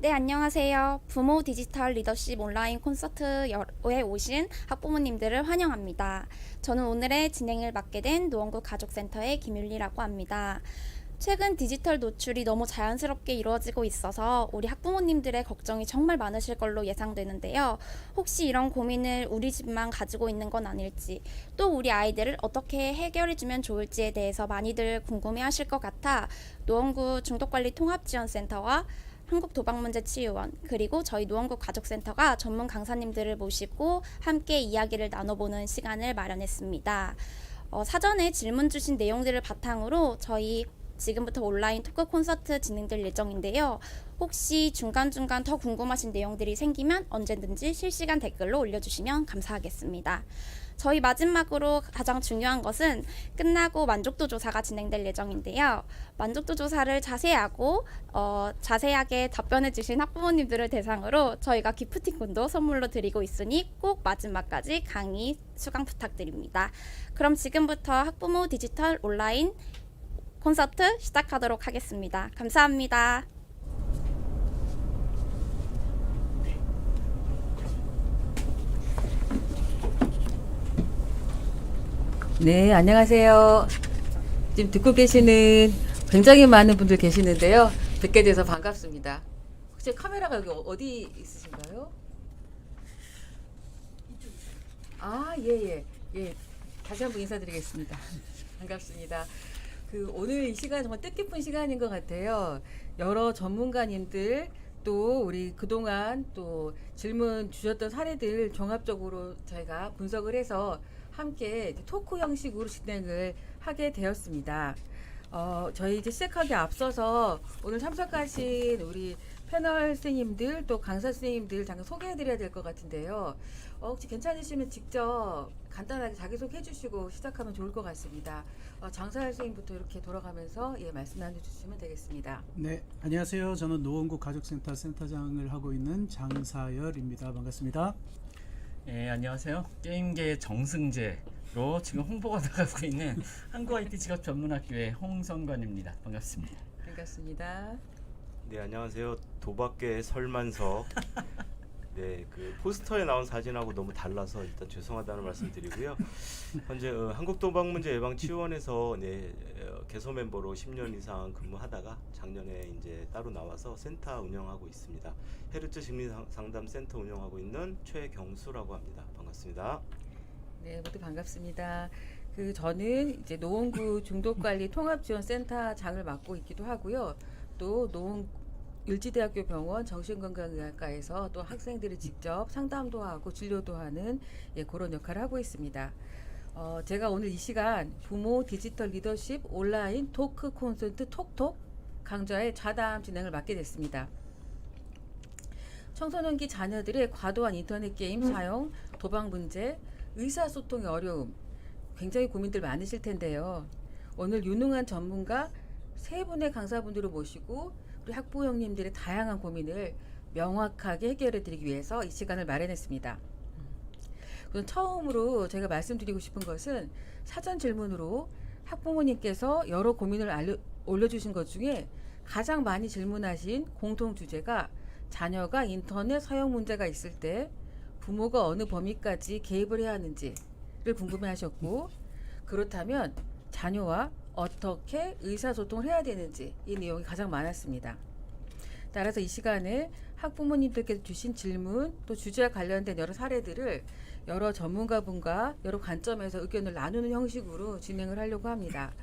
네, 안녕하세요. 부모 디지털 리더십 온라인 콘서트에 오신 학부모님들을 환영합니다. 저는 오늘의 진행을 맡게 된 노원구 가족센터의 김윤리라고 합니다. 최근 디지털 노출이 너무 자연스럽게 이루어지고 있어서 우리 학부모님들의 걱정이 정말 많으실 걸로 예상되는데요. 혹시 이런 고민을 우리 집만 가지고 있는 건 아닐지, 또 우리 아이들을 어떻게 해결해주면 좋을지에 대해서 많이들 궁금해하실 것 같아 노원구 중독관리통합지원센터와 한국도박문제치유원 그리고 저희 노원구 가족센터가 전문 강사님들을 모시고 함께 이야기를 나눠보는 시간을 마련했습니다. 사전에 질문 주신 내용들을 바탕으로 저희 지금부터 온라인 토크 콘서트 진행될 예정인데요. 혹시 중간중간 더 궁금하신 내용들이 생기면 언제든지 실시간 댓글로 올려주시면 감사하겠습니다. 저희 마지막으로 가장 중요한 것은 끝나고 만족도 조사가 진행될 예정인데요. 만족도 조사를 자세하게 답변해 주신 학부모님들을 대상으로 저희가 기프티콘도 선물로 드리고 있으니 꼭 마지막까지 강의 수강 부탁드립니다. 그럼 지금부터 학부모 디지털 온라인 콘서트 시작하도록 하겠습니다. 감사합니다. 네, 안녕하세요. 지금 듣고 계시는 굉장히 많은 분들 계시는데요. 뵙게 돼서 반갑습니다. 혹시 카메라가 여기 어디 있으신가요? 아, 예. 다시 한번 인사드리겠습니다. 반갑습니다. 오늘 이 시간 정말 뜻깊은 시간인 것 같아요. 여러 전문가님들 또 우리 그동안 또 질문 주셨던 사례들 종합적으로 저희가 분석을 해서 함께 토크 형식으로 진행을 하게 되었습니다. 저희 이제 시작하기 앞서서 오늘 참석하신 우리 패널 선생님들 또 강사 선생님들 잠깐 소개해드려야 될 것 같은데요. 혹시 괜찮으시면 직접 간단하게 자기소개 해주시고 시작하면 좋을 것 같습니다. 장사할 선생님부터 이렇게 돌아가면서 말씀 나눠주시면 되겠습니다. 네, 안녕하세요. 저는 노원구 가족센터 센터장을 하고 있는 장사열입니다. 반갑습니다. 예, 안녕하세요. 게임계 정승재로 지금 홍보가 나가고 있는 한국 IT 직업 전문학교의 홍성관입니다. 반갑습니다. 반갑습니다. 네, 안녕하세요. 도박계 설만석. 네, 포스터에 나온 사진하고 너무 달라서 일단 죄송하다는 말씀드리고요. 현재 한국도박문제예방치유원에서 개소 멤버로 10년 이상 근무하다가 작년에 이제 따로 나와서 센터 운영하고 있습니다. 헤르츠 심리상담센터 운영하고 있는 최경수라고 합니다. 반갑습니다. 네, 모두 반갑습니다. 저는 이제 노원구 중독관리 통합지원센터장을 맡고 있기도 하고요. 또 을지대학교 병원 정신건강의학과에서 또 학생들이 직접 상담도 하고 진료도 하는 그런 역할을 하고 있습니다. 제가 오늘 이 시간 부모 디지털 리더십 온라인 토크 콘서트 톡톡 강좌의 좌담 진행을 맡게 됐습니다. 청소년기 자녀들의 과도한 인터넷 게임 사용, 도박 문제, 의사소통의 어려움, 굉장히 고민들 많으실 텐데요. 오늘 유능한 전문가 세 분의 강사분들을 모시고 우리 학부모 형님들의 다양한 고민을 명확하게 해결해 드리기 위해서 이 시간을 마련했습니다. 그럼 처음으로 제가 말씀드리고 싶은 것은 사전 질문으로 학부모님께서 여러 고민을 올려주신 것 중에 가장 많이 질문하신 공통 주제가 자녀가 인터넷 사용 문제가 있을 때 부모가 어느 범위까지 개입을 해야 하는지를 궁금해하셨고, 그렇다면 자녀와 어떻게 의사소통을 해야 되는지 이 내용이 가장 많았습니다. 따라서 이 시간에 학부모님들께서 주신 질문 또 주제와 관련된 여러 사례들을 여러 전문가분과 여러 관점에서 의견을 나누는 형식으로 진행을 하려고 합니다.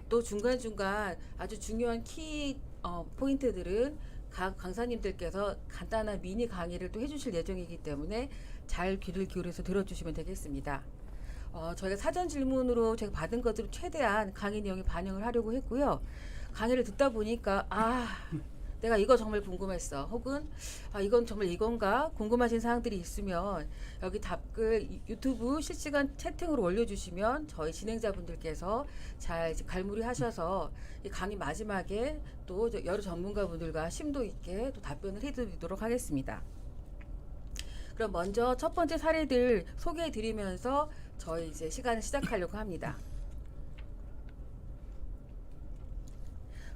또 중간중간 아주 중요한 키 포인트들은 각 강사님들께서 간단한 미니 강의를 또 해주실 예정이기 때문에 잘 귀를 기울여서 들어주시면 되겠습니다. 저희가 사전 질문으로 제가 받은 것들을 최대한 강의 내용에 반영을 하려고 했고요. 강의를 듣다 보니까 내가 이거 정말 궁금했어. 혹은 이건 정말 이건가? 궁금하신 사항들이 있으면 여기 답글 유튜브 실시간 채팅으로 올려주시면 저희 진행자분들께서 잘 갈무리하셔서 이 강의 마지막에 또 여러 전문가분들과 심도 있게 또 답변을 해드리도록 하겠습니다. 그럼 먼저 첫 번째 사례들 소개해드리면서 저희 이제 시간을 시작하려고 합니다.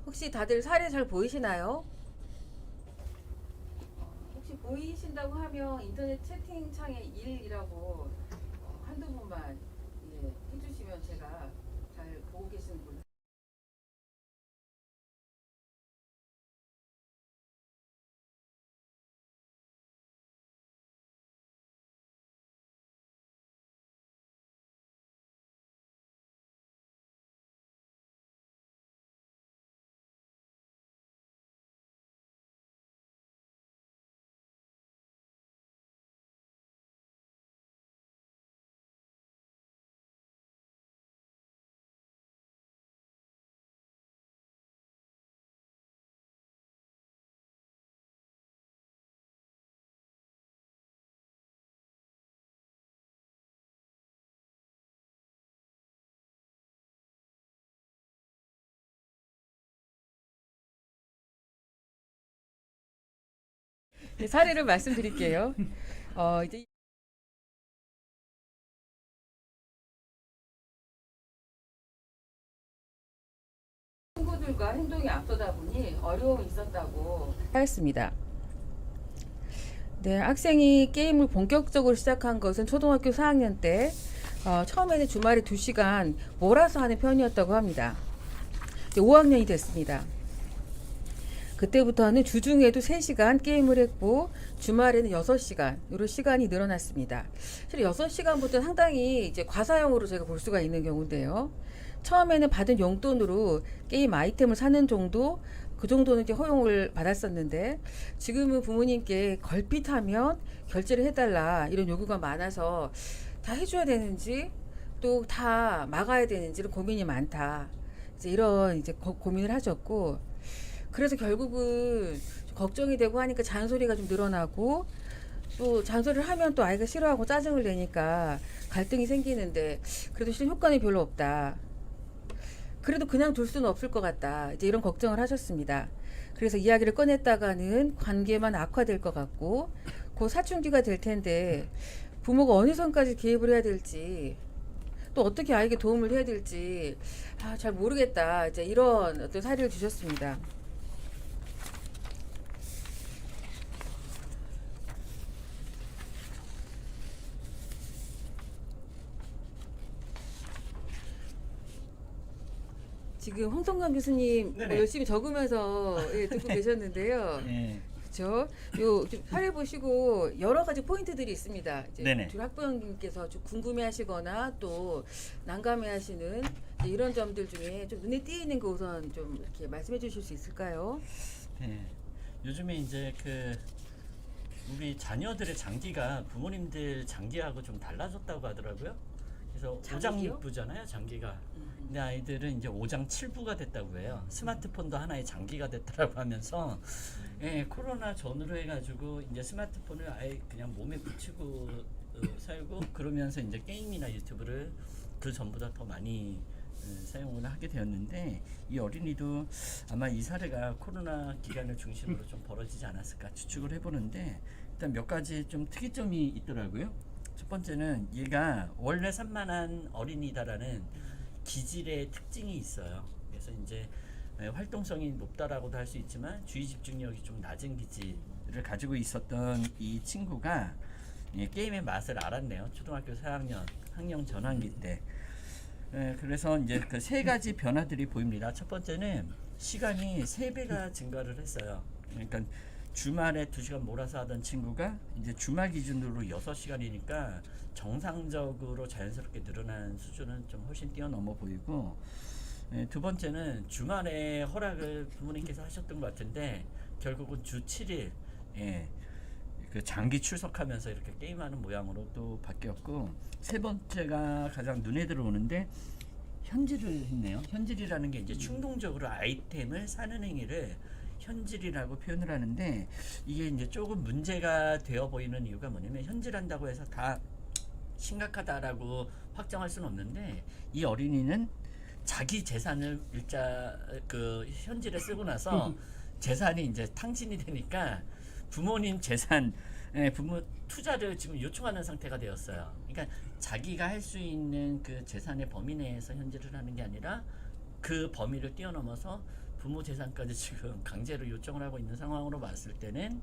혹시 다들 사례 잘 보이시나요? 혹시 보이신다고 하면 인터넷 채팅창에 1이라고 한두 분만 해주시면 제가 잘 보고 계시는 분. 사례를 말씀드릴게요. 이제 친구들과 행동이 앞서다 보니 어려움이 있었다고 하였습니다. 네, 학생이 게임을 본격적으로 시작한 것은 초등학교 4학년 때 처음에는 주말에 2시간 몰아서 하는 편이었다고 합니다. 이제 5학년이 됐습니다. 그때부터는 주중에도 3시간 게임을 했고 주말에는 6시간 이런 시간이 늘어났습니다. 사실 6시간부터 상당히 이제 과사용으로 제가 볼 수가 있는 경우인데요. 처음에는 받은 용돈으로 게임 아이템을 사는 정도, 그 정도는 이제 허용을 받았었는데 지금은 부모님께 걸핏하면 결제를 해달라 이런 요구가 많아서 다 해줘야 되는지 또 다 막아야 되는지는 고민이 많다. 이제 이런 이제 고민을 하셨고, 그래서 결국은 걱정이 되고 하니까 잔소리가 좀 늘어나고, 또 잔소리를 하면 또 아이가 싫어하고 짜증을 내니까 갈등이 생기는데 그래도 실은 효과는 별로 없다. 그래도 그냥 둘 수는 없을 것 같다. 이제 이런 걱정을 하셨습니다. 그래서 이야기를 꺼냈다가는 관계만 악화될 것 같고 곧 사춘기가 될 텐데 부모가 어느 선까지 개입을 해야 될지 또 어떻게 아이에게 도움을 해야 될지 잘 모르겠다. 이제 이런 어떤 사례를 주셨습니다. 지금 홍성관 교수님 네네. 열심히 적으면서 듣고 계셨는데요. 네. 그렇죠. 요 사례 보시고 여러 가지 포인트들이 있습니다. 이제 네네. 두 학부형님께서 좀 궁금해하시거나 또 난감해하시는 이런 점들 중에 좀 눈에 띄는 거 우선 좀 이렇게 말씀해주실 수 있을까요? 네. 요즘에 이제 우리 자녀들의 장기가 부모님들 장기하고 좀 달라졌다고 하더라고요. 그래서 장기요? 5장부잖아요, 장기가. 근데 아이들은 이제 5장 7부가 됐다고 해요. 스마트폰도 하나의 장기가 됐다라고 하면서 코로나 전후로 해가지고 이제 스마트폰을 아예 그냥 몸에 붙이고 살고 그러면서 이제 게임이나 유튜브를 그 전보다 더 많이 사용을 하게 되었는데, 이 어린이도 아마 이 사례가 코로나 기간을 중심으로 좀 벌어지지 않았을까 추측을 해보는데, 일단 몇 가지 좀 특이점이 있더라고요. 첫 번째는 얘가 원래 산만한 어린이다라는 기질의 특징이 있어요. 그래서 이제 활동성이 높다라고도 할 수 있지만 주의 집중력이 좀 낮은 기질을 가지고 있었던 이 친구가 게임의 맛을 알았네요. 초등학교 4학년 학령 전환기 때. 그래서 이제 그 세 가지 변화들이 보입니다. 첫 번째는 시간이 3배가 증가를 했어요. 그러니까 주말에 2시간 몰아서 하던 친구가 이제 주말 기준으로 6시간이니까 정상적으로 자연스럽게 늘어난 수준은 좀 훨씬 뛰어넘어 보이고, 두 번째는 주말에 허락을 부모님께서 하셨던 것 같은데 결국은 주 7일 그 장기 출석하면서 이렇게 게임하는 모양으로 또 바뀌었고, 세 번째가 가장 눈에 들어오는데 현질을 했네요. 현질이라는 게 이제 충동적으로 아이템을 사는 행위를 현질이라고 표현을 하는데, 이게 이제 조금 문제가 되어 보이는 이유가 뭐냐면 현질한다고 해서 다 심각하다라고 확정할 수는 없는데, 이 어린이는 자기 재산을 현질에 쓰고 나서 재산이 이제 탕진이 되니까 부모님 재산, 부모 투자를 지금 요청하는 상태가 되었어요. 그러니까 자기가 할 수 있는 그 재산의 범위 내에서 현질을 하는 게 아니라 그 범위를 뛰어넘어서 부모 재산까지 지금 강제로 요청을 하고 있는 상황으로 봤을 때는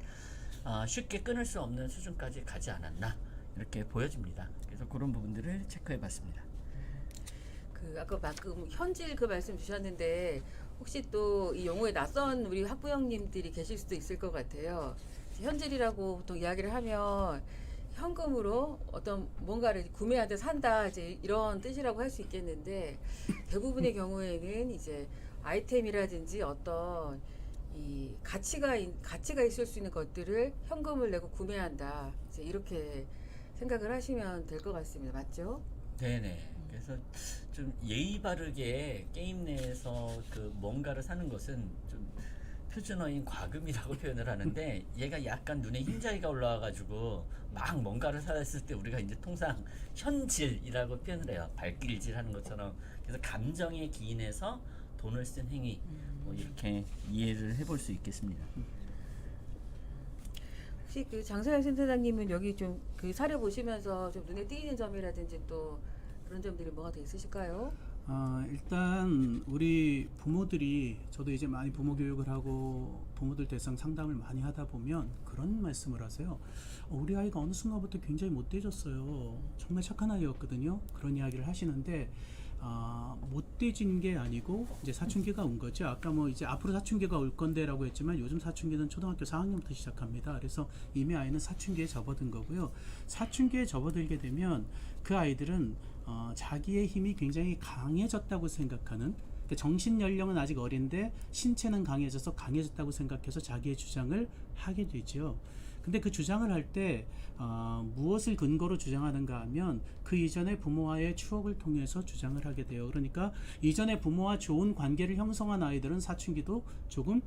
쉽게 끊을 수 없는 수준까지 가지 않았나 이렇게 보여집니다. 그래서 그런 부분들을 체크해봤습니다. 그 아까 방금 현질 그 말씀 주셨는데 혹시 또 이 용어에 낯선 우리 학부형님들이 계실 수도 있을 것 같아요. 현질이라고 보통 이야기를 하면 현금으로 어떤 뭔가를 구매하다 산다 이제 이런 뜻이라고 할 수 있겠는데 대부분의 경우에는 이제 아이템이라든지 어떤 이 가치가 있을 수 있는 것들을 현금을 내고 구매한다 이제 이렇게 생각을 하시면 될 것 같습니다. 맞죠? 네네. 그래서 좀 예의 바르게 게임 내에서 그 뭔가를 사는 것은 좀 표준어인 과금이라고 표현을 하는데 얘가 약간 눈에 흰자위가 올라와가지고 막 뭔가를 사왔을 때 우리가 이제 통상 현질이라고 표현을 해요. 발길질 하는 것처럼. 그래서 감정에 기인해서 돈을 쓴 행위 뭐 이렇게 이해를 해볼 수 있겠습니다. 혹시 그 장서영 센터장님은 여기 좀 그 사례 보시면서 좀 눈에 띄는 점이라든지 또 그런 점들이 뭐가 더 있으실까요? 일단 우리 부모들이 저도 이제 많이 부모 교육을 하고 부모들 대상 상담을 많이 하다 보면 그런 말씀을 하세요. 우리 아이가 어느 순간부터 굉장히 못돼졌어요. 정말 착한 아이였거든요. 그런 이야기를 하시는데 못돼진 게 아니고 이제 사춘기가 온 거죠. 아까 뭐 이제 앞으로 사춘기가 올 건데라고 했지만 요즘 사춘기는 초등학교 4학년부터 시작합니다. 그래서 이미 아이는 사춘기에 접어든 거고요. 사춘기에 접어들게 되면 그 아이들은 자기의 힘이 굉장히 강해졌다고 생각하는, 그러니까 정신 연령은 아직 어린데 신체는 강해져서 강해졌다고 생각해서 자기의 주장을 하게 되죠. 근데 그 주장을 할 때 무엇을 근거로 주장하는가 하면 그 이전의 부모와의 추억을 통해서 주장을 하게 돼요. 그러니까 이전에 부모와 좋은 관계를 형성한 아이들은 사춘기도 조금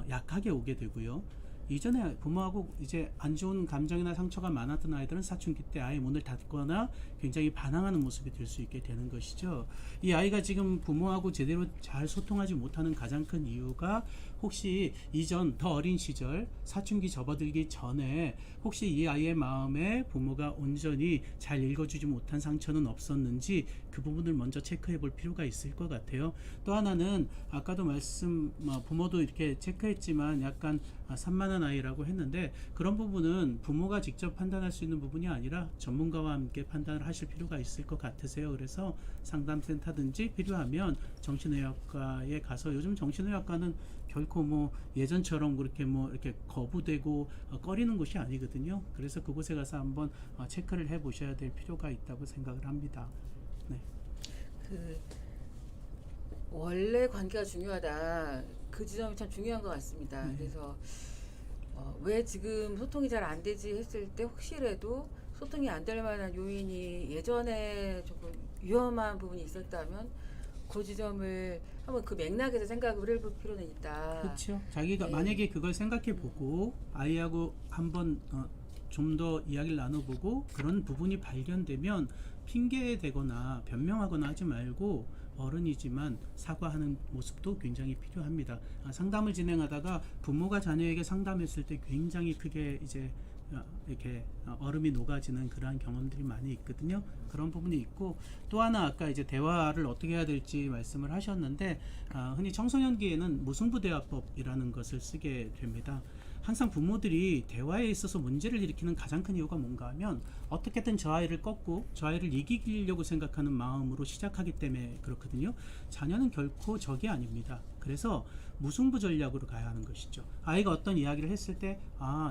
약하게 오게 되고요. 이전에 부모하고 이제 안 좋은 감정이나 상처가 많았던 아이들은 사춘기 때 아예 문을 닫거나 굉장히 반항하는 모습이 될 수 있게 되는 것이죠. 이 아이가 지금 부모하고 제대로 잘 소통하지 못하는 가장 큰 이유가 혹시 이전 더 어린 시절 사춘기 접어들기 전에 혹시 이 아이의 마음에 부모가 온전히 잘 읽어주지 못한 상처는 없었는지 그 부분을 먼저 체크해 볼 필요가 있을 것 같아요. 또 하나는 아까도 부모도 이렇게 체크했지만 약간 산만한 아이라고 했는데 그런 부분은 부모가 직접 판단할 수 있는 부분이 아니라 전문가와 함께 판단을 하실 필요가 있을 것 같으세요. 그래서 상담센터든지 필요하면 정신의학과에 가서, 요즘 정신의학과는 결코 뭐 예전처럼 그렇게 뭐 이렇게 거부되고 꺼리는 곳이 아니거든요. 그래서 그곳에 가서 한번 체크를 해 보셔야 될 필요가 있다고 생각을 합니다. 네. 그 원래 관계가 중요하다. 그 지점이 참 중요한 것 같습니다. 네. 그래서 왜 지금 소통이 잘 안 되지 했을 때 혹시라도 소통이 안 될 만한 요인이 예전에 조금 위험한 부분이 있었다면 그 지점을 한번 그 맥락에서 생각을 해볼 필요는 있다. 그렇죠. 자기가 네. 만약에 그걸 생각해 보고 아이하고 한번 좀 더 이야기를 나눠보고 그런 부분이 발견되면 핑계 대거나 변명하거나 하지 말고 어른이지만 사과하는 모습도 굉장히 필요합니다. 상담을 진행하다가 부모가 자녀에게 상담했을 때 굉장히 크게 이제 이렇게 얼음이 녹아지는 그러한 경험들이 많이 있거든요. 그런 부분이 있고, 또 하나 아까 이제 대화를 어떻게 해야 될지 말씀을 하셨는데 흔히 청소년기에는 무승부대화법이라는 것을 쓰게 됩니다. 항상 부모들이 대화에 있어서 문제를 일으키는 가장 큰 이유가 뭔가 하면 어떻게든 저 아이를 꺾고 저 아이를 이기려고 생각하는 마음으로 시작하기 때문에 그렇거든요. 자녀는 결코 적이 아닙니다. 그래서 무승부 전략으로 가야 하는 것이죠. 아이가 어떤 이야기를 했을 때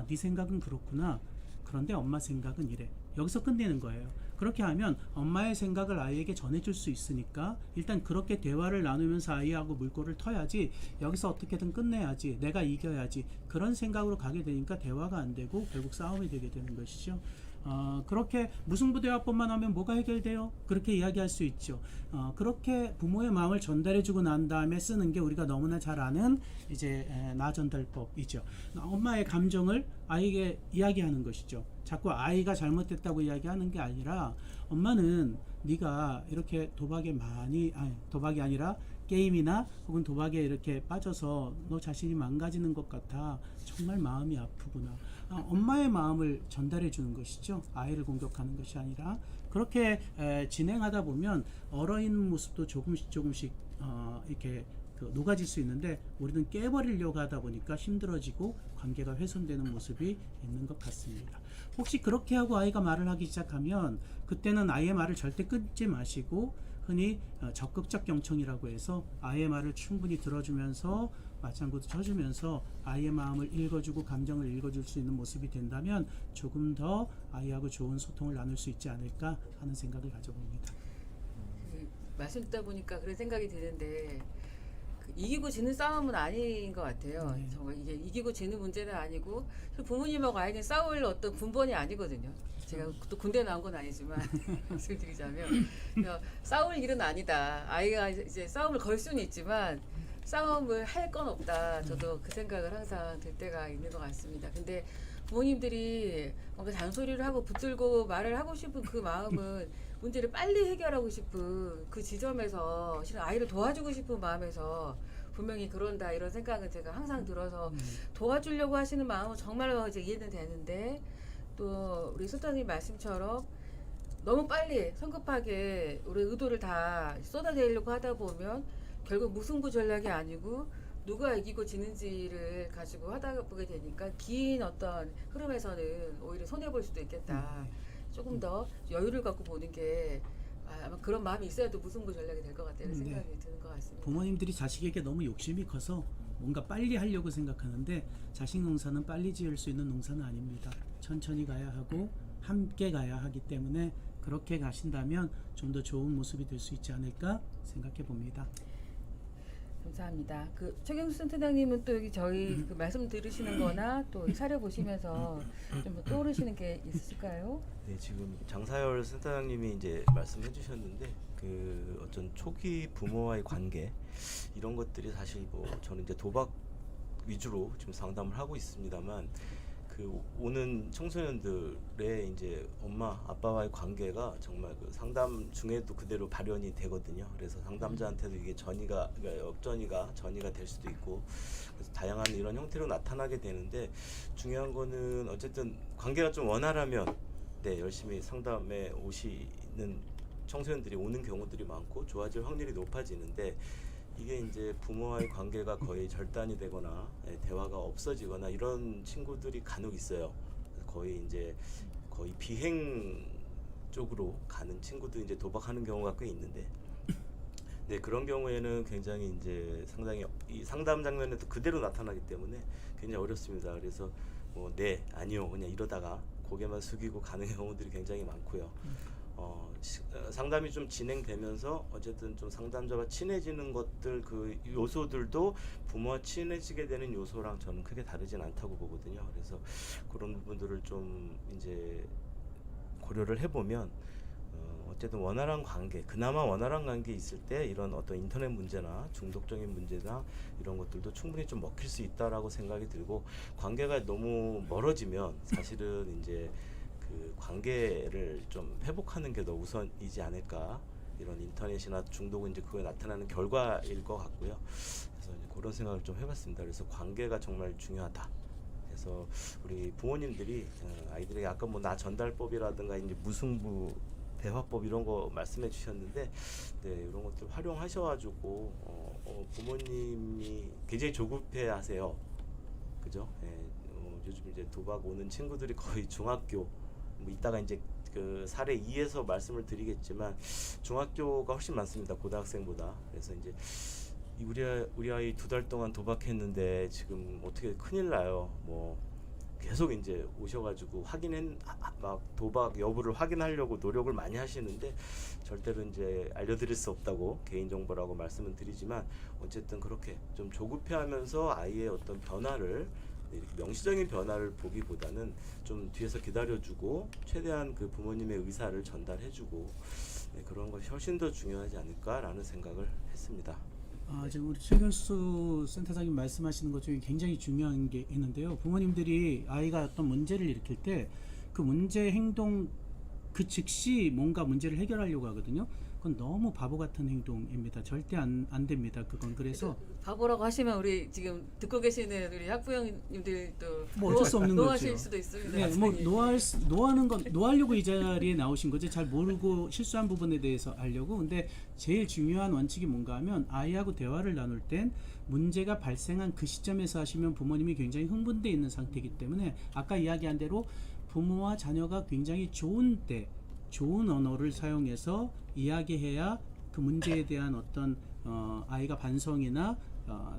네 생각은 그렇구나. 그런데 엄마 생각은 이래. 여기서 끝내는 거예요. 그렇게 하면 엄마의 생각을 아이에게 전해줄 수 있으니까 일단 그렇게 대화를 나누면서 아이하고 물꼬를 터야지, 여기서 어떻게든 끝내야지, 내가 이겨야지, 그런 생각으로 가게 되니까 대화가 안 되고 결국 싸움이 되게 되는 것이죠. 그렇게 무승부대화법만 하면 뭐가 해결돼요? 그렇게 이야기할 수 있죠. 그렇게 부모의 마음을 전달해주고 난 다음에 쓰는 게 우리가 너무나 잘 아는 이제 나전달법이죠. 엄마의 감정을 아이에게 이야기하는 것이죠. 자꾸 아이가 잘못됐다고 이야기하는 게 아니라, 엄마는 네가 이렇게 도박이 아니라 게임이나 혹은 도박에 이렇게 빠져서 너 자신이 망가지는 것 같아. 정말 마음이 아프구나. 엄마의 마음을 전달해 주는 것이죠. 아이를 공격하는 것이 아니라. 그렇게 진행하다 보면 어린 모습도 조금씩 이렇게 녹아질 수 있는데 우리는 깨버리려고 하다 보니까 힘들어지고 관계가 훼손되는 모습이 있는 것 같습니다. 혹시 그렇게 하고 아이가 말을 하기 시작하면 그때는 아이의 말을 절대 끊지 마시고 흔히 적극적 경청이라고 해서 아이의 말을 충분히 들어주면서 맞장구도 쳐주면서 아이의 마음을 읽어주고 감정을 읽어줄 수 있는 모습이 된다면 조금 더 아이하고 좋은 소통을 나눌 수 있지 않을까 하는 생각을 가져봅니다. 말씀 듣다 보니까 그런 생각이 드는데 그 이기고 지는 싸움은 아닌 것 같아요. 네. 정말 이게 이기고 지는 문제는 아니고 부모님하고 아이는 싸울 어떤 군번이 아니거든요. 제가 또 군대 나온 건 아니지만 말씀드리자면 싸울 일은 아니다. 아이가 이제 싸움을 걸 수는 있지만 싸움을 할 건 없다. 저도 그 생각을 항상 들 때가 있는 것 같습니다. 근데 부모님들이 뭔가 잔소리를 하고 붙들고 말을 하고 싶은 그 마음은 문제를 빨리 해결하고 싶은 그 지점에서 실은 아이를 도와주고 싶은 마음에서 분명히 그런다 이런 생각은 제가 항상 들어서 도와주려고 하시는 마음은 정말로 이제 이해는 되는데 또 우리 소장님 말씀처럼 너무 빨리 성급하게 우리 의도를 다 쏟아내려고 하다 보면 결국 무승부 전략이 아니고 누가 이기고 지는지를 가지고 하다 보게 되니까 긴 어떤 흐름에서는 오히려 손해볼 수도 있겠다. 조금 더 여유를 갖고 보는 게 아마 그런 마음이 있어야도 무승부 전략이 될 것 같다는 생각이 드는 것 같습니다. 부모님들이 자식에게 너무 욕심이 커서 뭔가 빨리 하려고 생각하는데 자식 농사는 빨리 지을 수 있는 농사는 아닙니다. 천천히 가야 하고 함께 가야 하기 때문에 그렇게 가신다면 좀 더 좋은 모습이 될 수 있지 않을까 생각해 봅니다. 감사합니다. 그 최경수 센터장님은 또 여기 저희 그 말씀 들으시는 거나 또 사례 보시면서 좀 떠오르시는 게 있으실까요? 네, 지금 장사열 센터장님이 이제 말씀해 주셨는데 그 어떤 초기 부모와의 관계 이런 것들이 사실 뭐 저는 이제 도박 위주로 지금 상담을 하고 있습니다만 그 오는 청소년들의 이제 엄마 아빠와의 관계가 정말 그 상담 중에도 그대로 발현이 되거든요. 그래서 상담자한테도 이게 전이가 그러니까 역전이가 전이가 될 수도 있고 그래서 다양한 이런 형태로 나타나게 되는데 중요한 거는 어쨌든 관계가 좀 원활하면 네, 열심히 상담에 오시는 청소년들이 오는 경우들이 많고 좋아질 확률이 높아지는데 이게 이제 부모와의 관계가 거의 절단이 되거나 대화가 없어지거나 이런 친구들이 간혹 있어요. 거의 이제 거의 비행 쪽으로 가는 친구도 이제 도박하는 경우가 꽤 있는데, 네 그런 경우에는 굉장히 이제 상당히 이 상담 장면에도 그대로 나타나기 때문에 굉장히 어렵습니다. 그래서 뭐 네 아니요 그냥 이러다가 고개만 숙이고 가는 경우들이 굉장히 많고요. 상담이 좀 진행되면서 어쨌든 좀 상담자와 친해지는 것들 그 요소들도 부모와 친해지게 되는 요소랑 저는 크게 다르진 않다고 보거든요. 그래서 그런 부분들을 좀 이제 고려를 해보면 어쨌든 원활한 관계, 그나마 원활한 관계 있을 때 이런 어떤 인터넷 문제나 중독적인 문제나 이런 것들도 충분히 좀 먹힐 수 있다라고 생각이 들고 관계가 너무 멀어지면 사실은 이제 그 관계를 좀 회복하는 게 더 우선이지 않을까 이런 인터넷이나 중독은 이제 그거에 나타나는 결과일 것 같고요. 그래서 이제 그런 생각을 좀 해봤습니다. 그래서 관계가 정말 중요하다. 그래서 우리 부모님들이 아이들에게 아까 뭐 나 전달법이라든가 이제 무승부 대화법 이런 거 말씀해 주셨는데 네 이런 것들 활용하셔가지고 부모님이 굉장히 조급해하세요. 그죠? 요즘 이제 도박 오는 친구들이 거의 중학교 뭐 이따가 이제 그 사례 2에서 말씀을 드리겠지만 중학교가 훨씬 많습니다. 고등학생보다. 그래서 이제 우리 아이 2달 동안 도박했는데 지금 어떻게 큰일 나요. 뭐 계속 이제 오셔가지고 막 도박 여부를 확인하려고 노력을 많이 하시는데 절대로 이제 알려드릴 수 없다고 개인정보라고 말씀은 드리지만 어쨌든 그렇게 좀 조급해하면서 아이의 어떤 변화를 이렇게 명시적인 변화를 보기보다는 좀 뒤에서 기다려주고 최대한 그 부모님의 의사를 전달해주고 네, 그런 것이 훨씬 더 중요하지 않을까라는 생각을 했습니다. 지금 우리 최경수 센터장님 말씀하시는 것 중에 굉장히 중요한 게 있는데요. 부모님들이 아이가 어떤 문제를 일으킬 때 그 문제 행동 그 즉시 뭔가 문제를 해결하려고 하거든요. 그건 너무 바보 같은 행동입니다. 절대 안 됩니다. 그건 그래서 바보라고 하시면 우리 지금 듣고 계시는 우리 학부형님들도 뭐 어쩔 수 없는 노하실 거죠. 수도 있습니다. 네, 뭐 노하는 건 노하려고 이 자리에 나오신 거지. 잘 모르고 실수한 부분에 대해서 알려고. 근데 제일 중요한 원칙이 뭔가 하면 아이하고 대화를 나눌 땐 문제가 발생한 그 시점에서 하시면 부모님이 굉장히 흥분돼 있는 상태이기 때문에 아까 이야기한 대로 부모와 자녀가 굉장히 좋은 때 좋은 언어를 사용해서 이야기해야 그 문제에 대한 어떤 아이가 반성이나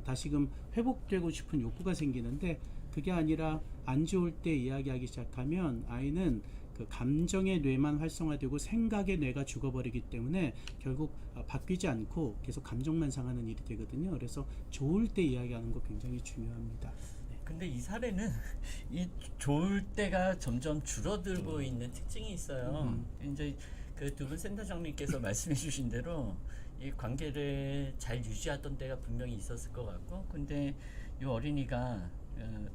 다시금 회복되고 싶은 욕구가 생기는데 그게 아니라 안 좋을 때 이야기하기 시작하면 아이는 그 감정의 뇌만 활성화되고 생각의 뇌가 죽어버리기 때문에 결국 바뀌지 않고 계속 감정만 상하는 일이 되거든요. 그래서 좋을 때 이야기하는 거 굉장히 중요합니다. 근데 이 사례는 이 좋을 때가 점점 줄어들고 있는 특징이 있어요. 이제 그 두 분 센터장님께서 말씀해 주신 대로 이 관계를 잘 유지하던 때가 분명히 있었을 것 같고, 근데 이 어린이가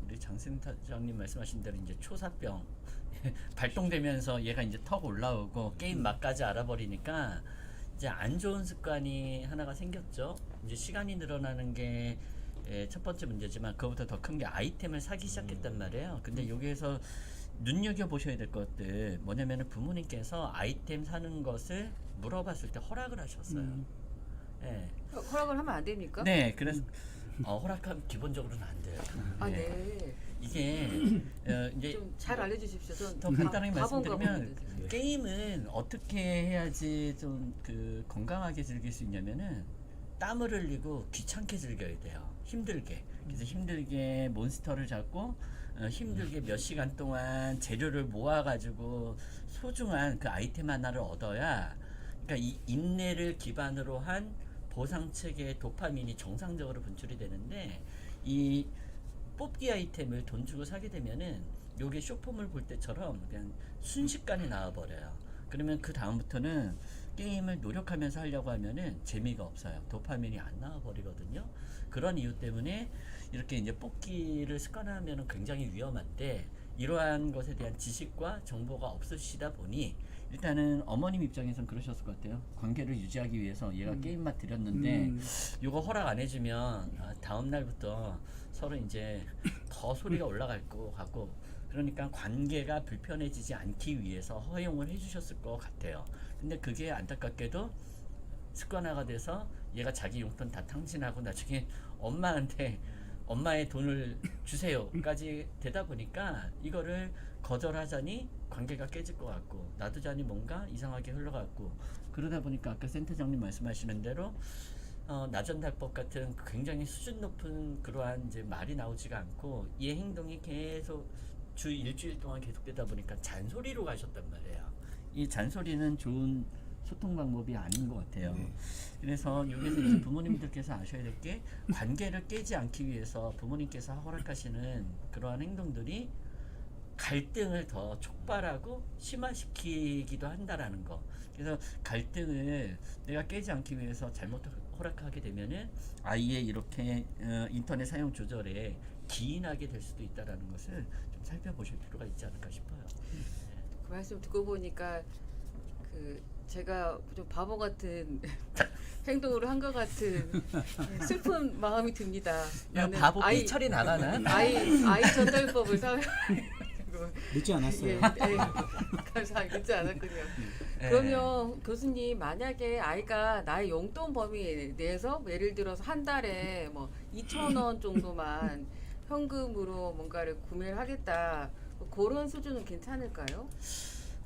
우리 장 센터장님 말씀하신 대로 이제 초사병 발동되면서 얘가 이제 턱 올라오고 게임 맛까지 알아버리니까 이제 안 좋은 습관이 하나가 생겼죠. 이제 시간이 늘어나는 게 첫 번째 문제지만 그거보다 더 큰 게 아이템을 사기 시작했단 말이에요. 근데 여기에서 눈여겨 보셔야 될 것들 뭐냐면은 부모님께서 아이템 사는 것을 물어봤을 때 허락을 하셨어요. 네. 허락을 하면 안 됩니까? 네, 그래서 허락하면 기본적으로는 안 돼요. 아, 네. 네. 이게 이제 좀 잘 알려주십시오. 더 간단하게 바본가 말씀드리면 보는데. 게임은 어떻게 해야지 좀 그 건강하게 즐길 수 있냐면은 땀을 흘리고 귀찮게 즐겨야 돼요. 힘들게. 그래서 힘들게 몬스터를 잡고 힘들게 몇 시간 동안 재료를 모아가지고 소중한 그 아이템 하나를 얻어야, 그러니까 이 인내를 기반으로 한 보상 체계의 도파민이 정상적으로 분출이 되는데, 이 뽑기 아이템을 돈 주고 사게 되면은 요게 쇼폼을 볼 때처럼 그냥 순식간에 나와버려요. 그러면 그 다음부터는 게임을 노력하면서 하려고 하면은 재미가 없어요. 도파민이 안 나와버리거든요. 그런 이유 때문에 이렇게 이제 뽑기를 습관화하면은 굉장히 위험한데, 이러한 것에 대한 지식과 정보가 없으시다 보니 일단은 어머님 입장에선 그러셨을 것 같아요. 관계를 유지하기 위해서 얘가 게임 맛 들였는데 요거 허락 안 해주면 다음 날부터 서로 이제 더 소리가 올라갈 것 같고, 그러니까 관계가 불편해지지 않기 위해서 허용을 해주셨을 것 같아요. 근데 그게 안타깝게도 습관화가 돼서 얘가 자기 용돈 다 탕진하고 나중에 엄마한테 엄마의 돈을 주세요까지 되다 보니까 이거를 거절하자니 관계가 깨질 것 같고, 놔두자니 뭔가 이상하게 흘러갔고, 그러다 보니까 아까 센터장님 말씀하시는 대로 나전달법 같은 굉장히 수준 높은 그러한 이제 말이 나오지가 않고 이 행동이 계속 주 일주일 동안 계속되다 보니까 잔소리로 가셨단 말이에요. 이 잔소리는 좋은 소통 방법이 아닌 것 같아요. 네. 그래서 여기서 이제 부모님들께서 아셔야 될 게, 관계를 깨지 않기 위해서 부모님께서 허락하시는 그러한 행동들이 갈등을 더 촉발하고 심화시키기도 한다라는 거. 그래서 갈등을 내가 깨지 않기 위해서 잘못 허락하게 되면은 아이의 이렇게 인터넷 사용 조절에 기인하게 될 수도 있다라는 것을 좀 살펴보실 필요가 있지 않을까 싶어요. 그 말씀 듣고 보니까 그 제가 좀 바보 같은 행동으로 한 것 같은 슬픈 마음이 듭니다. 나는 바보 삐처리 나가나? 아이 전달법을 사용하고 늦지 않았어요. 예, 감사합니다. 늦지 않았군요. 예. 그러면 교수님, 만약에 아이가 나의 용돈 범위 내에서 예를 들어서 한 달에 뭐 2,000원 정도만 현금으로 뭔가를 구매를 하겠다, 그런 수준은 괜찮을까요?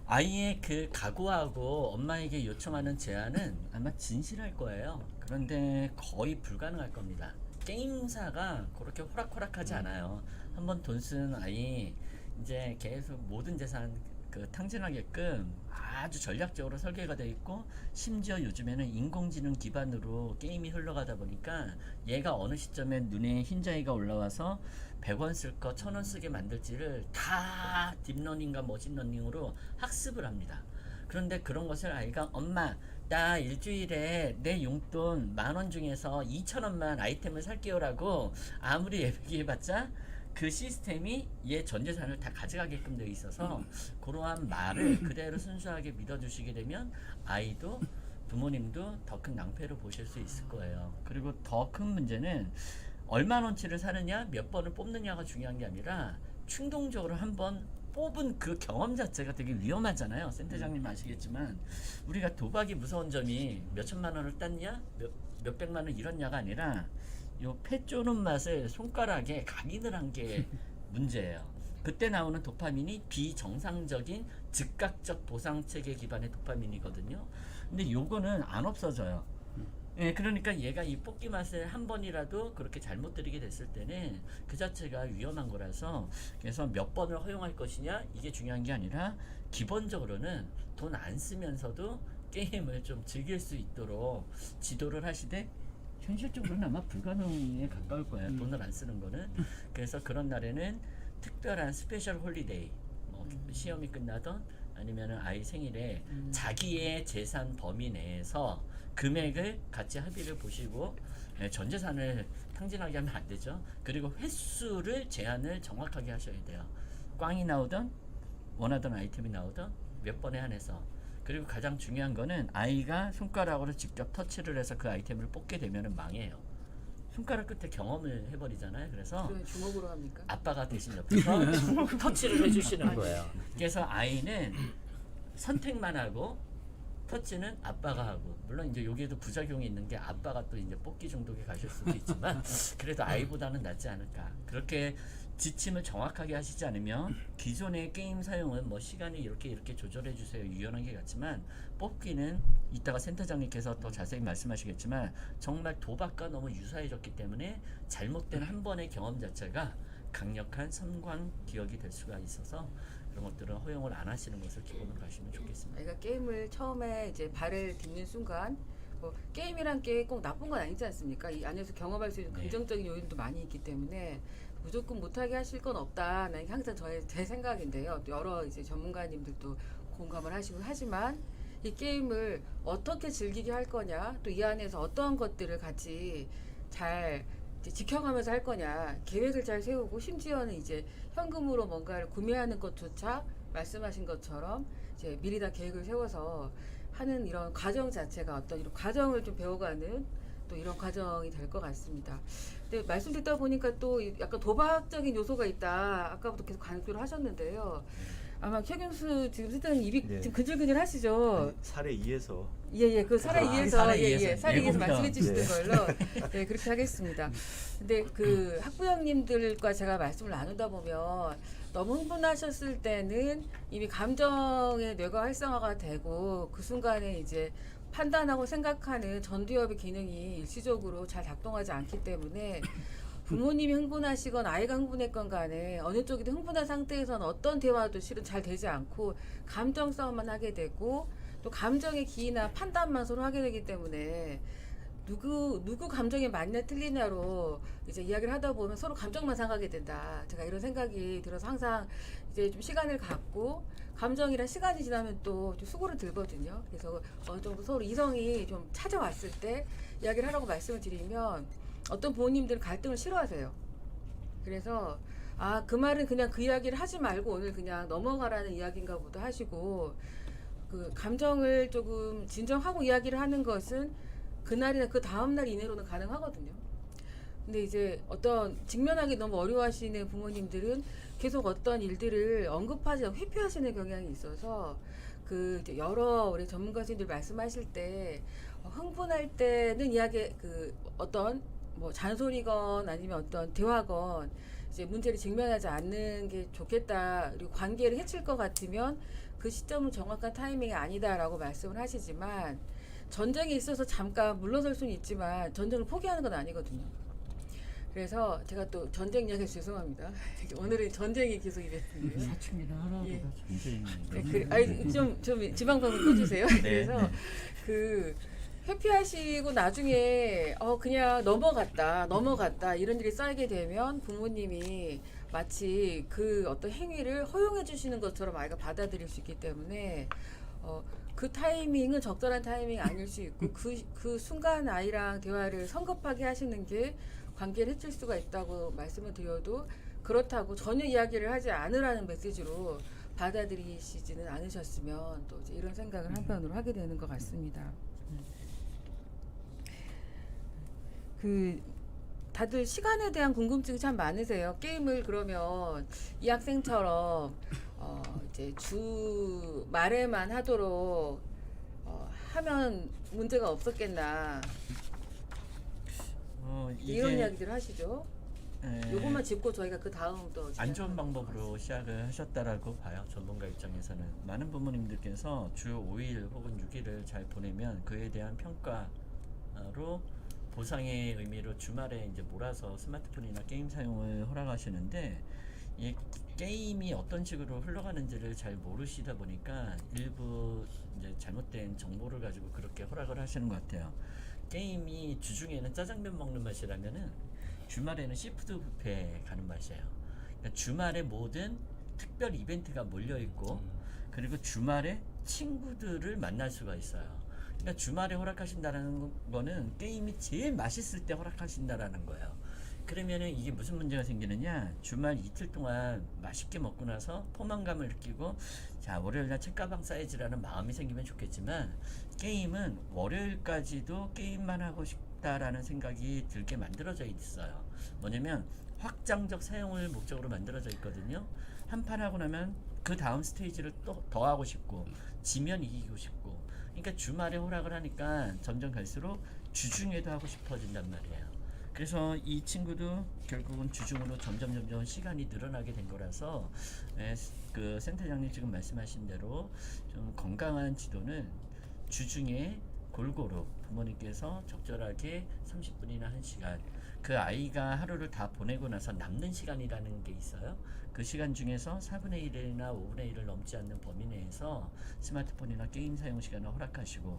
아이의 그 각오하고 엄마에게 요청하는 제안은 아마 진실할 거예요. 그런데 거의 불가능할 겁니다. 게임사가 그렇게 호락호락하지 않아요. 한번 돈 쓴 아이 이제 계속 모든 재산 그 탕진하게끔 아주 전략적으로 설계가 되어 있고, 심지어 요즘에는 인공지능 기반으로 게임이 흘러가다 보니까 얘가 어느 시점에 눈에 흰자위가 올라와서 100원 쓸 거 1,000원 쓰게 만들지를 다 딥러닝과 머신러닝으로 학습을 합니다. 그런데 그런 것을 아이가 엄마 나 일주일에 내 용돈 10,000원 중에서 2,000원만 아이템을 살게요라고 아무리 얘기해봤자 그 시스템이 얘 전 재산을 다 가져가게끔 되어 있어서 그러한 말을 그대로 순수하게 믿어주시게 되면 아이도 부모님도 더 큰 낭패를 보실 수 있을 거예요. 그리고 더 큰 문제는 얼마원치를 사느냐, 몇 번을 뽑느냐가 중요한 게 아니라 충동적으로 한번 뽑은 그 경험 자체가 되게 위험하잖아요. 센터장님 아시겠지만 우리가 도박이 무서운 점이 몇 천만 원을 땄냐, 몇 백만 원 잃었냐가 아니라 요 패 쪼는 맛을 손가락에 각인을 한 게 문제예요. 그때 나오는 도파민이 비정상적인 즉각적 보상 체계 기반의 도파민이거든요. 근데 요거는 안 없어져요. 예, 그러니까 얘가 이 뽑기 맛을 한 번이라도 그렇게 잘못 들이게 됐을 때는 그 자체가 위험한 거라서, 그래서 몇 번을 허용할 것이냐 이게 중요한 게 아니라 기본적으로는 돈 안 쓰면서도 게임을 좀 즐길 수 있도록 지도를 하시되, 현실적으로는 아마 불가능에 가까울 거예요. 돈을 안 쓰는 거는. 그래서 그런 날에는 특별한 스페셜 홀리데이, 뭐 시험이 끝나던 아니면은 아이 생일에 자기의 재산 범위 내에서 금액을 같이 합의를 보시고, 전 재산을 탕진하게 하면 안 되죠. 그리고 횟수를 제한을 정확하게 하셔야 돼요. 꽝이 나오던 원하던 아이템이 나오던 몇 번에 한해서. 그리고 가장 중요한 거는 아이가 손가락으로 직접 터치를 해서 그 아이템을 뽑게 되면은 망해요. 손가락 끝에 경험을 해버리잖아요. 그래서 그럼 주먹으로 합니까? 아빠가 대신 옆에서 터치를 해주시는 거예요. 그래서 아이는 선택만 하고 터치는 아빠가 하고, 물론 이제 여기에도 부작용이 있는 게 아빠가 또 이제 뽑기 중독에 가실 수도 있지만 그래도 아이보다는 낫지 않을까. 그렇게 지침을 정확하게 하시지 않으면 기존의 게임 사용은 뭐 시간이 이렇게 조절해 주세요 유연한 게 같지만, 뽑기는 이따가 센터장님께서 더 자세히 말씀하시겠지만 정말 도박과 너무 유사해졌기 때문에 잘못된 한 번의 경험 자체가 강력한 선광 기억이 될 수가 있어서 그런 것들은 허용을 안 하시는 것을 기본으로 가시면 좋겠습니다. 아이가 게임을 처음에 이제 발을 딛는 순간, 뭐 게임이란 게 꼭 나쁜 건 아니지 않습니까? 이 안에서 경험할 수 있는 네. 긍정적인 요인도 많이 있기 때문에 무조건 못하게 하실 건 없다는 게 항상 제 생각인데요. 또 여러 이제 전문가님들도 공감을 하시고, 하지만 이 게임을 어떻게 즐기게 할 거냐, 또 이 안에서 어떠한 것들을 같이 잘 이제 지켜가면서 할 거냐, 계획을 잘 세우고, 심지어는 이제 현금으로 뭔가를 구매하는 것조차 말씀하신 것처럼 이제 미리 다 계획을 세워서 하는 이런 과정 자체가 어떤 이런 과정을 좀 배워가는 또 이런 과정이 될 것 같습니다. 근데 말씀 듣다 보니까 또 약간 도박적인 요소가 있다, 아까부터 계속 강조를 하셨는데요. 아마 최경수 지금 센터님 입이 네. 지금 근질근질 하시죠? 사례 2에서 예예, 그 사례 아, 2에서 사례 예예, 이에서. 사례 2에서 예고편. 말씀해 주시는 네. 걸로 네, 그렇게 하겠습니다. 근데 그 학부형님들과 제가 말씀을 나누다 보면 너무 흥분하셨을 때는 이미 감정의 뇌가 활성화가 되고 그 순간에 이제 판단하고 생각하는 전두엽의 기능이 일시적으로 잘 작동하지 않기 때문에 부모님이 흥분하시건 아이가 흥분했건 간에 어느 쪽이든 흥분한 상태에서는 어떤 대화도 실은 잘 되지 않고 감정 싸움만 하게 되고, 또 감정의 기이나 판단만 서로 하게 되기 때문에 누구 감정이 맞냐 틀리냐로 이제 이야기를 하다 보면 서로 감정만 상하게 된다. 제가 이런 생각이 들어서 항상 이제 좀 시간을 갖고, 감정이랑 시간이 지나면 또 좀 수고를 들거든요. 그래서 어느 정도 서로 이성이 좀 찾아왔을 때 이야기를 하라고 말씀을 드리면, 어떤 부모님들은 갈등을 싫어하세요. 그래서 아, 그 말은 그냥 그 이야기를 하지 말고 오늘 그냥 넘어가라는 이야기인가 보다 하시고, 그 감정을 조금 진정하고 이야기를 하는 것은 그날이나 그 다음날 이내로는 가능하거든요. 근데 이제 어떤 직면하기 너무 어려워하시는 부모님들은 계속 어떤 일들을 언급하지 않고 회피하시는 경향이 있어서, 그 이제 여러 우리 전문가 선생님들 말씀하실 때 흥분할 때는 이야기 그 어떤 뭐 잔소리건 아니면 어떤 대화건 이제 문제를 직면하지 않는 게 좋겠다. 그리고 관계를 해칠 것 같으면 그 시점은 정확한 타이밍이 아니다라고 말씀을 하시지만, 전쟁에 있어서 잠깐 물러설 수는 있지만 전쟁을 포기하는 건 아니거든요. 그래서 제가 또 전쟁 이야기 죄송합니다. 오늘은 전쟁이 계속 이랬는데요. 사춘기는 하나보다 예. 전쟁이. 네, 아니 좀 지방방송 꺼주세요. 네, 그래서 네. 그 회피하시고 나중에 그냥 넘어갔다 이런 일이 쌓이게 되면 부모님이 마치 그 어떤 행위를 허용해 주시는 것처럼 아이가 받아들일 수 있기 때문에 그 타이밍은 적절한 타이밍이 아닐 수 있고, 그 순간 아이랑 대화를 성급하게 하시는 게 관계를 해칠 수가 있다고 말씀을 드려도, 그렇다고 전혀 이야기를 하지 않으라는 메시지로 받아들이시지는 않으셨으면 또 이제 이런 생각을 한편으로 하게 되는 것 같습니다. 그 다들 시간에 대한 궁금증이 참 많으세요. 게임을 그러면 이 학생처럼 이제 주 말에만 하도록 하면 문제가 없었겠나 이런 이게 이야기들 하시죠. 요것만 짚고 저희가 그 다음 또 안 좋은 방법으로 시작을 하셨다라고 봐요. 전문가 입장에서는 많은 부모님들께서 주 5일 혹은 6일을 잘 보내면 그에 대한 평가로 보상의 의미로 주말에 이제 몰아서 스마트폰이나 게임 사용을 허락하시는데 이 게임이 어떤 식으로 흘러가는지를 잘 모르시다 보니까 일부 이제 잘못된 정보를 가지고 그렇게 허락을 하시는 것 같아요. 게임이 주중에는 짜장면 먹는 맛이라면은 주말에는 시푸드 뷔페 가는 맛이에요. 그러니까 주말에 모든 특별 이벤트가 몰려 있고 그리고 주말에 친구들을 만날 수가 있어요. 그러니까 주말에 허락하신다는 거는 게임이 제일 맛있을 때 허락하신다라는 거예요. 그러면은 이게 무슨 문제가 생기느냐? 주말 이틀 동안 맛있게 먹고 나서 포만감을 느끼고 자 월요일날 책가방 사이즈라는 마음이 생기면 좋겠지만 게임은 월요일까지도 게임만 하고 싶다라는 생각이 들게 만들어져 있어요. 뭐냐면 확장적 사용을 목적으로 만들어져 있거든요. 한 판 하고 나면 그 다음 스테이지를 또 더 하고 싶고 지면 이기고 싶고 그러니까 주말에 허락을 하니까 점점 갈수록 주중에도 하고 싶어진단 말이에요. 그래서 이 친구도 결국은 주중으로 점점 시간이 늘어나게 된 거라서 그 센터장님 지금 말씀하신 대로 좀 건강한 지도는 주중에 골고루 부모님께서 적절하게 30분이나 1시간 그 아이가 하루를 다 보내고 나서 남는 시간이라는 게 있어요. 그 시간 중에서 4분의 1이나 5분의 1을 넘지 않는 범위 내에서 스마트폰이나 게임 사용 시간을 허락하시고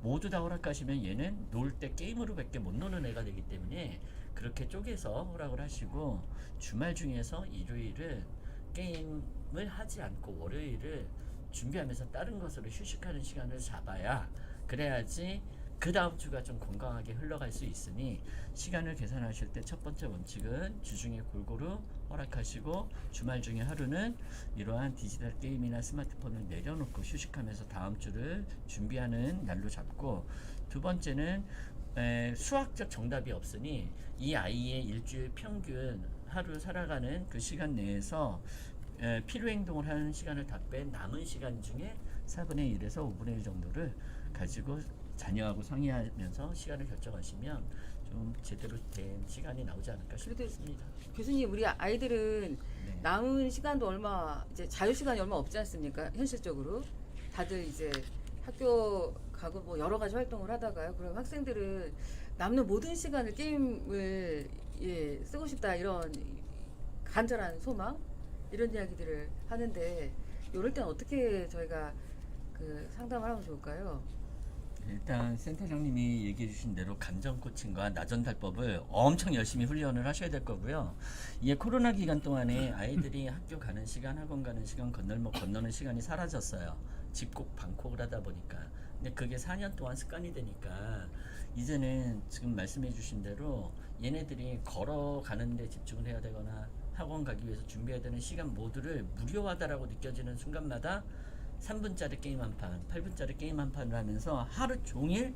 모두 다 허락하시면 얘는 놀 때 게임으로 밖에 못 노는 애가 되기 때문에 그렇게 쪼개서 허락을 하시고 주말 중에서 일요일을 게임을 하지 않고 월요일을 준비하면서 다른 것으로 휴식하는 시간을 잡아야 그래야지 그 다음 주가 좀 건강하게 흘러갈 수 있으니 시간을 계산하실 때 첫 번째 원칙은 주중에 골고루 허락하시고 주말 중에 하루는 이러한 디지털 게임이나 스마트폰을 내려놓고 휴식하면서 다음 주를 준비하는 날로 잡고 두 번째는 수학적 정답이 없으니 이 아이의 일주일 평균 하루 살아가는 그 시간 내에서 필요 행동을 하는 시간을 다 뺀 남은 시간 중에 4분의 1에서 5분의 1 정도를 가지고 자녀하고 상의하면서 시간을 결정하시면 좀 제대로 된 시간이 나오지 않을까 싶습니다. 교수님 우리 아이들은 네. 남은 시간도 얼마 이제 자유 시간이 얼마 없지 않습니까? 현실적으로 다들 이제 학교 가고 뭐 여러 가지 활동을 하다가요. 그럼 학생들은 남는 모든 시간을 게임을 쓰고 싶다 이런 간절한 소망 이런 이야기들을 하는데 이럴 땐 어떻게 저희가 그 상담을 하면 좋을까요? 일단 센터장님이 얘기해 주신 대로 감정 코칭과 나전달법을 엄청 열심히 훈련을 하셔야 될 거고요. 이게 코로나 기간 동안에 아이들이 학교 가는 시간, 학원 가는 시간, 건널목 건너는 시간이 사라졌어요. 집콕 방콕을 하다 보니까. 근데 그게 4년 동안 습관이 되니까 이제는 지금 말씀해 주신 대로 얘네들이 걸어가는 데 집중을 해야 되거나 학원 가기 위해서 준비해야 되는 시간 모두를 무료하다라고 느껴지는 순간마다 3분짜리 게임 한 판, 8분짜리 게임 한 판을 하면서 하루 종일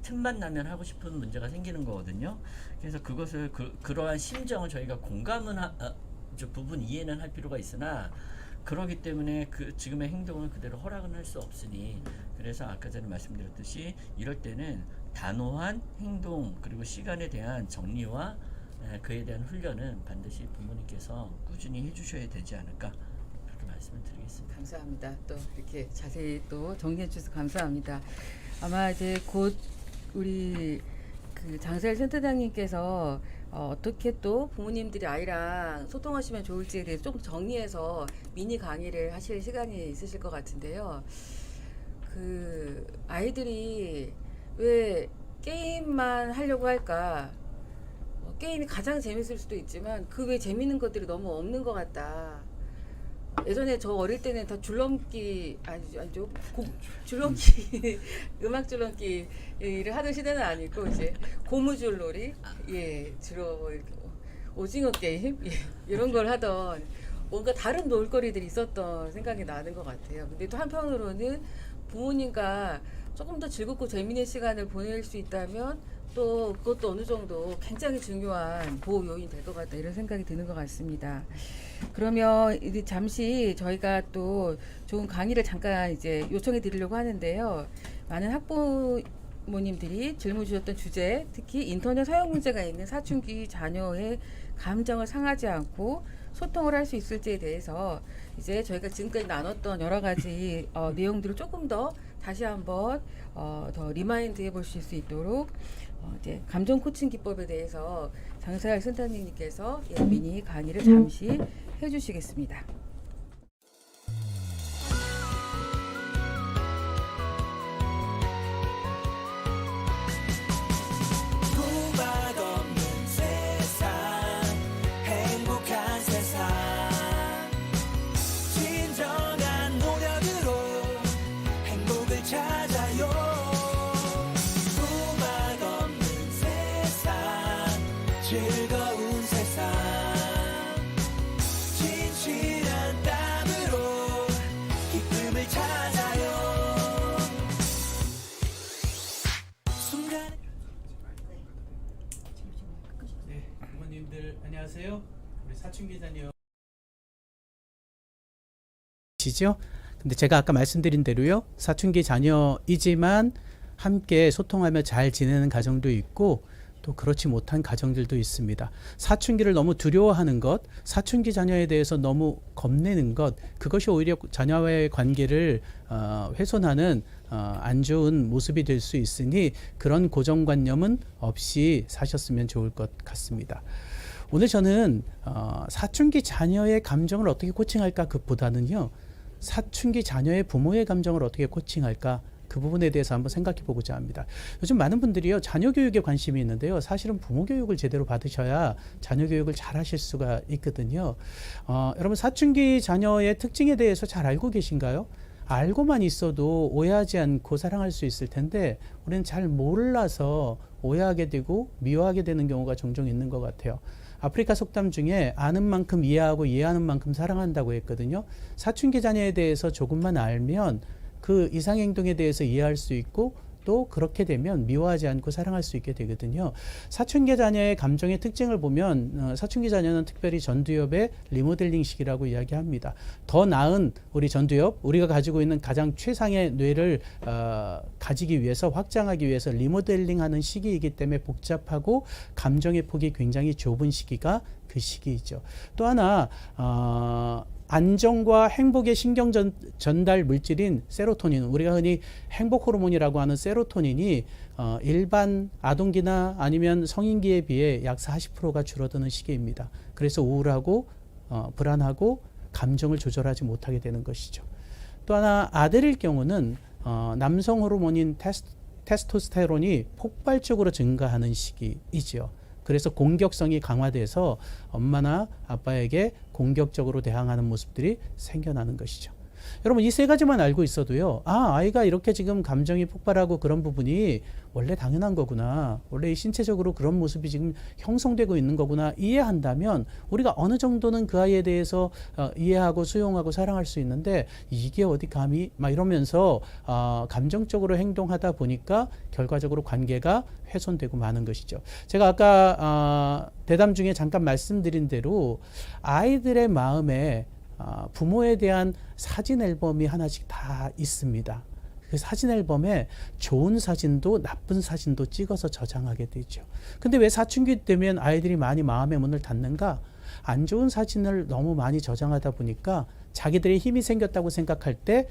틈만 나면 하고 싶은 문제가 생기는 거거든요. 그래서 그것을 그러한 심정을 저희가 공감은 부분 이해는 할 필요가 있으나 그러기 때문에 그 지금의 행동을 그대로 허락은 할 수 없으니 그래서 아까 전에 말씀드렸듯이 이럴 때는 단호한 행동 그리고 시간에 대한 정리와 그에 대한 훈련은 반드시 부모님께서 꾸준히 해주셔야 되지 않을까 그렇게 말씀을 드리겠습니다. 감사합니다. 또 이렇게 자세히 또 정리해 주셔서 감사합니다. 아마 이제 곧 우리 그 장세일 센터장님께서 어떻게 또 부모님들이 아이랑 소통하시면 좋을지에 대해서 조금 정리해서 미니 강의를 하실 시간이 있으실 것 같은데요. 그 아이들이 왜 게임만 하려고 할까? 게임이 가장 재밌을 수도 있지만 그 외 재밌는 것들이 너무 없는 것 같다. 예전에 저 어릴 때는 다 줄넘기 아니죠 줄넘기 음악 줄넘기를 하던 시대는 아니고 이제 고무줄놀이 주로 오징어 게임 이런 걸 하던 뭔가 다른 놀거리들이 있었던 생각이 나는 것 같아요. 근데 또 한편으로는 부모님과 조금 더 즐겁고 재미있는 시간을 보낼 수 있다면 또 그것도 어느 정도 굉장히 중요한 보호 요인이 될 것 같다 이런 생각이 드는 것 같습니다. 그러면 이제 잠시 저희가 또 좋은 강의를 잠깐 이제 요청해 드리려고 하는데요. 많은 학부모님들이 질문 주셨던 주제, 특히 인터넷 사용 문제가 있는 사춘기 자녀의 감정을 상하지 않고 소통을 할 수 있을지에 대해서 이제 저희가 지금까지 나눴던 여러 가지 내용들을 조금 더 다시 한번 더 리마인드 해보실 수 있도록 이제 감정 코칭 기법에 대해서 장사열 센터님께서 미니 강의를 잠시 해주시겠습니다. 구박 없는 세상 행복한 세상 진정한 노력으로 행복을 찾아요 구박 없는 세상 즐거운 세상 진실한 땀으로 기쁨을 찾아요 순간에 네, 부모님들 안녕하세요. 우리 사춘기 자녀 시죠? 근데 제가 아까 말씀드린 대로요. 사춘기 자녀이지만 함께 소통하며 잘 지내는 가정도 있고 또 그렇지 못한 가정들도 있습니다. 사춘기를 너무 두려워하는 것, 사춘기 자녀에 대해서 너무 겁내는 것, 그것이 오히려 자녀와의 관계를 훼손하는 안 좋은 모습이 될 수 있으니 그런 고정관념은 없이 사셨으면 좋을 것 같습니다. 오늘 저는 사춘기 자녀의 감정을 어떻게 코칭할까 그보다는요. 사춘기 자녀의 부모의 감정을 어떻게 코칭할까 그 부분에 대해서 한번 생각해 보고자 합니다. 요즘 많은 분들이요 자녀 교육에 관심이 있는데요. 사실은 부모 교육을 제대로 받으셔야 자녀 교육을 잘 하실 수가 있거든요. 여러분 사춘기 자녀의 특징에 대해서 잘 알고 계신가요? 알고만 있어도 오해하지 않고 사랑할 수 있을 텐데 우리는 잘 몰라서 오해하게 되고 미워하게 되는 경우가 종종 있는 것 같아요. 아프리카 속담 중에 아는 만큼 이해하고 이해하는 만큼 사랑한다고 했거든요. 사춘기 자녀에 대해서 조금만 알면 그 이상행동에 대해서 이해할 수 있고 또 그렇게 되면 미워하지 않고 사랑할 수 있게 되거든요. 사춘기 자녀의 감정의 특징을 보면 사춘기 자녀는 특별히 전두엽의 리모델링 시기라고 이야기합니다. 더 나은 우리 전두엽, 우리가 가지고 있는 가장 최상의 뇌를 가지기 위해서 확장하기 위해서 리모델링하는 시기이기 때문에 복잡하고 감정의 폭이 굉장히 좁은 시기가 그 시기이죠. 또 하나 안정과 행복의 신경 전달 물질인 세로토닌, 우리가 흔히 행복 호르몬이라고 하는 세로토닌이 일반 아동기나 아니면 성인기에 비해 약 40%가 줄어드는 시기입니다. 그래서 우울하고 불안하고 감정을 조절하지 못하게 되는 것이죠. 또 하나 아들일 경우는 남성 호르몬인 테스토스테론이 폭발적으로 증가하는 시기이죠. 그래서 공격성이 강화돼서 엄마나 아빠에게 공격적으로 대항하는 모습들이 생겨나는 것이죠. 여러분 이 세 가지만 알고 있어도요. 아이가 이렇게 지금 감정이 폭발하고 그런 부분이 원래 당연한 거구나. 원래 신체적으로 그런 모습이 지금 형성되고 있는 거구나. 이해한다면 우리가 어느 정도는 그 아이에 대해서 이해하고 수용하고 사랑할 수 있는데 이게 어디 감히 막 이러면서 감정적으로 행동하다 보니까 결과적으로 관계가 훼손되고 마는 것이죠. 제가 아까 대담 중에 잠깐 말씀드린 대로 아이들의 마음에 부모에 대한 사진 앨범이 하나씩 다 있습니다. 그 사진 앨범에 좋은 사진도 나쁜 사진도 찍어서 저장하게 되죠. 근데 왜 사춘기 되면 아이들이 많이 마음의 문을 닫는가? 안 좋은 사진을 너무 많이 저장하다 보니까 자기들의 힘이 생겼다고 생각할 때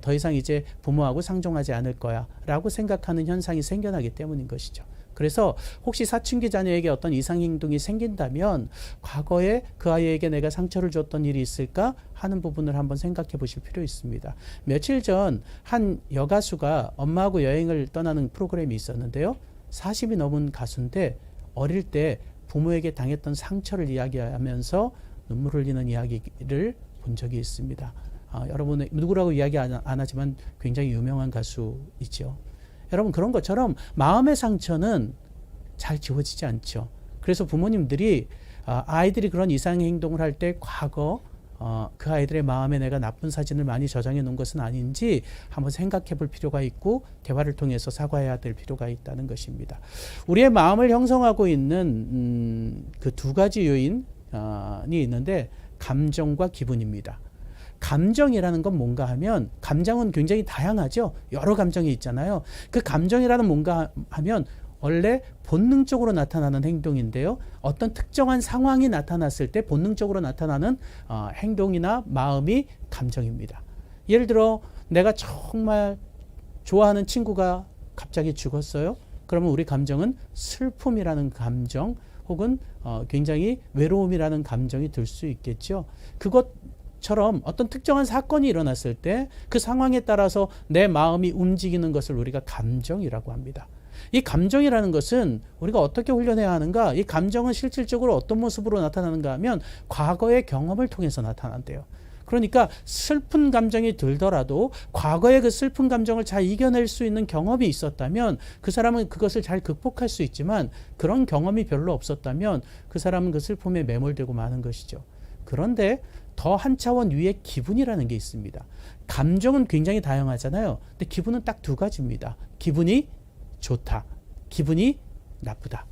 더 이상 이제 부모하고 상종하지 않을 거야 라고 생각하는 현상이 생겨나기 때문인 것이죠. 그래서 혹시 사춘기 자녀에게 어떤 이상행동이 생긴다면 과거에 그 아이에게 내가 상처를 줬던 일이 있을까 하는 부분을 한번 생각해 보실 필요 있습니다. 며칠 전 한 여가수가 엄마하고 여행을 떠나는 프로그램이 있었는데요. 40이 넘은 가수인데 어릴 때 부모에게 당했던 상처를 이야기하면서 눈물 흘리는 이야기를 본 적이 있습니다. 여러분 누구라고 이야기 안 하지만 굉장히 유명한 가수이죠. 여러분 그런 것처럼 마음의 상처는 잘 지워지지 않죠. 그래서 부모님들이 아이들이 그런 이상의 행동을 할 때 과거 그 아이들의 마음에 내가 나쁜 사진을 많이 저장해 놓은 것은 아닌지 한번 생각해 볼 필요가 있고 대화를 통해서 사과해야 될 필요가 있다는 것입니다. 우리의 마음을 형성하고 있는 그 두 가지 요인이 있는데 감정과 기분입니다. 감정이라는 건 뭔가 하면 감정은 굉장히 다양하죠. 여러 감정이 있잖아요. 그 감정이라는 뭔가 하면 원래 본능적으로 나타나는 행동인데요. 어떤 특정한 상황이 나타났을 때 본능적으로 나타나는 행동이나 마음이 감정입니다. 예를 들어 내가 정말 좋아하는 친구가 갑자기 죽었어요. 그러면 우리 감정은 슬픔이라는 감정 혹은 굉장히 외로움이라는 감정이 들 수 있겠죠. 그것처럼 어떤 특정한 사건이 일어났을 때 그 상황에 따라서 내 마음이 움직이는 것을 우리가 감정이라고 합니다. 이 감정이라는 것은 우리가 어떻게 훈련해야 하는가? 이 감정은 실질적으로 어떤 모습으로 나타나는가 하면 과거의 경험을 통해서 나타난대요. 그러니까 슬픈 감정이 들더라도 과거의 그 슬픈 감정을 잘 이겨낼 수 있는 경험이 있었다면 그 사람은 그것을 잘 극복할 수 있지만 그런 경험이 별로 없었다면 그 사람은 그 슬픔에 매몰되고 마는 것이죠. 그런데 더 한 차원 위에 기분이라는 게 있습니다. 감정은 굉장히 다양하잖아요. 근데 기분은 딱 두 가지입니다. 기분이 좋다. 기분이 나쁘다.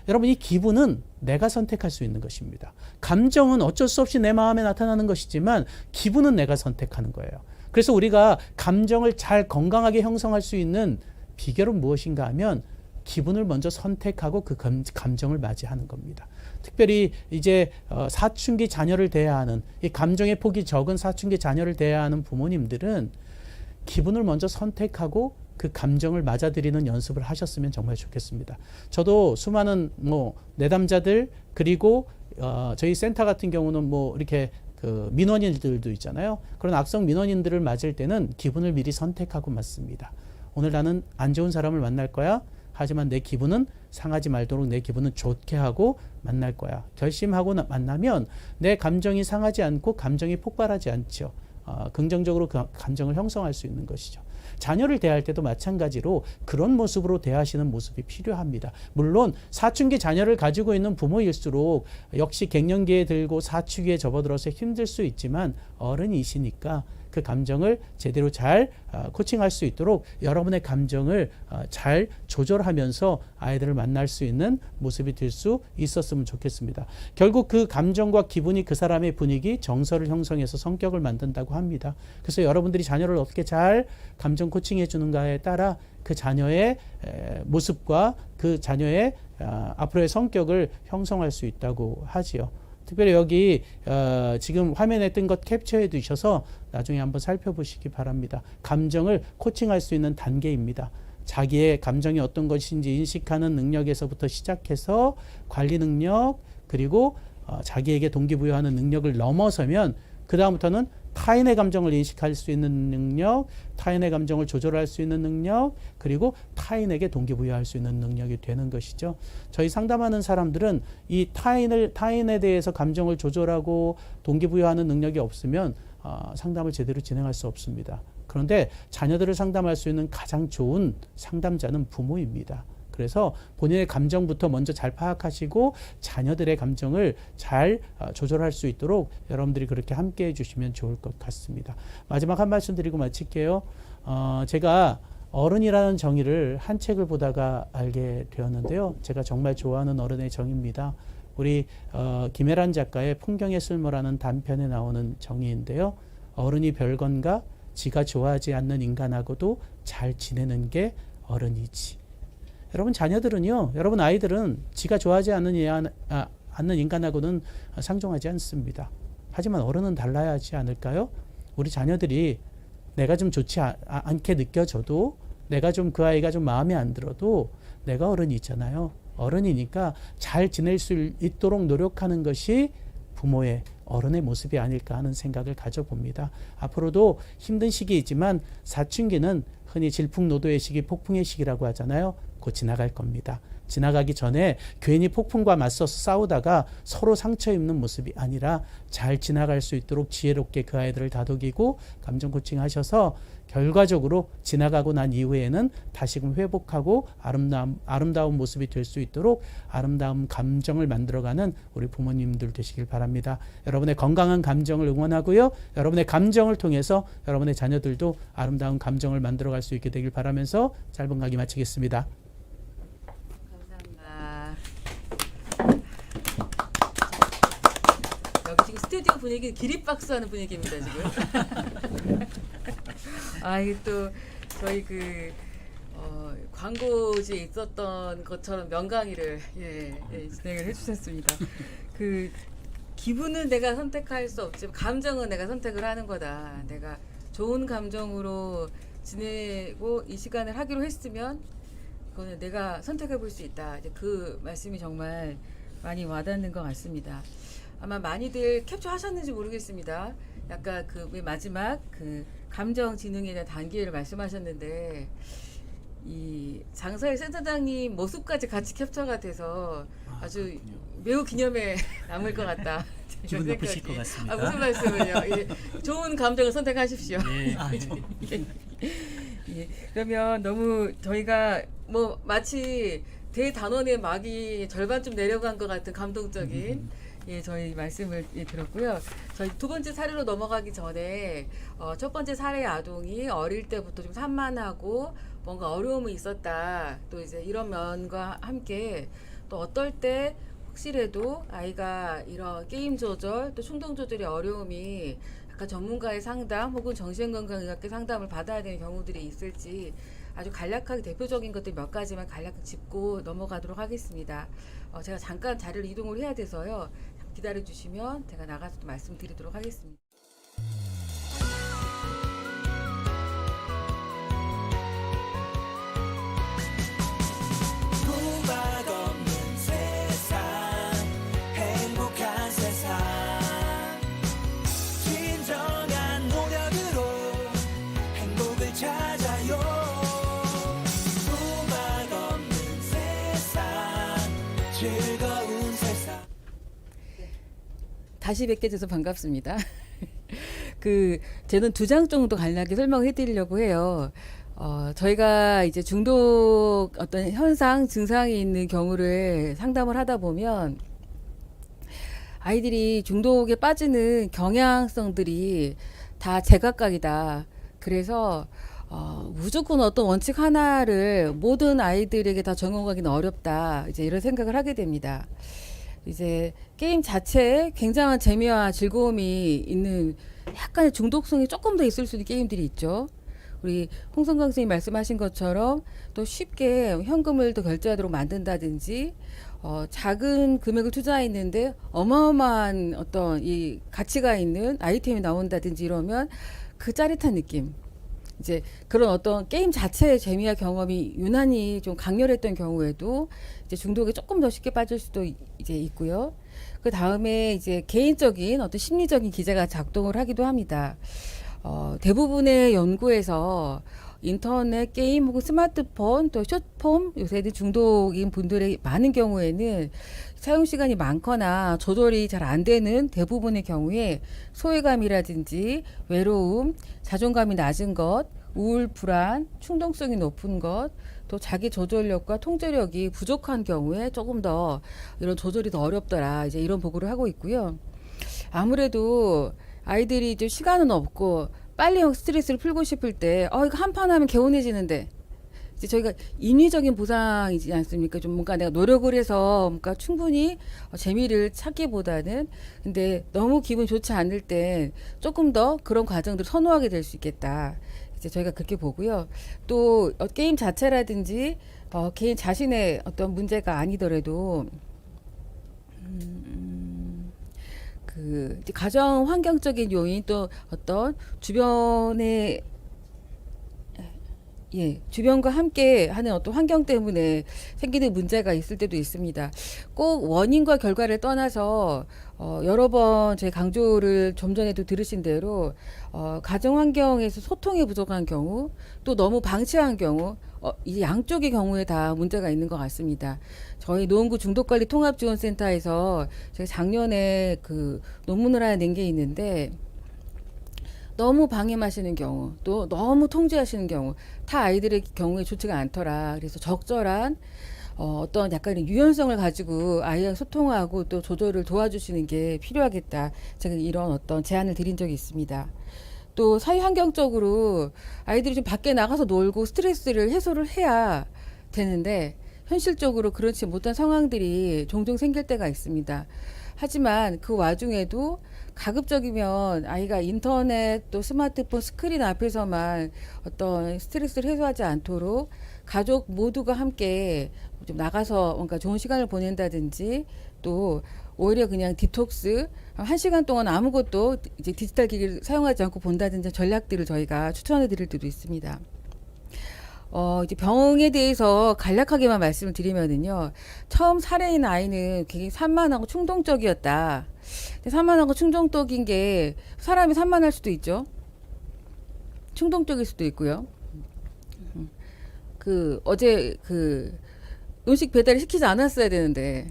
여러분 이 기분은 내가 선택할 수 있는 것입니다. 감정은 어쩔 수 없이 내 마음에 나타나는 것이지만 기분은 내가 선택하는 거예요. 그래서 우리가 감정을 잘 건강하게 형성할 수 있는 비결은 무엇인가 하면 기분을 먼저 선택하고 그 감정을 맞이하는 겁니다. 특별히 이제 사춘기 자녀를 대해야 하는 이 감정의 폭이 적은 사춘기 자녀를 대해야 하는 부모님들은 기분을 먼저 선택하고 그 감정을 맞아들이는 연습을 하셨으면 정말 좋겠습니다. 저도 수많은 내담자들 그리고 저희 센터 같은 경우는 이렇게 그 민원인들도 있잖아요. 그런 악성 민원인들을 맞을 때는 기분을 미리 선택하고 맞습니다. 오늘 나는 안 좋은 사람을 만날 거야. 하지만 내 기분은 상하지 말도록 내 기분은 좋게 하고 만날 거야. 결심하고 만나면 내 감정이 상하지 않고 감정이 폭발하지 않죠. 긍정적으로 그 감정을 형성할 수 있는 것이죠. 자녀를 대할 때도 마찬가지로 그런 모습으로 대하시는 모습이 필요합니다. 물론 사춘기 자녀를 가지고 있는 부모일수록 역시 갱년기에 들고 사춘기에 접어들어서 힘들 수 있지만 어른이시니까 그 감정을 제대로 잘 코칭할 수 있도록 여러분의 감정을 잘 조절하면서 아이들을 만날 수 있는 모습이 될 수 있었으면 좋겠습니다. 결국 그 감정과 기분이 그 사람의 분위기, 정서를 형성해서 성격을 만든다고 합니다. 그래서 여러분들이 자녀를 어떻게 잘 감정 코칭해 주는가에 따라 그 자녀의 모습과 그 자녀의 앞으로의 성격을 형성할 수 있다고 하지요. 특별히 여기 지금 화면에 뜬 것 캡처해 두셔서 나중에 한번 살펴보시기 바랍니다. 감정을 코칭할 수 있는 단계입니다. 자기의 감정이 어떤 것인지 인식하는 능력에서부터 시작해서 관리 능력 그리고 자기에게 동기부여하는 능력을 넘어서면 그 다음부터는 타인의 감정을 인식할 수 있는 능력, 타인의 감정을 조절할 수 있는 능력, 그리고 타인에게 동기부여할 수 있는 능력이 되는 것이죠. 저희 상담하는 사람들은 이 타인에 대해서 감정을 조절하고 동기부여하는 능력이 없으면 상담을 제대로 진행할 수 없습니다. 그런데 자녀들을 상담할 수 있는 가장 좋은 상담자는 부모입니다. 그래서 본인의 감정부터 먼저 잘 파악하시고 자녀들의 감정을 잘 조절할 수 있도록 여러분들이 그렇게 함께 해주시면 좋을 것 같습니다. 마지막 한 말씀 드리고 마칠게요. 제가 어른이라는 정의를 한 책을 보다가 알게 되었는데요. 제가 정말 좋아하는 어른의 정의입니다. 우리 김혜란 작가의 풍경의 쓸모라는 단편에 나오는 정의인데요. 어른이 별건가 지가 좋아하지 않는 인간하고도 잘 지내는 게 어른이지. 여러분 자녀들은요, 여러분 아이들은 지가 좋아하지 않는 인간하고는 상종하지 않습니다. 하지만 어른은 달라야 하지 않을까요? 우리 자녀들이 내가 좀 좋지 않게 느껴져도 내가 좀 그 아이가 좀 마음에 안 들어도 내가 어른이잖아요. 어른이니까 잘 지낼 수 있도록 노력하는 것이 부모의 어른의 모습이 아닐까 하는 생각을 가져봅니다. 앞으로도 힘든 시기이지만 사춘기는 흔히 질풍노도의 시기, 폭풍의 시기라고 하잖아요. 곧 지나갈 겁니다. 지나가기 전에 괜히 폭풍과 맞서서 싸우다가 서로 상처 입는 모습이 아니라 잘 지나갈 수 있도록 지혜롭게 그 아이들을 다독이고 감정 코칭 하셔서 결과적으로 지나가고 난 이후에는 다시금 회복하고 아름다운 모습이 될 수 있도록 아름다운 감정을 만들어가는 우리 부모님들 되시길 바랍니다. 여러분의 건강한 감정을 응원하고요. 여러분의 감정을 통해서 여러분의 자녀들도 아름다운 감정을 만들어갈 수 있게 되길 바라면서 짧은 강의 마치겠습니다. 감사합니다. 여기 지금 스튜디오 분위기 기립박수 하는 분위기입니다 지금. 이게 또 저희 광고지에 있었던 것처럼 명강의를 진행을 해주셨습니다. 기분은 내가 선택할 수 없지만 감정은 내가 선택을 하는 거다. 내가 좋은 감정으로 지내고 이 시간을 하기로 했으면 그거는 내가 선택해 볼 수 있다. 이제 그 말씀이 정말 많이 와닿는 것 같습니다. 아마 많이들 캡처하셨는지 모르겠습니다. 약간 맨 마지막 감정 지능에 대한 단계를 말씀하셨는데 이 장서일 센터장님 모습까지 같이 캡처가 돼서 아주 그렇군요. 매우 기념에 남을 것 같다. 기분 나쁘실 것 같습니다. 무슨 말씀을요? 좋은 감정을 선택하십시오. 네. 그러면 너무 저희가 마치 대단원의 막이 절반쯤 내려간 것 같은 감동적인 저희 말씀을 들었고요. 저희 두 번째 사례로 넘어가기 전에 첫 번째 사례 아동이 어릴 때부터 좀 산만하고 뭔가 어려움이 있었다. 또 이제 이런 면과 함께 또 어떨 때 혹시라도 아이가 이런 게임 조절 또 충동 조절의 어려움이 약간 전문가의 상담 혹은 정신건강의학계 상담을 받아야 되는 경우들이 있을지 아주 간략하게 대표적인 것들 몇 가지만 간략하게 짚고 넘어가도록 하겠습니다. 제가 잠깐 자리를 이동을 해야 돼서요. 기다려 주시면 제가 나가서 또 말씀드리도록 하겠습니다. 구박 없는 세상 행복한 세상 진정한 노력으로 행복을 찾아요 구박 없는 세상 즐거운 세상 다시 뵙게 돼서 반갑습니다. 저는 2장 정도 간략하게 설명해 드리려고 해요. 저희가 이제 중독 어떤 현상, 증상이 있는 경우를 상담을 하다 보면 아이들이 중독에 빠지는 경향성들이 다 제각각이다. 그래서 무조건 어떤 원칙 하나를 모든 아이들에게 다 적용하기는 어렵다. 이제 이런 생각을 하게 됩니다. 이제 게임 자체에 굉장한 재미와 즐거움이 있는 약간의 중독성이 조금 더 있을 수 있는 게임들이 있죠. 우리 홍성강 선생님 말씀하신 것처럼 또 쉽게 현금을 더 결제하도록 만든다든지 작은 금액을 투자했는데 어마어마한 어떤 이 가치가 있는 아이템이 나온다든지 이러면 그 짜릿한 느낌 이제 그런 어떤 게임 자체의 재미와 경험이 유난히 좀 강렬했던 경우에도 이제 중독에 조금 더 쉽게 빠질 수도 이제 있고요. 그 다음에 이제 개인적인 어떤 심리적인 기제가 작동을 하기도 합니다. 대부분의 연구에서 인터넷 게임 혹은 스마트폰 또 숏폼 요새는 중독인 분들의 많은 경우에는 사용 시간이 많거나 조절이 잘 안 되는 대부분의 경우에 소외감이라든지 외로움, 자존감이 낮은 것, 우울, 불안, 충동성이 높은 것, 또 자기 조절력과 통제력이 부족한 경우에 조금 더 이런 조절이 더 어렵더라. 이제 이런 보고를 하고 있고요. 아무래도 아이들이 이제 시간은 없고 빨리 스트레스를 풀고 싶을 때 이거 한 판 하면 개운해지는데 이제 저희가 인위적인 보상이지 않습니까? 좀 뭔가 내가 노력을 해서 뭔가 충분히 재미를 찾기보다는 근데 너무 기분 좋지 않을 때 조금 더 그런 과정들을 선호하게 될 수 있겠다. 이제 저희가 그렇게 보고요. 또 게임 자체라든지 개인 자신의 어떤 문제가 아니더라도 이제 가정 환경적인 요인 또 어떤 주변의 예, 주변과 함께 하는 어떤 환경 때문에 생기는 문제가 있을 때도 있습니다. 꼭 원인과 결과를 떠나서 여러 번 제 강조를 좀 전에도 들으신 대로 가정 환경에서 소통이 부족한 경우, 또 너무 방치한 경우, 이 양쪽의 경우에 다 문제가 있는 것 같습니다. 저희 노원구 중독관리 통합지원센터에서 제가 작년에 그 논문을 하나 낸 게 있는데, 너무 방임하시는 경우, 또 너무 통제하시는 경우, 타 아이들의 경우에 좋지가 않더라. 그래서 적절한 어떤 약간의 유연성을 가지고 아이와 소통하고 또 조절을 도와주시는 게 필요하겠다. 제가 이런 어떤 제안을 드린 적이 있습니다. 또 사회 환경적으로 아이들이 좀 밖에 나가서 놀고 스트레스를 해소를 해야 되는데, 현실적으로 그렇지 못한 상황들이 종종 생길 때가 있습니다. 하지만 그 와중에도 가급적이면 아이가 인터넷 또 스마트폰 스크린 앞에서만 어떤 스트레스를 해소하지 않도록 가족 모두가 함께 좀 나가서 뭔가 좋은 시간을 보낸다든지, 또 오히려 그냥 디톡스 1시간 동안 아무것도 이제 디지털 기기를 사용하지 않고 본다든지 전략들을 저희가 추천해 드릴 때도 있습니다. 이제 병에 대해서 간략하게만 말씀을 드리면은요, 처음 사례인 아이는 굉장히 산만하고 충동적이었다. 산만하고 충동적인 게 사람이 산만할 수도 있죠. 충동적일 수도 있고요. 어제 음식 배달을 시키지 않았어야 되는데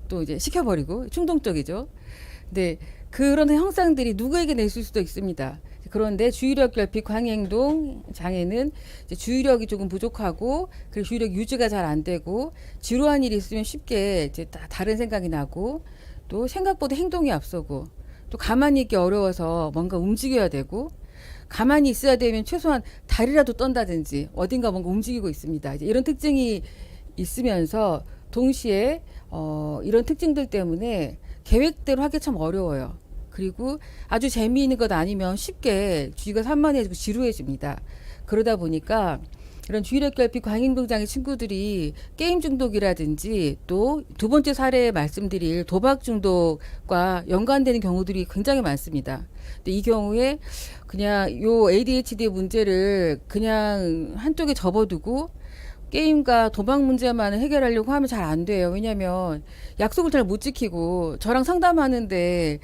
또 이제 시켜버리고 충동적이죠. 근데 그런 형상들이 누구에게나 있을 수도 있습니다. 그런데 주의력 결핍 광행동 장애는 이제 주의력이 조금 부족하고, 그리고 주의력 유지가 잘 안 되고, 지루한 일이 있으면 쉽게 이제 다른 생각이 나고, 또 생각보다 행동이 앞서고, 또 가만히 있기 어려워서 뭔가 움직여야 되고, 가만히 있어야 되면 최소한 다리라도 떤다든지 어딘가 뭔가 움직이고 있습니다. 이제 이런 특징이 있으면서 동시에 이런 특징들 때문에 계획대로 하기 참 어려워요. 그리고 아주 재미있는 것 아니면 쉽게 주의가 산만해지고 지루해집니다. 그러다 보니까 이런 주의력 결핍 광행동 장애 친구들이 게임 중독이라든지, 또 두 번째 사례에 말씀드릴 도박 중독과 연관되는 경우들이 굉장히 많습니다. 근데 이 경우에 그냥 요 ADHD 문제를 그냥 한쪽에 접어두고 게임과 도박 문제만 해결하려고 하면 잘 안 돼요. 왜냐하면 약속을 잘 못 지키고, 저랑 상담하는데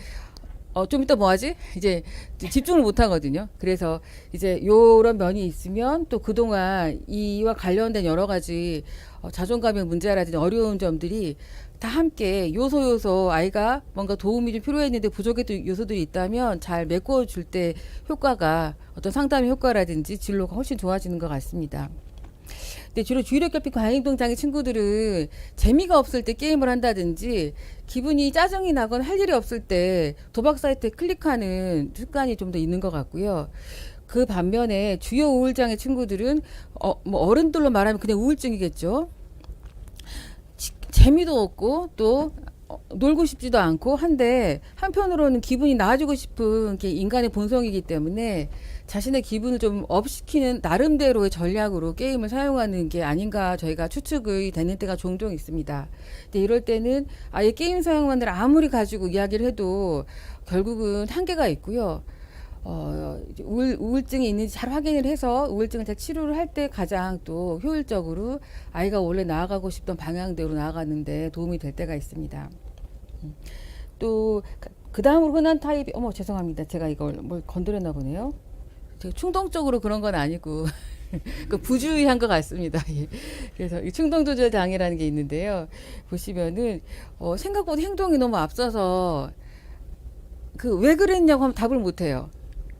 좀 이따 뭐 하지? 이제 집중을 못 하거든요. 그래서 이제 요런 면이 있으면 또 그동안 이와 관련된 여러 가지 자존감의 문제라든지 어려운 점들이 다 함께 요소 아이가 뭔가 도움이 좀 필요했는데 부족했던 요소들이 있다면 잘 메꿔 줄 때 효과가, 어떤 상담의 효과라든지 진로가 훨씬 좋아지는 것 같습니다. 근데 주로 주의력 결핍 과행동 장애 친구들은 재미가 없을 때 게임을 한다든지, 기분이 짜증이 나거나 할 일이 없을 때 도박 사이트에 클릭하는 습관이 좀 더 있는 것 같고요. 그 반면에 주요 우울장애 친구들은 뭐 어른들로 말하면 그냥 우울증이겠죠. 재미도 없고 또 놀고 싶지도 않고 한데, 한편으로는 기분이 나아지고 싶은 게 인간의 본성이기 때문에 자신의 기분을 좀 업시키는 나름대로의 전략으로 게임을 사용하는 게 아닌가 저희가 추측이 되는 때가 종종 있습니다. 근데 이럴 때는 아예 게임 사용만을 아무리 가지고 이야기를 해도 결국은 한계가 있고요. 우울증이 있는지 잘 확인을 해서 우울증을 잘 치료를 할 때 가장 또 효율적으로 아이가 원래 나아가고 싶던 방향대로 나아가는데 도움이 될 때가 있습니다. 또 그 다음으로 흔한 타입이, 죄송합니다. 제가 이걸 뭘 건드렸나 보네요. 제가 충동적으로 그런 건 아니고 그 부주의한 것 같습니다. 예. 그래서 이 충동 조절 장애라는 게 있는데요. 보시면은 생각보다 행동이 너무 앞서서 왜 그랬냐고 하면 답을 못 해요.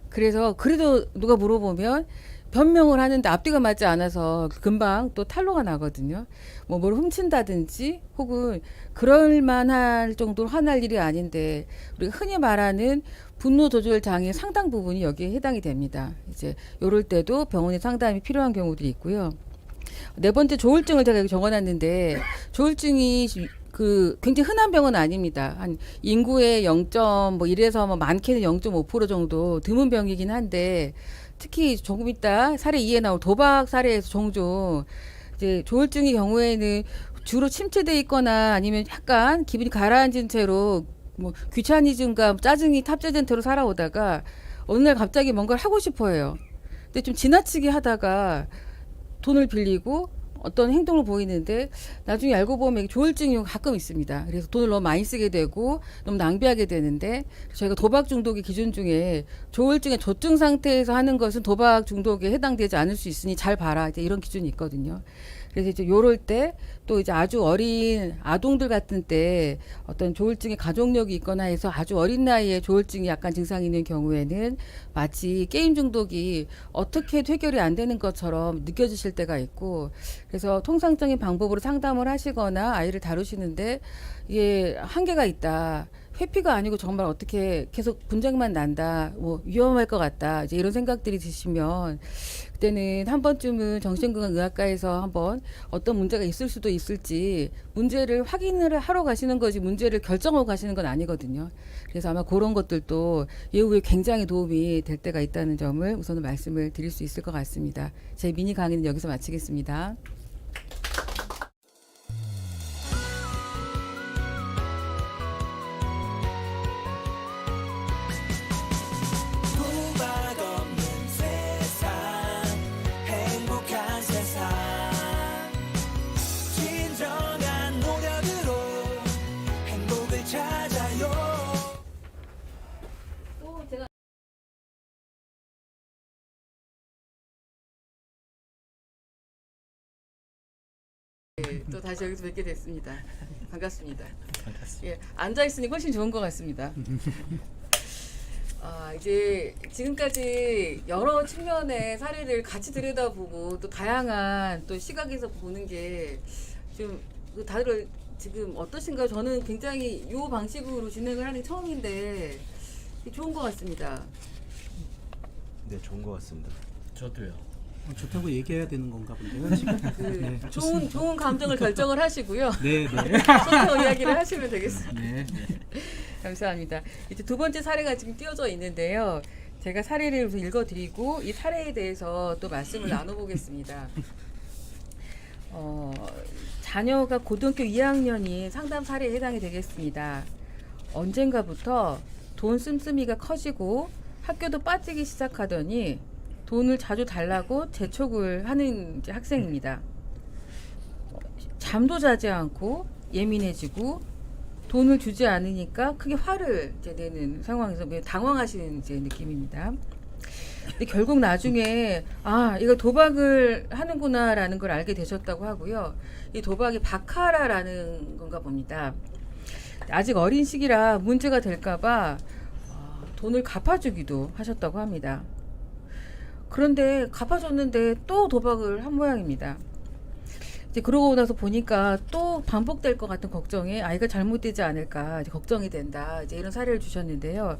그래서 그래도 누가 물어보면 변명을 하는데 앞뒤가 맞지 않아서 금방 또 탄로가 나거든요. 뭘 훔친다든지, 혹은 그럴 만할 정도로 화날 일이 아닌데, 우리가 흔히 말하는 분노 조절 장애 상당 부분이 여기에 해당이 됩니다. 이제 요럴 때도 병원에 상담이 필요한 경우들이 있고요. 네 번째 조울증을 제가 여기 적어놨는데, 조울증이 굉장히 흔한 병은 아닙니다. 한 인구의 0.1에서 많게는 0.5% 정도 드문 병이긴 한데, 특히 조금 이따 사례 2에 나올 도박 사례에서 종종 이제 조울증의 경우에는 주로 침체돼 있거나 아니면 약간 기분이 가라앉은 채로 귀차니즘과 짜증이 탑재된 채로 살아오다가 어느 날 갑자기 뭔가를 하고 싶어 해요. 근데 좀 지나치게 하다가 돈을 빌리고 어떤 행동을 보이는데 나중에 알고 보면 이게 조울증이 가끔 있습니다. 그래서 돈을 너무 많이 쓰게 되고 너무 낭비하게 되는데 저희가 도박 중독의 기준 중에 조울증의 조증 상태에서 하는 것은 도박 중독에 해당되지 않을 수 있으니 잘 봐라. 이제 이런 기준이 있거든요. 그래서 이제 요럴 때 또 이제 아주 어린 아동들 같은 때 어떤 조울증의 가족력이 있거나 해서 아주 어린 나이에 조울증이 약간 증상이 있는 경우에는 마치 게임 중독이 어떻게 해도 해결이 안 되는 것처럼 느껴지실 때가 있고 그래서 통상적인 방법으로 상담을 하시거나 아이를 다루시는데 이게 한계가 있다. 회피가 아니고 정말 어떻게 계속 분쟁만 난다. 뭐 위험할 것 같다. 이제 이런 생각들이 드시면 그때는 한 번쯤은 정신건강의학과에서 한번 어떤 문제가 있을 수도 있을지 문제를 확인을 하러 가시는 거지 문제를 결정하고 가시는 건 아니거든요. 그래서 아마 그런 것들도 예후에 굉장히 도움이 될 때가 있다는 점을 우선은 말씀을 드릴 수 있을 것 같습니다. 제 미니 강의는 여기서 마치겠습니다. 도박 없는 세상 행복한 세상 진정한 노력으로 행복을 찾아요 또 제가 또 다시 여기서 뵙게 됐습니다. 반갑습니다. 예, 앉아 있으니 훨씬 좋은 것 같습니다. 이제 지금까지 여러 측면의 사례를 같이 들여다보고 또 다양한 또 시각에서 보는 게 좀 다들 지금 어떠신가요? 저는 굉장히 이 방식으로 진행을 하는 게 처음인데 좋은 것 같습니다. 네, 좋은 것 같습니다. 저도요. 좋다고 얘기해야 되는 건가 본데요. 지금. 네, 좋은 감정을 결정을 하시고요. 네, 네. 좋다고 이야기를 하시면 되겠습니다. 네. 감사합니다. 이제 두 번째 사례가 지금 띄워져 있는데요. 제가 사례를 우선 읽어드리고 이 사례에 대해서 또 말씀을 나눠보겠습니다. 자녀가 고등학교 2학년인 상담 사례에 해당이 되겠습니다. 언젠가부터 돈 씀씀이가 커지고 학교도 빠지기 시작하더니 돈을 자주 달라고 재촉을 하는 이제 학생입니다. 잠도 자지 않고 예민해지고 돈을 주지 않으니까 크게 화를 이제 내는 상황에서 당황하시는 이제 느낌입니다. 근데 결국 나중에 이거 도박을 하는구나라는 걸 알게 되셨다고 하고요. 이 도박이 바카라라는 건가 봅니다. 아직 어린 시기라 문제가 될까봐 돈을 갚아주기도 하셨다고 합니다. 그런데 갚아줬는데 또 도박을 한 모양입니다. 이제 그러고 나서 보니까 또 반복될 것 같은 걱정에 아이가 잘못되지 않을까 이제 걱정이 된다. 이제 이런 사례를 주셨는데요.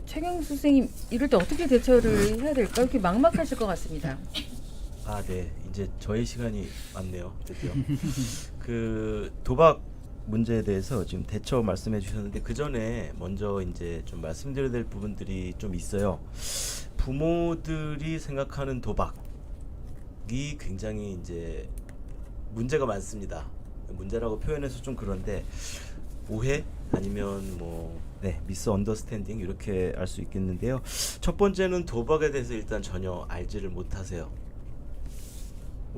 최경수 선생님 이럴 때 어떻게 대처를 해야 될까? 이렇게 막막하실 것 같습니다. 네. 이제 저의 시간이 왔네요. 드디어. 도박 문제에 대해서 지금 대처 말씀해 주셨는데 그 전에 먼저 이제 좀 말씀드려야 될 부분들이 좀 있어요. 부모들이 생각하는 도박이 굉장히 이제 문제가 많습니다. 문제라고 표현해서 좀 그런데 오해 아니면 미스 언더스탠딩 이렇게 알 수 있겠는데요. 첫 번째는 도박에 대해서 일단 전혀 알지를 못하세요.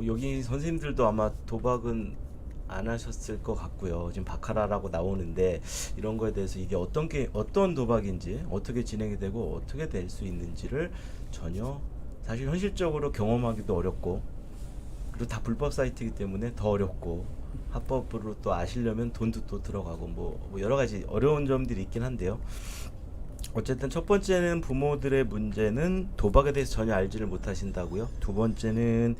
여기 선생님들도 아마 도박은 안 하셨을 것 같고요. 지금 바카라라고 나오는데 이런 거에 대해서 이게 어떤 도박인지 어떻게 진행이 되고 어떻게 될 수 있는지를 전혀 사실 현실적으로 경험하기도 어렵고 그리고 다 불법 사이트이기 때문에 더 어렵고 합법으로 또 아시려면 돈도 또 들어가고 뭐 여러 가지 어려운 점들이 있긴 한데요. 어쨌든 첫 번째는 부모들의 문제는 도박에 대해서 전혀 알지를 못하신다고요. 두 번째는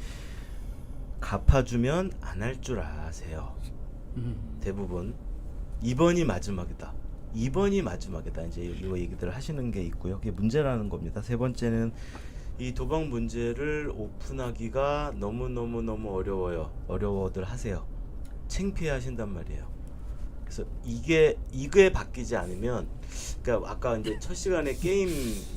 갚아주면 안 할 줄 아세요. 대부분 2번이 마지막이다. 2번이 마지막이다. 이제 이거 얘기들 하시는 게 있고요. 그게 문제라는 겁니다. 세 번째는 이 도박 문제를 오픈하기가 너무 어려워요. 어려워들 하세요. 창피해 하신단 말이에요. 그래서 이게 바뀌지 않으면, 그러니까 아까 이제 첫 시간에 게임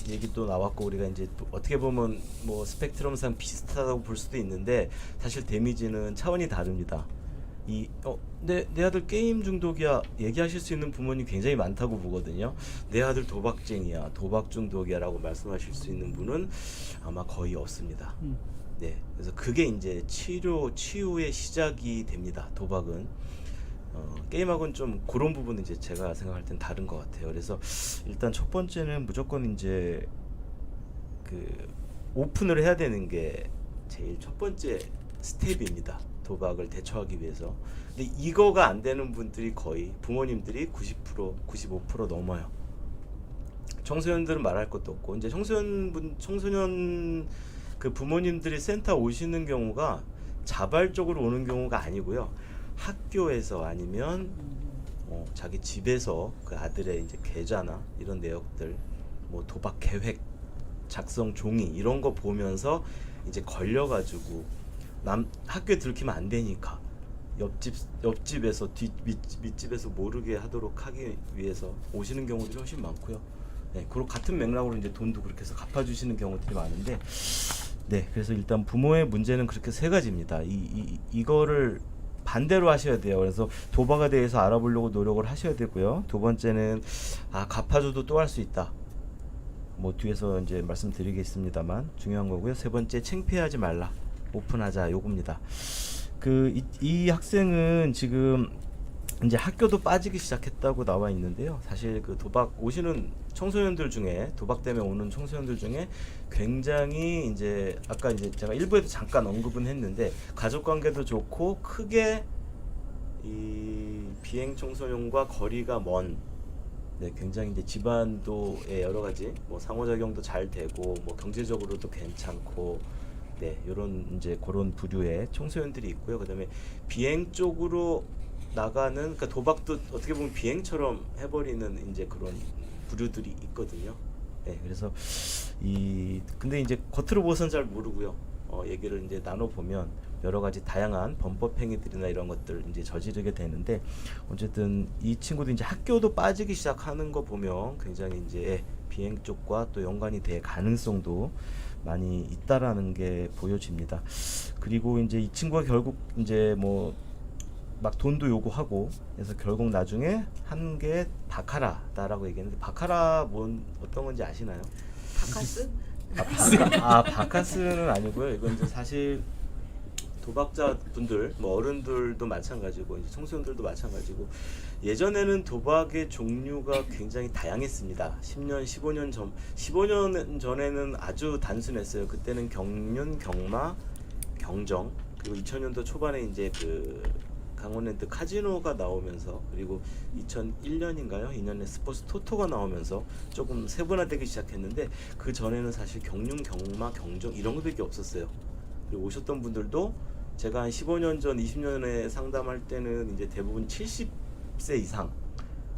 얘기도 나왔고 우리가 이제 어떻게 보면 뭐 스펙트럼상 비슷하다고 볼 수도 있는데 사실 데미지는 차원이 다릅니다. 내 아들 게임 중독이야 얘기하실 수 있는 부모님 굉장히 많다고 보거든요. 내 아들 도박쟁이야, 도박 중독이야라고 말씀하실 수 있는 분은 아마 거의 없습니다. 네, 그래서 그게 이제 치유의 시작이 됩니다. 도박은 게임하고는 좀 그런 부분은 이제 제가 생각할 땐 다른 것 같아요. 그래서 일단 첫 번째는 무조건 이제 그 오픈을 해야 되는 게 제일 첫 번째 스텝입니다. 도박을 대처하기 위해서. 근데 이거가 안 되는 분들이 거의 부모님들이 90%, 95% 넘어요. 청소년들은 말할 것도 없고 이제 청소년 그 부모님들이 센터 오시는 경우가 자발적으로 오는 경우가 아니고요. 학교에서 아니면 자기 집에서 그 아들의 이제 계좌나 이런 내역들, 뭐 도박 계획 작성 종이 이런 거 보면서 이제 걸려가지고 학교에 들키면 안 되니까 옆집에서 밑집에서 모르게 하도록 하기 위해서 오시는 경우들이 훨씬 많고요. 네, 그리고 같은 맥락으로 이제 돈도 그렇게 해서 갚아주시는 경우들이 많은데, 네, 그래서 일단 부모의 문제는 그렇게 세 가지입니다. 이거를 반대로 하셔야 돼요. 그래서 도박에 대해서 알아보려고 노력을 하셔야 되고요. 두 번째는 갚아줘도 또 할 수 있다. 뭐 뒤에서 이제 말씀드리겠습니다만 중요한 거고요. 세 번째, 창피하지 말라, 오픈하자, 요겁니다. 이 학생은 지금 이제 학교도 빠지기 시작했다고 나와 있는데요. 사실 그 도박 오시는 청소년들 중에, 도박 때문에 오는 청소년들 중에 굉장히 이제 아까 이제 제가 일부에도 잠깐 언급은 했는데 가족 관계도 좋고 크게 이 비행 청소년과 거리가 먼, 네, 굉장히 이제 집안도의 여러 가지 뭐 상호작용도 잘 되고 뭐 경제적으로도 괜찮고, 네, 요런 이제 그런 부류의 청소년들이 있고요. 그다음에 비행 쪽으로 나가는, 그러니까 도박도 어떻게 보면 비행처럼 해버리는 이제 그런 부류들이 있거든요. 네, 그래서 근데 이제 겉으로 보선 잘 모르고요. 얘기를 이제 나눠 보면 여러 가지 다양한 범법 행위들이나 이런 것들 이제 저지르게 되는데, 어쨌든 이 친구도 이제 학교도 빠지기 시작하는 거 보면 굉장히 이제 비행 쪽과 또 연관이 될 가능성도 많이 있다라는 게 보여집니다. 그리고 이제 이 친구가 결국 이제 뭐 막 돈도 요구하고 그래서 결국 나중에 한 게 바카라다라고 얘기했는데, 바카라 어떤 건지 아시나요? 바카스? 바카스는 아니고요. 이건 이제 사실 도박자 분들, 뭐 어른들도 마찬가지고 이제 청소년들도 마찬가지고, 예전에는 도박의 종류가 굉장히 다양했습니다. 10년, 15년 전에는 아주 단순했어요. 그때는 경륜, 경마, 경정, 그리고 2000년도 초반에 이제 그 강원랜드 카지노가 나오면서, 그리고 2001년인가요? 2년에 스포츠 토토가 나오면서 조금 세분화되기 시작했는데, 그 전에는 사실 경륜, 경마, 경정 이런 것밖에 없었어요. 그리고 오셨던 분들도 제가 한 15년 전, 20년에 상담할 때는 이제 대부분 70세 이상,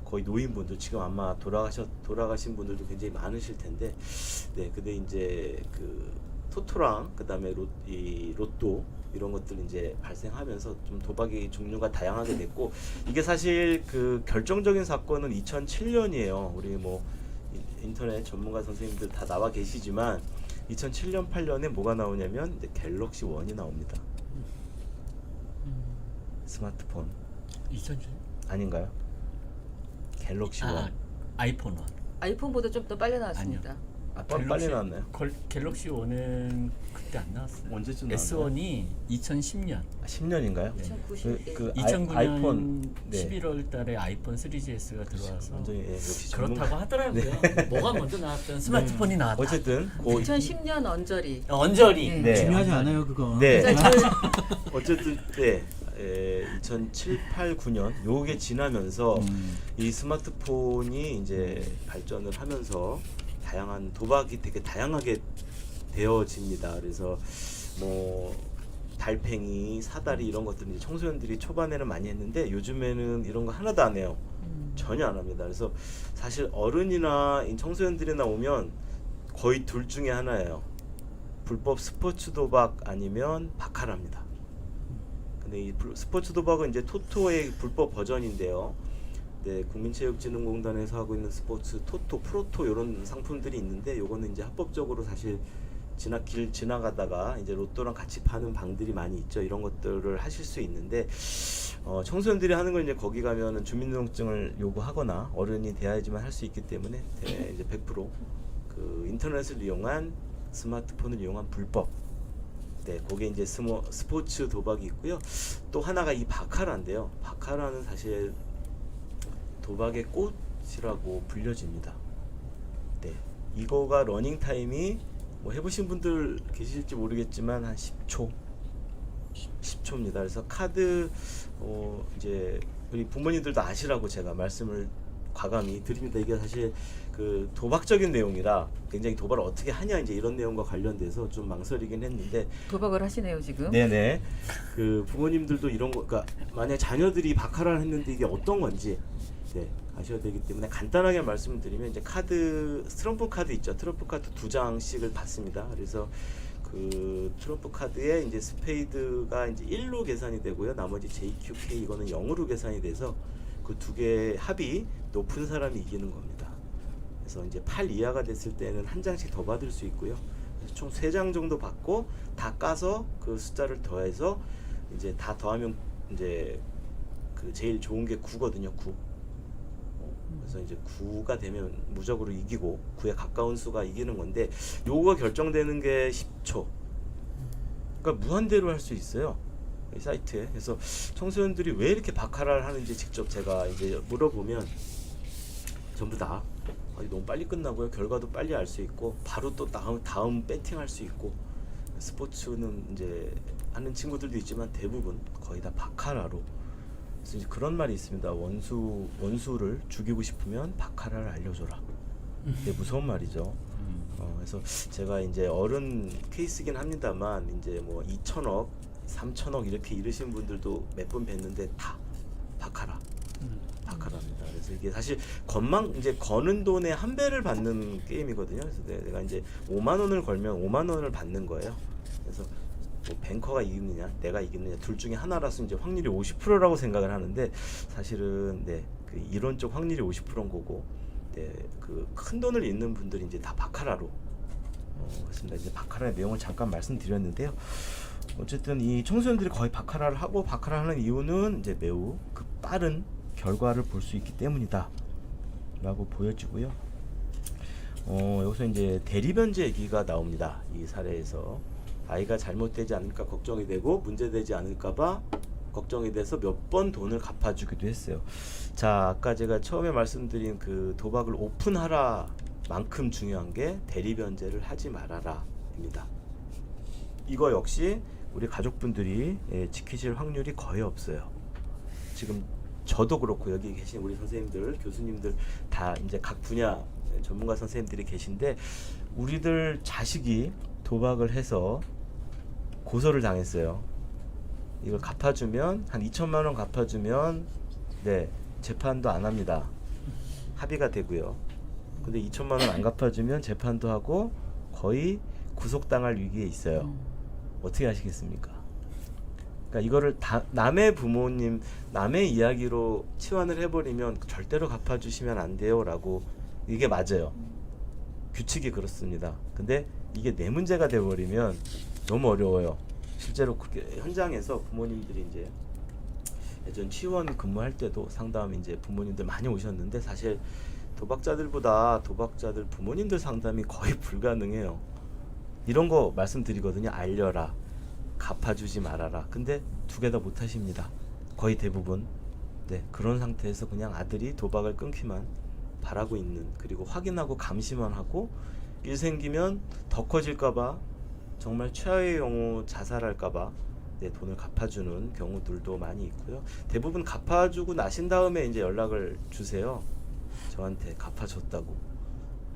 거의 노인분들, 지금 아마 돌아가신 분들도 굉장히 많으실 텐데, 네, 근데 이제 그 토토랑 그다음에 로또 이런 것들이 이제 발생하면서 좀 도박의 종류가 다양하게 됐고, 이게 사실 그 결정적인 사건은 2007년이에요. 우리 뭐 인터넷 전문가 선생님들 다 나와 계시지만 2007년 8년에 뭐가 나오냐면 이제 갤럭시 1이 나옵니다. 스마트폰 2000년? 아닌가요? 갤럭시 1. 아이폰 1. 아이폰보다 좀 더 빨리 나왔습니다. 빨리 나왔나요? 갤럭시 1은 그때 안 나왔어요. 언제쯤 나왔나요? S1이 2010년. 10년인가요? 2009년. 2009년 아이폰, 네. 11월 달에 아이폰 3GS가 들어와서 완전히 역시 그렇다고 하더라고요. 뭐가 먼저 나왔든 스마트폰이 나왔다. 어쨌든 2010년 언저리. 언저리. 네. 중요하지 않아요 그거. 네. 네. 어쨌든 네. 2007, 8, 9년 요게 지나면서 이 스마트폰이 이제 발전을 하면서 다양한 도박이 되게 다양하게 되어집니다. 그래서 뭐 달팽이, 사다리 이런 것들은 이제 청소년들이 초반에는 많이 했는데 요즘에는 이런 거 하나도 안 해요. 전혀 안 합니다. 그래서 사실 어른이나 청소년들이나 오면 거의 둘 중에 하나예요. 불법 스포츠 도박 아니면 바카라입니다. 근데 이 스포츠 도박은 이제 토토의 불법 버전인데요. 네, 국민체육진흥공단에서 하고 있는 스포츠 토토, 프로토 이런 상품들이 있는데, 요거는 이제 합법적으로 사실 길 지나가다가 이제 로또랑 같이 파는 방들이 많이 있죠. 이런 것들을 하실 수 있는데, 청소년들이 하는 건 이제 거기 가면은 주민등록증을 요구하거나 어른이 돼야지만 할 수 있기 때문에 이제 100% 그 인터넷을 이용한, 스마트폰을 이용한 불법, 네, 그게 이제 스포츠 도박이 있고요. 또 하나가 이 바카라인데요. 바카라는 사실 도박의 꽃이라고 불려집니다. 네, 이거가 러닝 타임이 뭐 해보신 분들 계실지 모르겠지만 한 10초입니다. 그래서 카드 이제 우리 부모님들도 아시라고 제가 말씀을 과감히 드립니다. 이게 사실 그 도박적인 내용이라 굉장히 도박을 어떻게 하냐 이제 이런 내용과 관련돼서 좀 망설이긴 했는데 도박을 하시네요 지금. 네네 그 부모님들도 이런 거 그러니까 만약 자녀들이 바카라를 했는데 이게 어떤 건지 네 아셔야 되기 때문에 간단하게 말씀을 드리면 이제 카드 트럼프 카드 있죠. 트럼프 카드 2장씩을 받습니다. 그래서 그 트럼프 카드에 이제 스페이드가 이제 1로 계산이 되고요. 나머지 JQK 이거는 0으로 계산이 돼서 그 두 개의 합이 높은 사람이 이기는 겁니다. 그래서 이제 8 이하가 됐을 때는 한 장씩 더 받을 수 있고요. 그래서 총 3장 정도 받고 다 까서 그 숫자를 더해서 이제 다 더하면 이제 그 제일 좋은 게 9거든요. 9. 그래서 이제 9가 되면 무적으로 이기고 9에 가까운 수가 이기는 건데 요거가 결정되는 게 10초. 그러니까 무한대로 할 수 있어요. 이 사이트에. 그래서 청소년들이 왜 이렇게 바카라를 하는지 직접 제가 이제 물어보면 전부 다 너무 빨리 끝나고요. 결과도 빨리 알 수 있고 바로 또 다음 배팅할 수 있고 스포츠는 이제 하는 친구들도 있지만 대부분 거의 다 바카라로. 그래서 이제 그런 말이 있습니다. 원수를 죽이고 싶으면 바카라를 알려줘라. 되게 무서운 말이죠. 그래서 제가 이제 어른 케이스긴 합니다만 이제 뭐 2천억, 3천억 이렇게 이르신 분들도 몇 번 뵀는데 다 바카라입니다. 그래서 이게 사실 이제 거는 돈의 한 배를 받는 게임이거든요. 그래서 내가 이제 5만 원을 걸면 5만 원을 받는 거예요. 그래서 뭐 뱅커가 이기느냐, 내가 이기느냐 둘 중에 하나라서 이제 확률이 50%라고 생각을 하는데 사실은 네, 그 이론적 확률이 50%인 거고, 네, 그 큰 돈을 잇는 분들이 이제 다 바카라로. 그렇습니다. 이제 바카라의 내용을 잠깐 말씀드렸는데요. 어쨌든 이 청소년들이 거의 바카라를 하고 바카라를 하는 이유는 이제 매우 그 빠른 결과를 볼 수 있기 때문이다 라고 보여지고요. 여기서 이제 대리변제 얘기가 나옵니다. 이 사례에서 아이가 잘못되지 않을까 걱정이 되고 문제되지 않을까봐 걱정이 돼서 몇 번 돈을 갚아주기도 했어요. 자, 아까 제가 처음에 말씀드린 그 도박을 오픈하라 만큼 중요한 게 대리변제를 하지 말아라 입니다. 이거 역시 우리 가족분들이 지키실 확률이 거의 없어요. 지금 저도 그렇고 여기 계신 우리 선생님들, 교수님들 다 이제 각 분야 전문가 선생님들이 계신데 우리들 자식이 도박을 해서 고소를 당했어요. 이걸 갚아주면 한 2천만 원 갚아주면 네 재판도 안 합니다. 합의가 되고요. 근데 2천만 원 안 갚아주면 재판도 하고 거의 구속당할 위기에 있어요. 어떻게 하시겠습니까? 그러니까 이거를 남의 부모님, 남의 이야기로 치환을 해버리면 절대로 갚아주시면 안 돼요라고 이게 맞아요. 규칙이 그렇습니다. 근데 이게 내 문제가 돼버리면 너무 어려워요. 실제로 그렇게 현장에서 부모님들이 이제 예전 치원 근무할 때도 상담 이제 부모님들 많이 오셨는데 사실 도박자들보다 도박자들 부모님들 상담이 거의 불가능해요. 이런 거 말씀드리거든요. 알려라, 갚아주지 말아라. 근데 두 개 다 못하십니다. 거의 대부분. 네, 그런 상태에서 그냥 아들이 도박을 끊기만 바라고 있는, 그리고 확인하고 감시만 하고 일 생기면 더 커질까봐 정말 최악의 경우 자살할까봐 네, 돈을 갚아주는 경우들도 많이 있고요. 대부분 갚아주고 나신 다음에 이제 연락을 주세요. 저한테 갚아줬다고.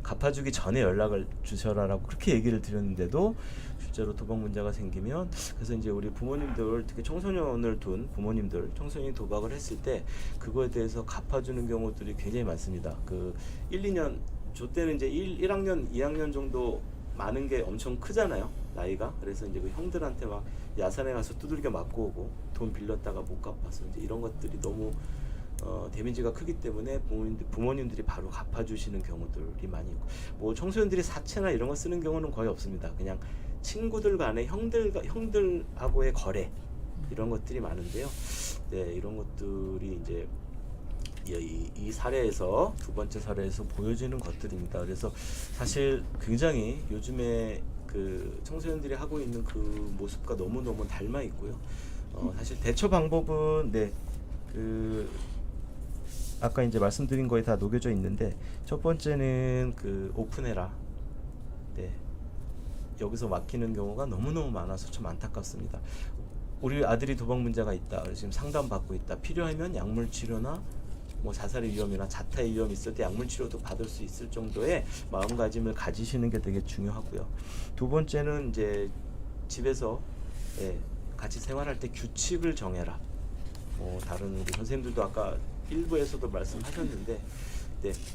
갚아주기 전에 연락을 주셔라라고 그렇게 얘기를 드렸는데도 실제로 도박 문제가 생기면, 그래서 이제 우리 부모님들, 특히 청소년을 둔 부모님들, 청소년이 도박을 했을 때 그거에 대해서 갚아주는 경우들이 굉장히 많습니다. 그 1, 2년, 저 때는 이제 1학년, 2학년 정도 많은 게 엄청 크잖아요, 나이가. 그래서 이제 그 형들한테 막 야산에 가서 두들겨 맞고 오고 돈 빌렸다가 못 갚아서 이제 이런 것들이 너무 데미지가 크기 때문에 부모님들이 바로 갚아주시는 경우들이 많이 있고, 뭐 청소년들이 사채나 이런 거 쓰는 경우는 거의 없습니다. 그냥 친구들 간의 형들하고의 거래 이런 것들이 많은데요. 네, 이런 것들이 이제 이 사례에서 두 번째 사례에서 보여지는 것들입니다. 그래서 사실 굉장히 요즘에 그 청소년들이 하고 있는 그 모습과 너무너무 닮아 있고요. 사실 대처 방법은 그 아까 이제 말씀드린 거에 다 녹여져 있는데, 첫 번째는 그 오픈해라. 여기서 막히는 경우가 너무너무 많아서 참 안타깝습니다. 우리 아들이 도박 문제가 있다, 지금 상담 받고 있다, 필요하면 약물 치료나 뭐 자살의 위험이나 자타의 위험이 있을 때 약물 치료도 받을 수 있을 정도의 마음가짐을 가지시는 게 되게 중요하고요. 두 번째는 이제 집에서 같이 생활할 때 규칙을 정해라. 다른 우리 선생님들도 아까 일부에서도 말씀하셨는데,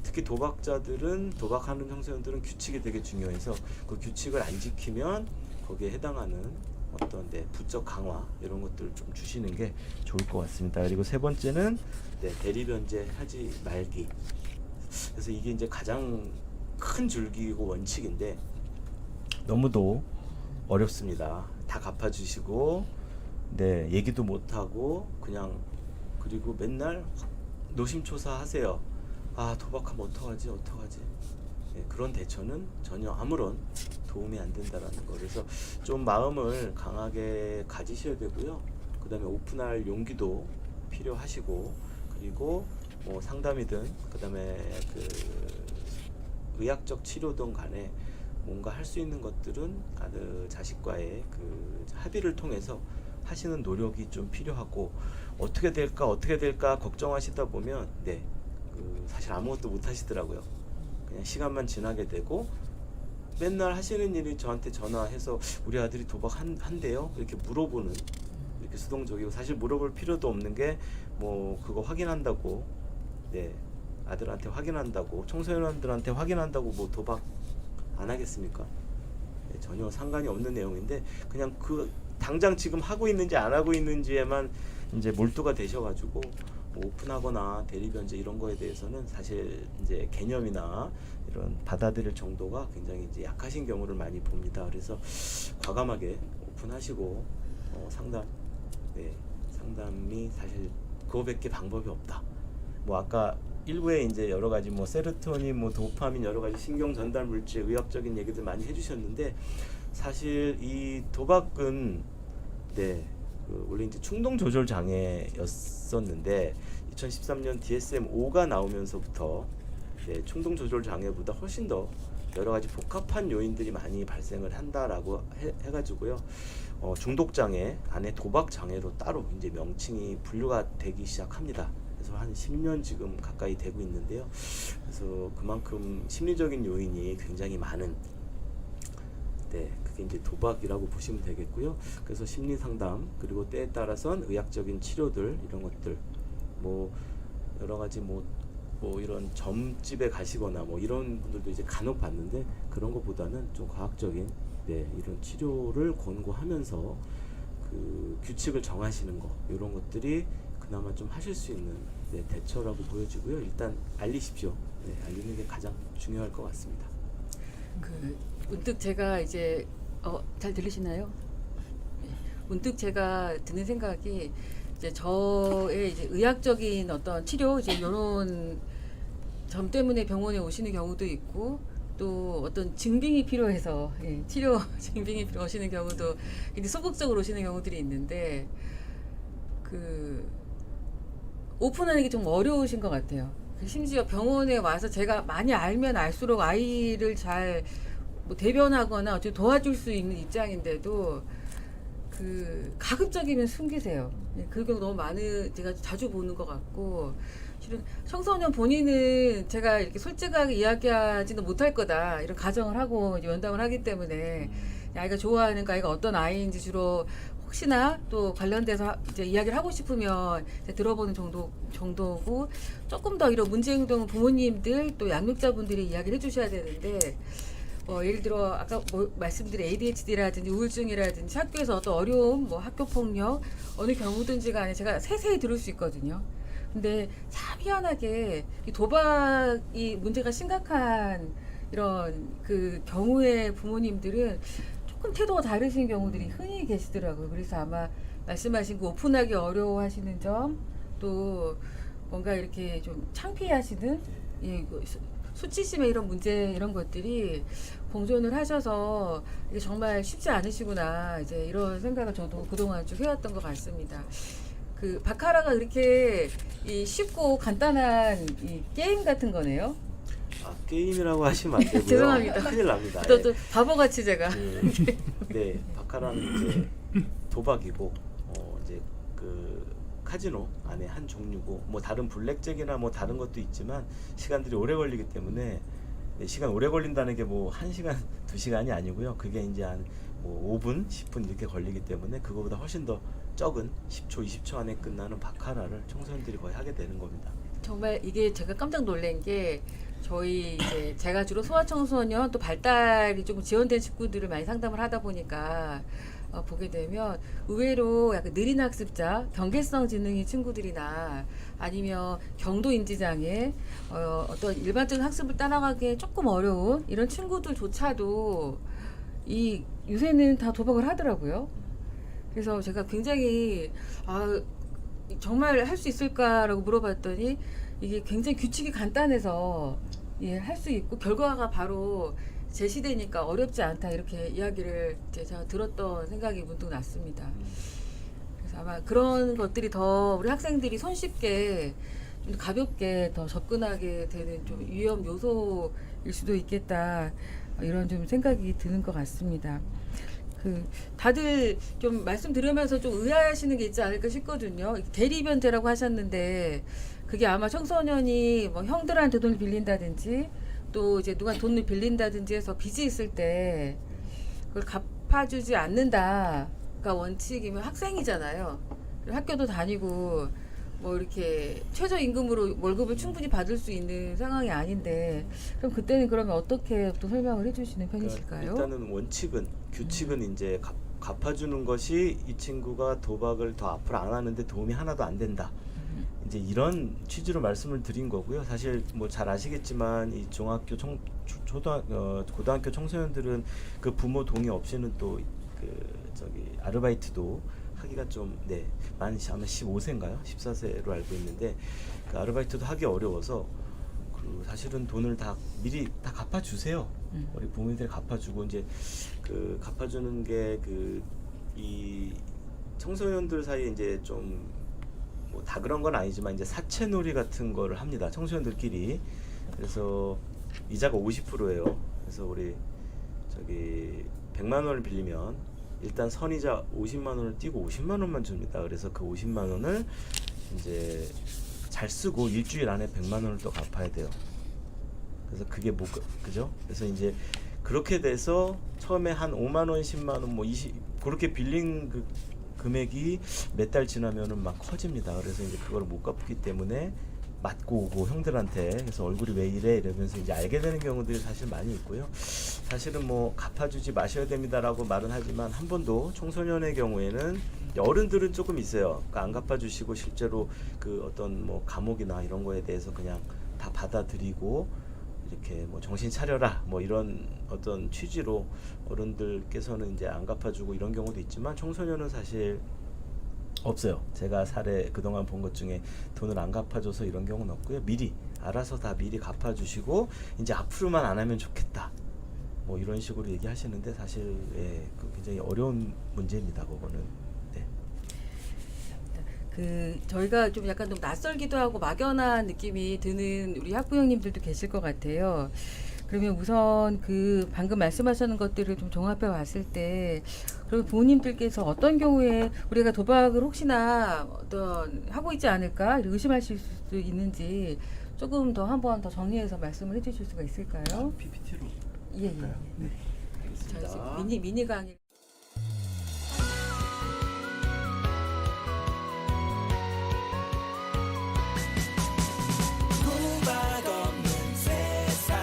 특히 도박하는 청소년들은 규칙이 되게 중요해서 그 규칙을 안 지키면 거기에 해당하는 어떤 부적 강화 이런 것들을 좀 주시는 게 좋을 것 같습니다. 그리고 세 번째는 대리변제 하지 말기. 그래서 이게 이제 가장 큰 줄기이고 원칙인데 너무도 어렵습니다. 다 갚아주시고 얘기도 못하고 그냥, 그리고 맨날 노심초사하세요. 아, 도박하면 어떡하지? 그런 대처는 전혀 아무런 도움이 안 된다라는 거. 그래서 좀 마음을 강하게 가지셔야 되고요. 그 다음에 오픈할 용기도 필요하시고, 그리고 뭐 상담이든 그 다음에 그 의학적 치료든 간에 뭔가 할 수 있는 것들은 자식과의 그 합의를 통해서 하시는 노력이 좀 필요하고, 어떻게 될까 걱정하시다 보면 사실 아무것도 못 하시더라고요. 그냥 시간만 지나게 되고, 맨날 하시는 일이 저한테 전화해서 우리 아들이 도박 한대요 이렇게 물어보는, 이렇게 수동적이고, 사실 물어볼 필요도 없는 게 뭐 그거 확인한다고 아들한테 확인한다고, 청소년들한테 확인한다고 뭐 도박 안 하겠습니까? 전혀 상관이 없는 내용인데, 그냥 그 당장 지금 하고 있는지 안 하고 있는지에만 이제 몰두가 되셔가지고 뭐 오픈하거나 대리변제 이런 거에 대해서는 사실 이제 개념이나 이런 받아들일 정도가 굉장히 이제 약하신 경우를 많이 봅니다. 그래서 과감하게 오픈하시고 상담이 사실 그거밖에 방법이 없다. 뭐 아까 일부에 이제 여러 가지 뭐 세로토닌, 뭐 도파민, 여러 가지 신경 전달 물질, 의학적인 얘기들 많이 해주셨는데, 사실 이 도박은 원래 이제 충동 조절 장애였었는데 2013년 DSM-5가 나오면서부터 충동 조절 장애보다 훨씬 더 여러 가지 복합한 요인들이 많이 발생을 한다라고 해가지고요. 중독 장애 안에 도박 장애로 따로 이제 명칭이 분류가 되기 시작합니다. 그래서 한 10년 지금 가까이 되고 있는데요. 그래서 그만큼 심리적인 요인이 굉장히 많은, 그게 이제 도박이라고 보시면 되겠고요. 그래서 심리 상담, 그리고 때에 따라선 의학적인 치료들, 이런 것들, 뭐 여러 가지 뭐 이런 점집에 가시거나 뭐 이런 분들도 이제 간혹 봤는데, 그런 것보다는 좀 과학적인 이런 치료를 권고하면서 그 규칙을 정하시는 거, 이런 것들이 그나마 좀 하실 수 있는 대처라고 보여지고요. 일단 알리십시오. 알리는 게 가장 중요할 것 같습니다. 문득 제가 이제 잘 들리시나요? 문득 제가 드는 생각이, 이제 저의 이제 의학적인 어떤 치료, 이제 이런 점 때문에 병원에 오시는 경우도 있고, 또 어떤 증빙이 필요해서 치료 증빙이 오시는 경우도, 굉장히 소극적으로 오시는 경우들이 있는데, 오픈하는 게 좀 어려우신 것 같아요. 심지어 병원에 와서 제가 많이 알면 알수록 아이를 잘 뭐 대변하거나 어떻게 도와줄 수 있는 입장인데도 가급적이면 숨기세요. 그 경우 너무 제가 자주 보는 것 같고, 실은 청소년 본인은 제가 이렇게 솔직하게 이야기하지는 못할 거다, 이런 가정을 하고 이제 면담을 하기 때문에 아이가 좋아하는 그 아이가 어떤 아이인지 주로 혹시나 또 관련돼서 이제 이야기를 하고 싶으면 이제 들어보는 정도고, 조금 더 이런 문제 행동 부모님들 또 양육자분들이 이야기를 해주셔야 되는데, 예를 들어 아까 말씀드린 ADHD라든지 우울증이라든지 학교에서 어떤 어려움, 뭐 학교 폭력, 어느 경우든지 간에 제가 세세히 들을 수 있거든요. 근데 참 희한하게 이 도박이 문제가 심각한 이런 그 경우의 부모님들은 조금 태도가 다르신 경우들이 흔히 계시더라고요. 그래서 아마 말씀하신 그 오픈하기 어려워하시는 점, 또 뭔가 이렇게 좀 창피하시는, 수치심의 이런 문제 이런 것들이 공존을 하셔서 이게 정말 쉽지 않으시구나 이제 이런 생각을 저도 그동안 쭉 해왔던 것 같습니다. 그 바카라가 그렇게 이 쉽고 간단한 이 게임 같은 거네요. 아, 게임이라고 하시면 안 되고요. 죄송합니다. 큰일 납니다. 또 바보같이 제가 네, 바카라는 이제 도박이고 이제 그 카지노 안에 한 종류고 뭐 다른 블랙잭이나 뭐 다른 것도 있지만 시간들이 오래 걸리기 때문에 네, 시간 오래 걸린다는 게 뭐 1시간, 2시간이 아니고요. 그게 이제 한 뭐 5분, 10분 이렇게 걸리기 때문에 그거보다 훨씬 더 적은 10초, 20초 안에 끝나는 바카라를 청소년들이 거의 하게 되는 겁니다. 정말 이게 제가 깜짝 놀란 게 저희 이제 제가 주로 소아청소년 또 발달이 조금 지연된 친구들을 많이 상담을 하다 보니까 보게 되면 의외로 약간 느린 학습자, 경계성 지능인 친구들이나 아니면 경도 인지장애, 어떤 일반적인 학습을 따라가기에 조금 어려운 이런 친구들조차도 이 요새는 다 도박을 하더라고요. 그래서 제가 굉장히 정말 할 수 있을까라고 물어봤더니 이게 굉장히 규칙이 간단해서 할 수 있고 결과가 바로 제시되니까 어렵지 않다 이렇게 이야기를 제가 들었던 생각이 문득 났습니다. 그래서 아마 그런 것들이 더 우리 학생들이 손쉽게 좀 가볍게 더 접근하게 되는 좀 위험 요소일 수도 있겠다 이런 좀 생각이 드는 것 같습니다. 그 다들 좀 말씀 들으면서 좀 의아하시는 게 있지 않을까 싶거든요. 대리변제라고 하셨는데 그게 아마 청소년이 뭐 형들한테 돈을 빌린다든지 또 이제 누가 돈을 빌린다든지 해서 빚이 있을 때 그걸 갚아주지 않는다가 원칙이면 학생이잖아요. 학교도 다니고 뭐 이렇게 최저임금으로 월급을 충분히 받을 수 있는 상황이 아닌데 그럼 그때는 그러면 어떻게 또 설명을 해주시는 편이실까요? 일단은 원칙은 규칙은 이제 갚아주는 것이 이 친구가 도박을 더 앞으로 안 하는데 도움이 하나도 안 된다. 이제 이런 취지로 말씀을 드린 거고요. 사실 뭐 잘 아시겠지만 이 중학교 고등학교 청소년들은 그 부모 동의 없이는 또 아르바이트도 하기가 좀 아마 15세인가요? 14세로 알고 있는데 그 아르바이트도 하기 어려워서 그 사실은 돈을 다 미리 다 갚아주세요. 우리 부모님들이 갚아주고 이제 그 갚아주는 게 이 청소년들 사이에 이제 좀 뭐 다 그런 건 아니지만 이제 사채놀이 같은 거를 합니다. 청소년들끼리. 그래서 이자가 50%예요. 그래서 우리 100만 원을 빌리면 일단 선이자 50만 원을 띄고 50만 원만 줍니다. 그래서 그 50만 원을 이제 잘 쓰고 일주일 안에 100만 원을 또 갚아야 돼요. 그래서 그게 그죠? 그래서 이제 그렇게 돼서 처음에 한 5만 원, 10만 원, 뭐 20 그렇게 빌린 그 금액이 몇 달 지나면은 막 커집니다. 그래서 이제 그걸 못 갚기 때문에 맞고 오고 형들한테 그래서 얼굴이 왜 이래 이러면서 이제 알게 되는 경우들이 사실 많이 있고요. 사실은 뭐 갚아주지 마셔야 됩니다라고 말은 하지만 한 번도 청소년의 경우에는 어른들은 조금 있어요. 그러니까 안 갚아주시고 실제로 그 어떤 뭐 감옥이나 이런 거에 대해서 그냥 다 받아들이고 이렇게 뭐 정신 차려라 뭐 이런 어떤 취지로 어른들께서는 이제 안 갚아주고 이런 경우도 있지만 청소년은 사실 없어요. 제가 사례 그동안 본 것 중에 돈을 안 갚아줘서 이런 경우는 없고요. 미리 알아서 다 미리 갚아주시고 이제 앞으로만 안 하면 좋겠다. 뭐 이런 식으로 얘기하시는데 사실 그 굉장히 어려운 문제입니다. 그거는. 저희가 좀 약간 좀 낯설기도 하고 막연한 느낌이 드는 우리 학부형님들도 계실 것 같아요. 그러면 우선 그 방금 말씀하셨는 것들을 좀 종합해 봤을 때 그러면 부모님들께서 어떤 경우에 우리가 도박을 혹시나 하고 있지 않을까 의심하실 수 있는지 조금 더 한 번 더 정리해서 말씀을 해주실 수가 있을까요? PPT로. 예. 네. 저희 지금 미니 강의. 도박 없는 세상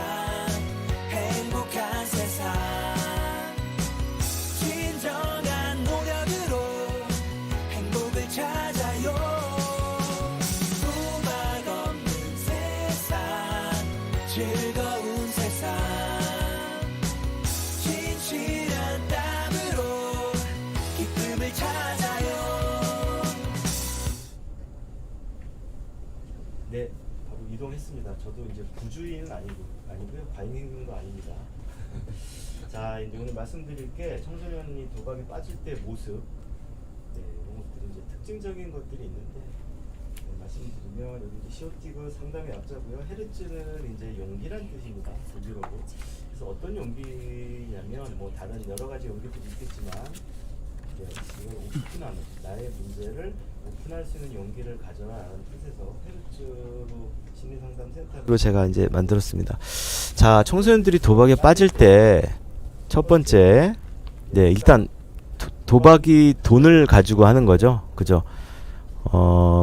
행복한 세상 진정한 노력으로 행복을 찾아요 도박 없는 세상 즐거운 세상 진실한 땀을 저도 이제 부주의는 아니고요. 과잉 행동도 아닙니다. 자, 이제 오늘 말씀드릴 게 청소년이 도박에 빠질 때 모습, 네, 이런 것들이 이제 특징적인 것들이 있는데 말씀드리면 여기 이제 시오티그 상당히 약자고요. 헤르츠는 이제 용기란 뜻입니다. 독일어로. 그래서 어떤 용기냐면 뭐 다른 여러 가지 용기들이 있겠지만 네, 이걸 오픈하는 나의 문제를 오픈할 수 있는 용기를 가져라라는 뜻에서 헤르츠로 심리상담센터로 제가 이제 만들었습니다. 자, 청소년들이 도박에 빠질 때 첫 번째, 네, 일단 도박이 돈을 가지고 하는 거죠, 그죠?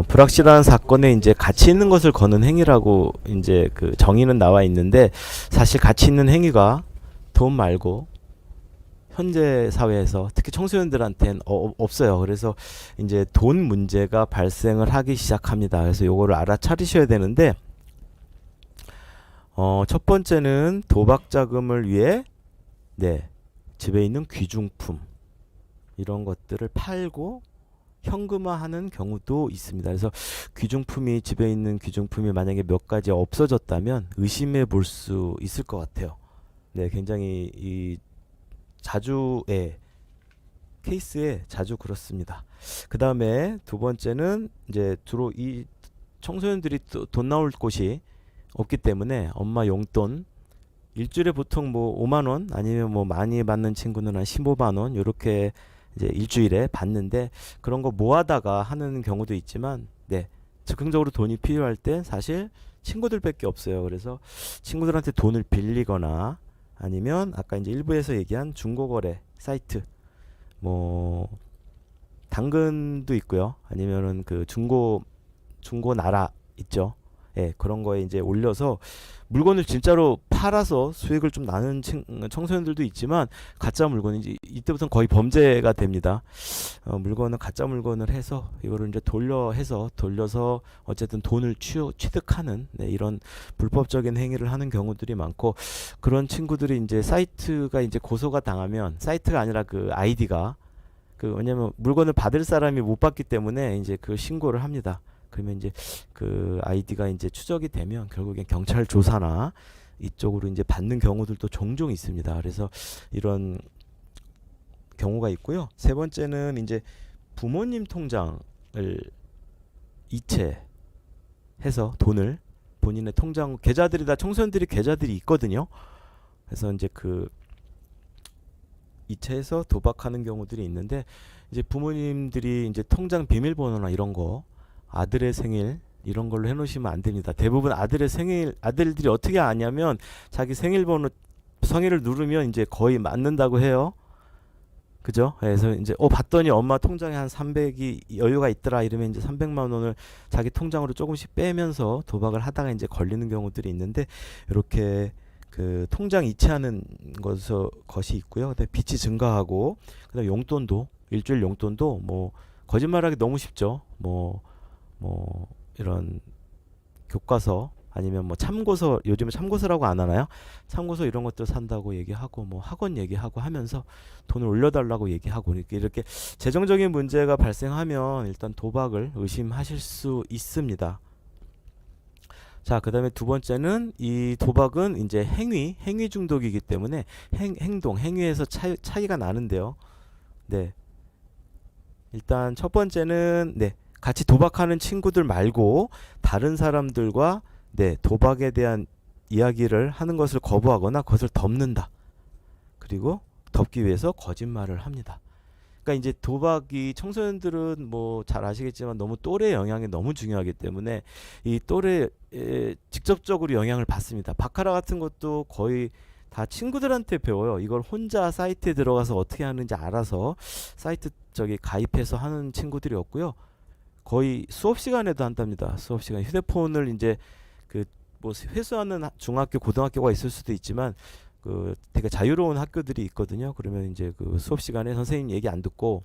불확실한 사건에 이제 가치 있는 것을 거는 행위라고 이제 그 정의는 나와 있는데 사실 가치 있는 행위가 돈 말고 현재 사회에서 특히 청소년들한테는 없어요. 그래서 이제 돈 문제가 발생을 하기 시작합니다. 그래서 요거를 알아차리셔야 되는데 첫 번째는 도박 자금을 위해 네, 집에 있는 귀중품 이런 것들을 팔고 현금화하는 경우도 있습니다. 그래서 귀중품이 집에 있는 귀중품이 만약에 몇 가지 없어졌다면 의심해 볼 수 있을 것 같아요. 네, 굉장히 이 자주의 케이스에 자주 그렇습니다. 그 다음에 두 번째는 이제 주로 이 청소년들이 돈 나올 곳이 없기 때문에 엄마 용돈 일주일에 보통 뭐 5만 원 아니면 뭐 많이 받는 친구는 한 15만 원 이렇게 이제 일주일에 받는데 그런 거 모아다가 하는 경우도 있지만 네, 즉흥적으로 돈이 필요할 때 사실 친구들밖에 없어요. 그래서 친구들한테 돈을 빌리거나 아니면 아까 이제 일부에서 얘기한 중고거래 사이트 뭐 당근도 있고요. 아니면은 그 중고 나라 있죠. 예, 그런 거에 이제 올려서 물건을 진짜로 팔아서 수익을 좀 나는 청소년들도 있지만 가짜 물건이 이제 이때부터는 거의 범죄가 됩니다. 물건은 가짜 물건을 해서 이거를 이제 돌려서 어쨌든 돈을 취득하는 네, 이런 불법적인 행위를 하는 경우들이 많고 그런 친구들이 이제 사이트가 이제 고소가 당하면 사이트가 아니라 그 아이디가 왜냐면 물건을 받을 사람이 못 받기 때문에 이제 그 신고를 합니다. 그러면 이제 그 아이디가 이제 추적이 되면 결국엔 경찰 조사나 이쪽으로 이제 받는 경우들도 종종 있습니다. 그래서 이런 경우가 있고요. 세 번째는 이제 부모님 통장을 이체해서 돈을 본인의 통장 계좌들이 다 청소년들이 계좌들이 있거든요. 그래서 이제 그 이체해서 도박하는 경우들이 있는데 이제 부모님들이 이제 통장 비밀번호나 이런 거 아들의 생일 이런 걸로 해놓으시면 안 됩니다. 대부분 아들들이 어떻게 아냐면 자기 생일번호 성의를 누르면 이제 거의 맞는다고 해요. 그죠? 그래서 이제 봤더니 엄마 통장에 한 300이 여유가 있더라 이러면 이제 300만 원을 자기 통장으로 조금씩 빼면서 도박을 하다가 이제 걸리는 경우들이 있는데 이렇게 그 통장 이체하는 것이 있고요. 그다음에 빚이 증가하고 그다음에 용돈도 일주일 용돈도 뭐 거짓말하기 너무 쉽죠. 뭐 이런 교과서 아니면 뭐 참고서 요즘에 참고서라고 안 하나요? 참고서 이런 것들 산다고 얘기하고 뭐 학원 얘기하고 하면서 돈을 올려달라고 얘기하고 이렇게 재정적인 문제가 발생하면 일단 도박을 의심하실 수 있습니다. 자, 그다음에 두 번째는 이 도박은 이제 행위 중독이기 때문에 행위에서 차이가 나는데요. 네. 일단 첫 번째는 네. 같이 도박하는 친구들 말고 다른 사람들과 네, 도박에 대한 이야기를 하는 것을 거부하거나 그것을 덮는다. 그리고 덮기 위해서 거짓말을 합니다. 그러니까 이제 도박이 청소년들은 뭐 잘 아시겠지만 너무 또래 영향이 너무 중요하기 때문에 이 또래에 직접적으로 영향을 받습니다. 바카라 같은 것도 거의 다 친구들한테 배워요. 이걸 혼자 사이트에 들어가서 어떻게 하는지 알아서 사이트 가입해서 하는 친구들이 없고요. 거의 수업 시간에도 한답니다. 수업 시간 휴대폰을 이제 그 뭐 회수하는 중학교 고등학교가 있을 수도 있지만 그 되게 자유로운 학교들이 있거든요. 그러면 이제 그 수업 시간에 선생님 얘기 안 듣고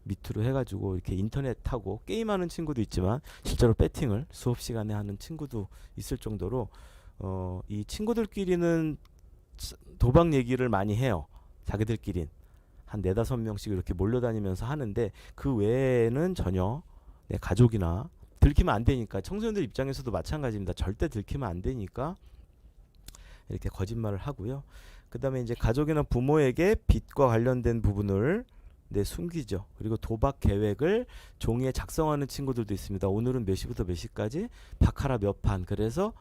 밑으로 해가지고 이렇게 인터넷 타고 게임하는 친구도 있지만 실제로 배팅을 수업 시간에 하는 친구도 있을 정도로 이 친구들끼리는 도박 얘기를 많이 해요. 자기들끼린 한 4-5명씩 이렇게 몰려다니면서 하는데 그 외에는 전혀 네, 가족이나 들키면 안 되니까 청소년들 입장에서도 마찬가지입니다. 절대 들키면 안 되니까 이렇게 거짓말을 하고요. 그다음에 이제 가족이나 부모에게 빚과 관련된 부분을 숨기죠. 그리고 도박 계획을 종이에 작성하는 친구들도 있습니다. 오늘은 몇 시부터 몇 시까지 바카라 몇 판. 그래서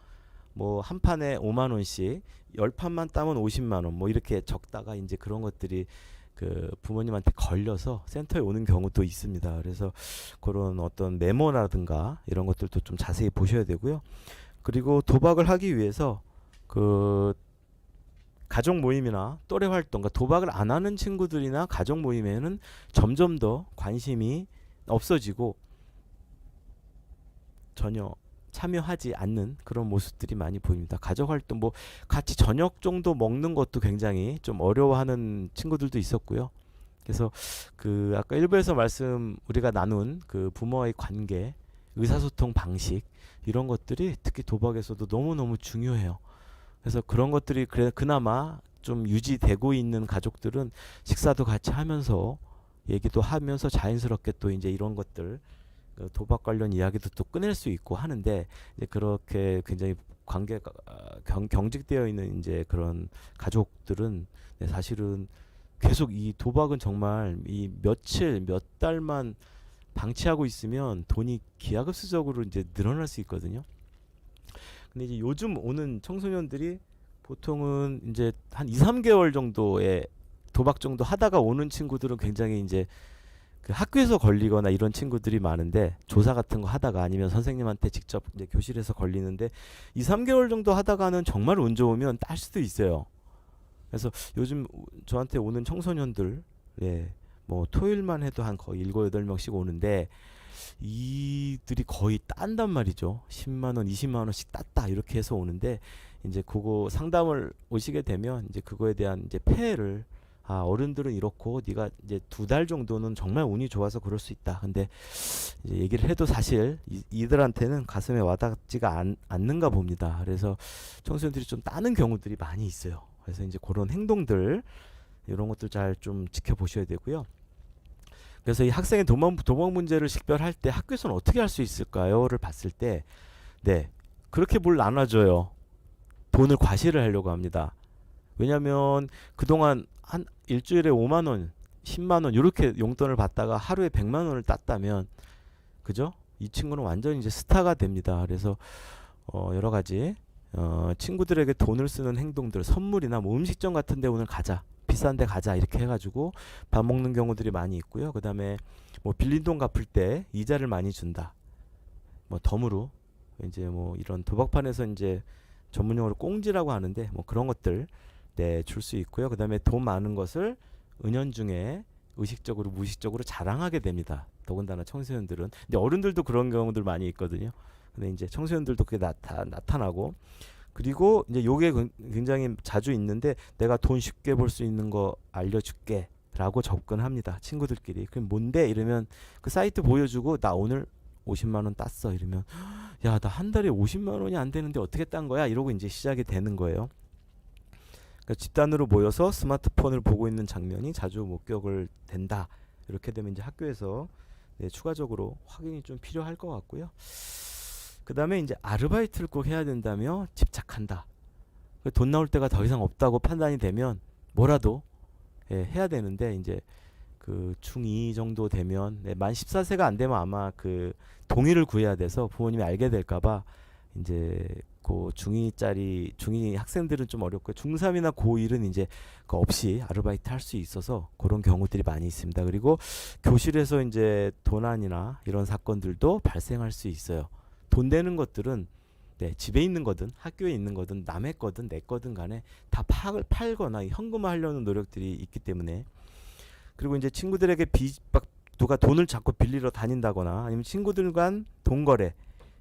뭐 한 판에 5만 원씩 10판만 따면 50만 원. 뭐 이렇게 적다가 이제 그런 것들이 그 부모님한테 걸려서 센터에 오는 경우도 있습니다. 그래서 그런 어떤 메모라든가 이런 것들도 좀 자세히 보셔야 되고요. 그리고 도박을 하기 위해서 그 가족 모임이나 또래 활동, 그러니까 도박을 안 하는 친구들이나 가족 모임에는 점점 더 관심이 없어지고 전혀 참여하지 않는 그런 모습들이 많이 보입니다. 가족 활동, 뭐 같이 저녁 정도 먹는 것도 굉장히 좀 어려워하는 친구들도 있었고요. 그래서 그 아까 일부에서 우리가 나눈 그 부모와의 관계, 의사소통 방식 이런 것들이 특히 도박에서도 너무너무 중요해요. 그래서 그런 것들이 그나마 좀 유지되고 있는 가족들은 식사도 같이 하면서 얘기도 하면서 자연스럽게 또 이제 이런 것들 도박 관련 이야기도 또 꺼낼 수 있고 하는데 이제 그렇게 굉장히 관계가 경직되어 있는 이제 그런 가족들은 사실은 계속 이 도박은 정말 이 며칠 몇 달만 방치하고 있으면 돈이 기하급수적으로 이제 늘어날 수 있거든요. 근데 이제 요즘 오는 청소년들이 보통은 이제 한 2, 3개월 정도의 도박 정도 하다가 오는 친구들은 굉장히 이제 그 학교에서 걸리거나 이런 친구들이 많은데 조사 같은 거 하다가 아니면 선생님한테 직접 이제 교실에서 걸리는데 2, 3개월 정도 하다가는 정말 운 좋으면 딸 수도 있어요. 그래서 요즘 저한테 오는 청소년들 뭐 토요일만 해도 한 거의 7, 8명씩 오는데 이들이 거의 딴단 말이죠. 10만 원, 20만 원씩 땄다 이렇게 해서 오는데 이제 그거 상담을 오시게 되면 이제 그거에 대한 이제 폐해를 어른들은 이렇고 네가 이제 2달 정도는 정말 운이 좋아서 그럴 수 있다. 근데 이제 얘기를 해도 사실 이들한테는 가슴에 와닿지가 않는가 봅니다. 그래서 청소년들이 좀 따는 경우들이 많이 있어요. 그래서 이제 그런 행동들 이런 것들 잘 좀 지켜보셔야 되고요. 그래서 이 학생의 도박 문제를 식별할 때 학교에서는 어떻게 할 수 있을까요?를 봤을 때 그렇게 뭘 나눠줘요. 돈을 과시를 하려고 합니다. 왜냐하면 그동안 한 일주일에 5만 원, 10만 원 이렇게 용돈을 받다가 하루에 100만 원을 땄다면 그죠? 이 친구는 완전히 이제 스타가 됩니다. 그래서 여러 가지 친구들에게 돈을 쓰는 행동들, 선물이나 뭐 음식점 같은 데 오늘 가자. 비싼 데 가자 이렇게 해가지고 밥 먹는 경우들이 많이 있고요. 그 다음에 뭐 빌린 돈 갚을 때 이자를 많이 준다. 뭐 덤으로 이제 뭐 이런 도박판에서 이제 전문용어로 꽁지라고 하는데 뭐 그런 것들 줄 수 있고요. 그 다음에 돈 많은 것을 은연중에 의식적으로 무의식적으로 자랑하게 됩니다. 더군다나 청소년들은. 근데 어른들도 그런 경우들 많이 있거든요. 근데 이제 청소년들도 그게 나타나고 그리고 이제 요게 굉장히 자주 있는데 내가 돈 쉽게 벌 수 있는 거 알려줄게 라고 접근합니다. 친구들끼리. 그럼 뭔데? 이러면 그 사이트 보여주고 나 오늘 50만 원 땄어. 이러면 야, 나 한 달에 50만 원이 안 되는데 어떻게 딴 거야? 이러고 이제 시작이 되는 거예요. 그러니까 집단으로 모여서 스마트폰을 보고 있는 장면이 자주 목격을 된다. 이렇게 되면 이제 학교에서 추가적으로 확인이 좀 필요할 것 같고요. 그 다음에 이제 아르바이트를 꼭 해야 된다며 집착한다. 돈 나올 때가 더 이상 없다고 판단이 되면 뭐라도 해야 되는데 이제 그 중2 정도 되면 만 14세가 안 되면 아마 그 동의를 구해야 돼서 부모님이 알게 될까봐 이제 그 중2 학생들은 좀 어렵고 중3이나 고1은 이제 그 없이 아르바이트 할 수 있어서 그런 경우들이 많이 있습니다. 그리고 교실에서 이제 도난이나 이런 사건들도 발생할 수 있어요. 돈 되는 것들은 집에 있는 거든 학교에 있는 거든 남의 거든 내 거든 간에 다 팔거나 현금화하려는 노력들이 있기 때문에 그리고 이제 친구들에게 누가 돈을 자꾸 빌리러 다닌다거나 아니면 친구들 간 돈 거래,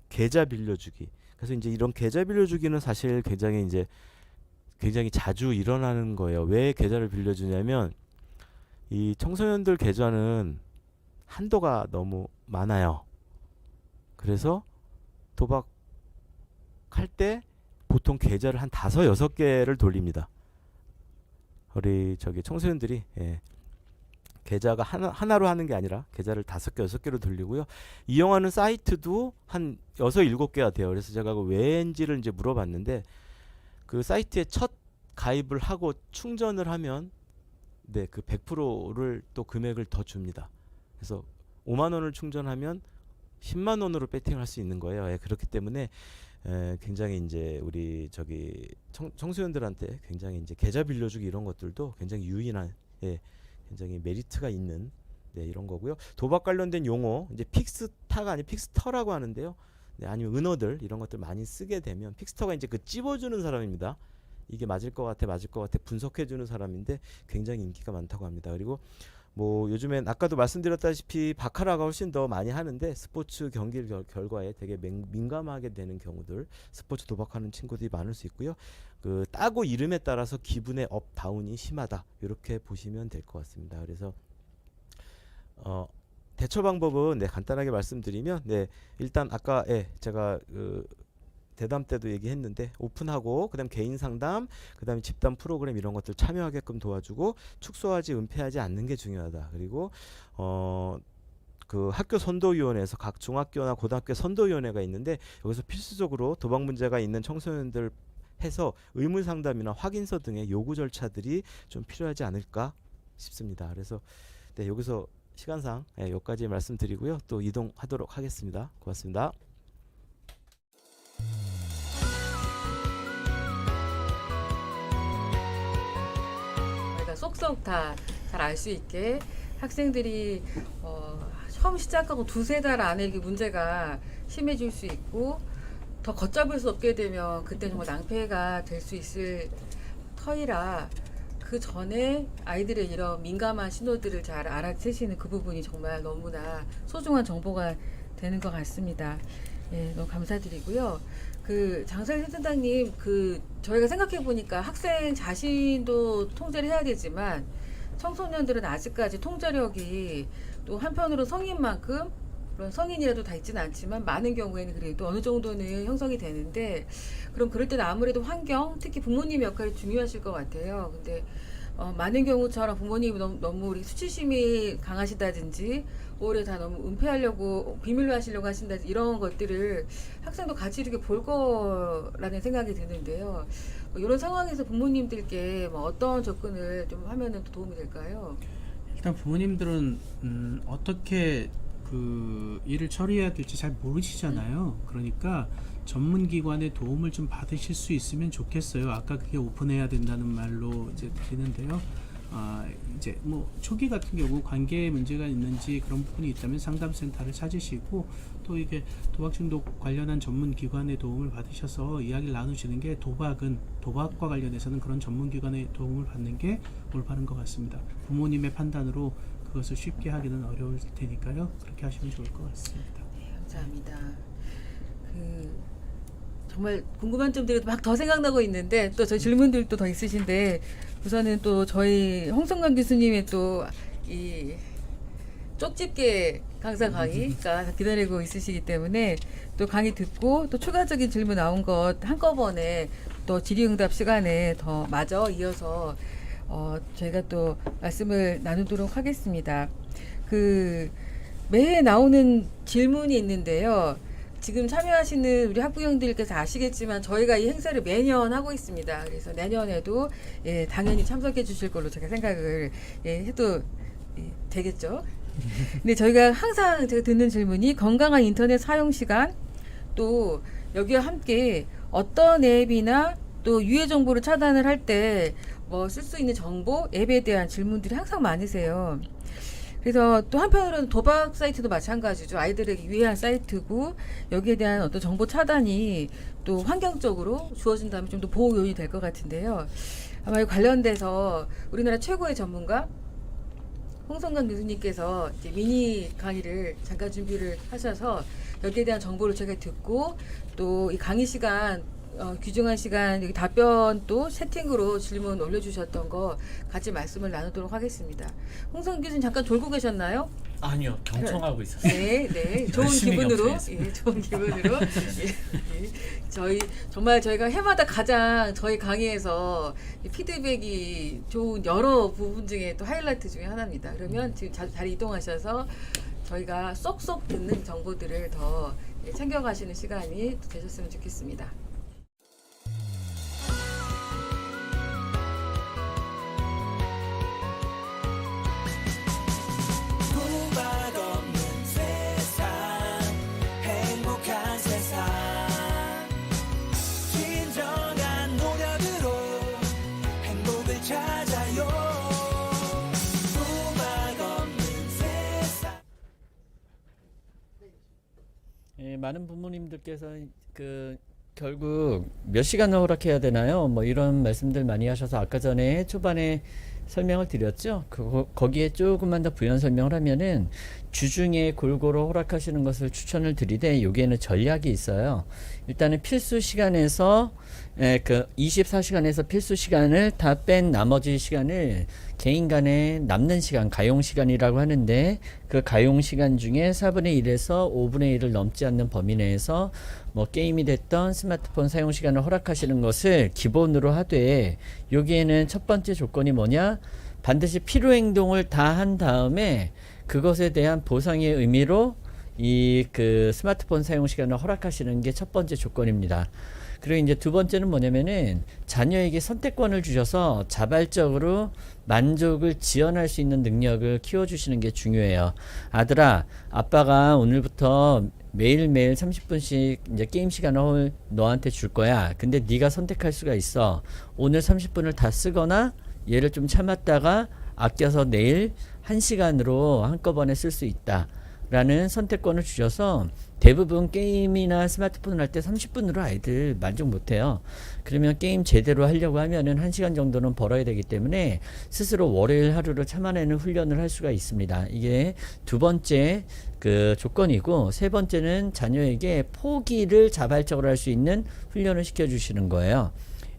계좌 빌려주기. 그래서 이제 이런 계좌 빌려주기는 사실 굉장히 자주 일어나는 거예요. 왜 계좌를 빌려주냐면 이 청소년들 계좌는 한도가 너무 많아요. 그래서 도박할 때 보통 계좌를 한 5, 6개를 돌립니다. 우리 청소년들이 계좌가 하나로 하는 게 아니라 계좌를 5개, 6개로 돌리고요. 이용하는 사이트도 한 6, 7개가 돼요. 그래서 제가 그 왜인지를 이제 물어봤는데 그 사이트에 첫 가입을 하고 충전을 하면 네, 그 100%를 또 금액을 더 줍니다. 그래서 5만 원을 충전하면 10만 원으로 배팅을 할 수 있는 거예요. 예, 그렇기 때문에 굉장히 이제 우리 저기 청소년들한테 굉장히 이제 계좌 빌려주기 이런 것들도 굉장히 유인한 굉장히 메리트가 있는 이런 거고요. 도박 관련된 용어 이제 픽스타가 아니 픽스터라고 하는데요. 아니면 은어들 이런 것들 많이 쓰게 되면 픽스터가 이제 그 찝어주는 사람입니다. 이게 맞을 것 같아 분석해주는 사람인데 굉장히 인기가 많다고 합니다. 그리고 뭐 요즘엔 아까도 말씀드렸다시피 바카라가 훨씬 더 많이 하는데 스포츠 경기 결과에 되게 민감하게 되는 경우들 스포츠 도박하는 친구들이 많을 수 있고요. 그 따고 이름에 따라서 기분의 업 다운이 심하다 이렇게 보시면 될 것 같습니다. 그래서 대처 방법은 간단하게 말씀드리면 일단 아까 제가 대담 때도 얘기했는데 오픈하고 그다음 개인 상담 그다음에 집단 프로그램 이런 것들 참여하게끔 도와주고 축소하지 은폐하지 않는 게 중요하다. 그리고 그 학교 선도위원회에서 각 중학교나 고등학교 선도위원회가 있는데 여기서 필수적으로 도박 문제가 있는 청소년들 해서 의무 상담이나 확인서 등의 요구 절차들이 좀 필요하지 않을까 싶습니다. 그래서 여기서 시간상 여기까지 말씀드리고요. 또 이동하도록 하겠습니다. 고맙습니다. 저희가 쏙쏙 다 잘 알 수 있게 학생들이 처음 시작하고 2-3달 안에 이게 문제가 심해질 수 있고 더 걷잡을 수 없게 되면 그때 정말 낭패가 될 수 있을 터이라 그 전에 아이들의 이런 민감한 신호들을 잘 알아채시는 그 부분이 정말 너무나 소중한 정보가 되는 것 같습니다. 예, 너무 감사드리고요. 그 장성일 센터장님, 저희가 생각해 보니까 학생 자신도 통제를 해야 되지만 청소년들은 아직까지 통제력이 또 한편으로 성인만큼 물론 성인이라도 다 있지는 않지만 많은 경우에는 그래도 어느 정도는 형성이 되는데 그럼 그럴 때는 아무래도 환경, 특히 부모님 역할이 중요하실 것 같아요. 근데 많은 경우처럼 부모님이 너무 우리 수치심이 강하시다든지 오히려 다 너무 은폐하려고 비밀로 하시려고 하신다든지 이런 것들을 학생도 같이 이렇게 볼 거라는 생각이 드는데요. 이런 상황에서 부모님들께 어떤 접근을 좀 하면은 도움이 될까요? 일단 부모님들은 어떻게 그 일을 처리해야 될지 잘 모르시잖아요. 그러니까 전문기관의 도움을 좀 받으실 수 있으면 좋겠어요. 아까 그게 오픈해야 된다는 말로 이제 드리는데요. 이제 뭐 초기 같은 경우 관계에 문제가 있는지 그런 부분이 있다면 상담센터를 찾으시고 또 이게 도박 중독 관련한 전문기관의 도움을 받으셔서 이야기를 나누시는 게 도박과 관련해서는 그런 전문기관의 도움을 받는 게 올바른 것 같습니다. 부모님의 판단으로 그것을 쉽게 하기는 어려울 테니까요. 그렇게 하시면 좋을 것 같습니다. 네, 감사합니다. 정말 궁금한 점들이 막 더 생각나고 있는데 또 저희 질문들도 더 있으신데 우선은 또 저희 홍성관 교수님의 또 이 쪽집게 강사 강의가 기다리고 있으시기 때문에 또 강의 듣고 또 추가적인 질문 나온 것 한꺼번에 또 질의응답 시간에 더 마저 이어서 저희가 또 말씀을 나누도록 하겠습니다. 매해 나오는 질문이 있는데요. 지금 참여하시는 우리 학부형들께서 아시겠지만 저희가 이 행사를 매년 하고 있습니다. 그래서 내년에도 당연히 참석해 주실 걸로 제가 생각을 해도 되겠죠. 근데 저희가 항상 제가 듣는 질문이 건강한 인터넷 사용 시간 또 여기와 함께 어떤 앱이나 또 유해 정보를 차단을 할 때 뭐 쓸 수 있는 정보 앱에 대한 질문들이 항상 많으세요. 그래서 또 한편으로는 도박 사이트도 마찬가지죠. 아이들에게 유해한 사이트고 여기에 대한 어떤 정보 차단이 또 환경적으로 주어진다면 좀 더 보호 요인이 될 것 같은데요. 아마 이 관련돼서 우리나라 최고의 전문가 홍성관 교수님께서 이제 미니 강의를 잠깐 준비를 하셔서 여기에 대한 정보를 제가 듣고 또 이 강의 시간 귀중한 시간 여기 답변 또 채팅으로 질문 올려주셨던 거 같이 말씀을 나누도록 하겠습니다. 홍성 교수님 잠깐 졸고 계셨나요? 아니요, 경청하고 있었어요. 네, 네. 좋은 열심히 기분으로, 경청했습니다. 예, 좋은 기분으로. 예, 예. 저희 정말 저희가 해마다 가장 저희 강의에서 피드백이 좋은 여러 부분 중에 또 하이라이트 중에 하나입니다. 그러면 지금 자리 이동하셔서 저희가 쏙쏙 듣는 정보들을 더 챙겨가시는 시간이 되셨으면 좋겠습니다. 구박 없는 세상 행복한 세상 진정한 노력으로 행복을 찾아요 구박 없는 세상 예, 많은 부모님들께서 결국 몇 시간을 허락해야 되나요? 뭐 이런 말씀들 많이 하셔서 아까 전에 초반에 설명을 드렸죠. 거기에 조금만 더 부연 설명을 하면은 주중에 골고루 허락하시는 것을 추천을 드리되 여기에는 전략이 있어요. 일단은 필수 시간에서 24시간에서 필수 시간을 다 뺀 나머지 시간을 개인 간에 남는 시간, 가용 시간이라고 하는데 그 가용 시간 중에 4분의 1에서 5분의 1을 넘지 않는 범위 내에서 뭐 게임이 됐던 스마트폰 사용 시간을 허락하시는 것을 기본으로 하되 여기에는 첫 번째 조건이 뭐냐? 반드시 필요 행동을 다 한 다음에 그것에 대한 보상의 의미로 이 스마트폰 사용 시간을 허락하시는 게 첫 번째 조건입니다. 그리고 이제 두 번째는 뭐냐면은 자녀에게 선택권을 주셔서 자발적으로 만족을 지원할 수 있는 능력을 키워주시는 게 중요해요. 아들아, 아빠가 오늘부터 매일매일 30분씩 이제 게임 시간을 너한테 줄 거야. 근데 네가 선택할 수가 있어. 오늘 30분을 다 쓰거나 얘를 좀 참았다가 아껴서 내일 1시간으로 한꺼번에 쓸 수 있다. 라는 선택권을 주셔서 대부분 게임이나 스마트폰을 할 때 30분으로 아이들 만족 못해요. 그러면 게임 제대로 하려고 하면은 1시간 정도는 벌어야 되기 때문에 스스로 월요일 하루를 참아내는 훈련을 할 수가 있습니다. 이게 두 번째 조건이고, 세 번째는 자녀에게 포기를 자발적으로 할 수 있는 훈련을 시켜주시는 거예요.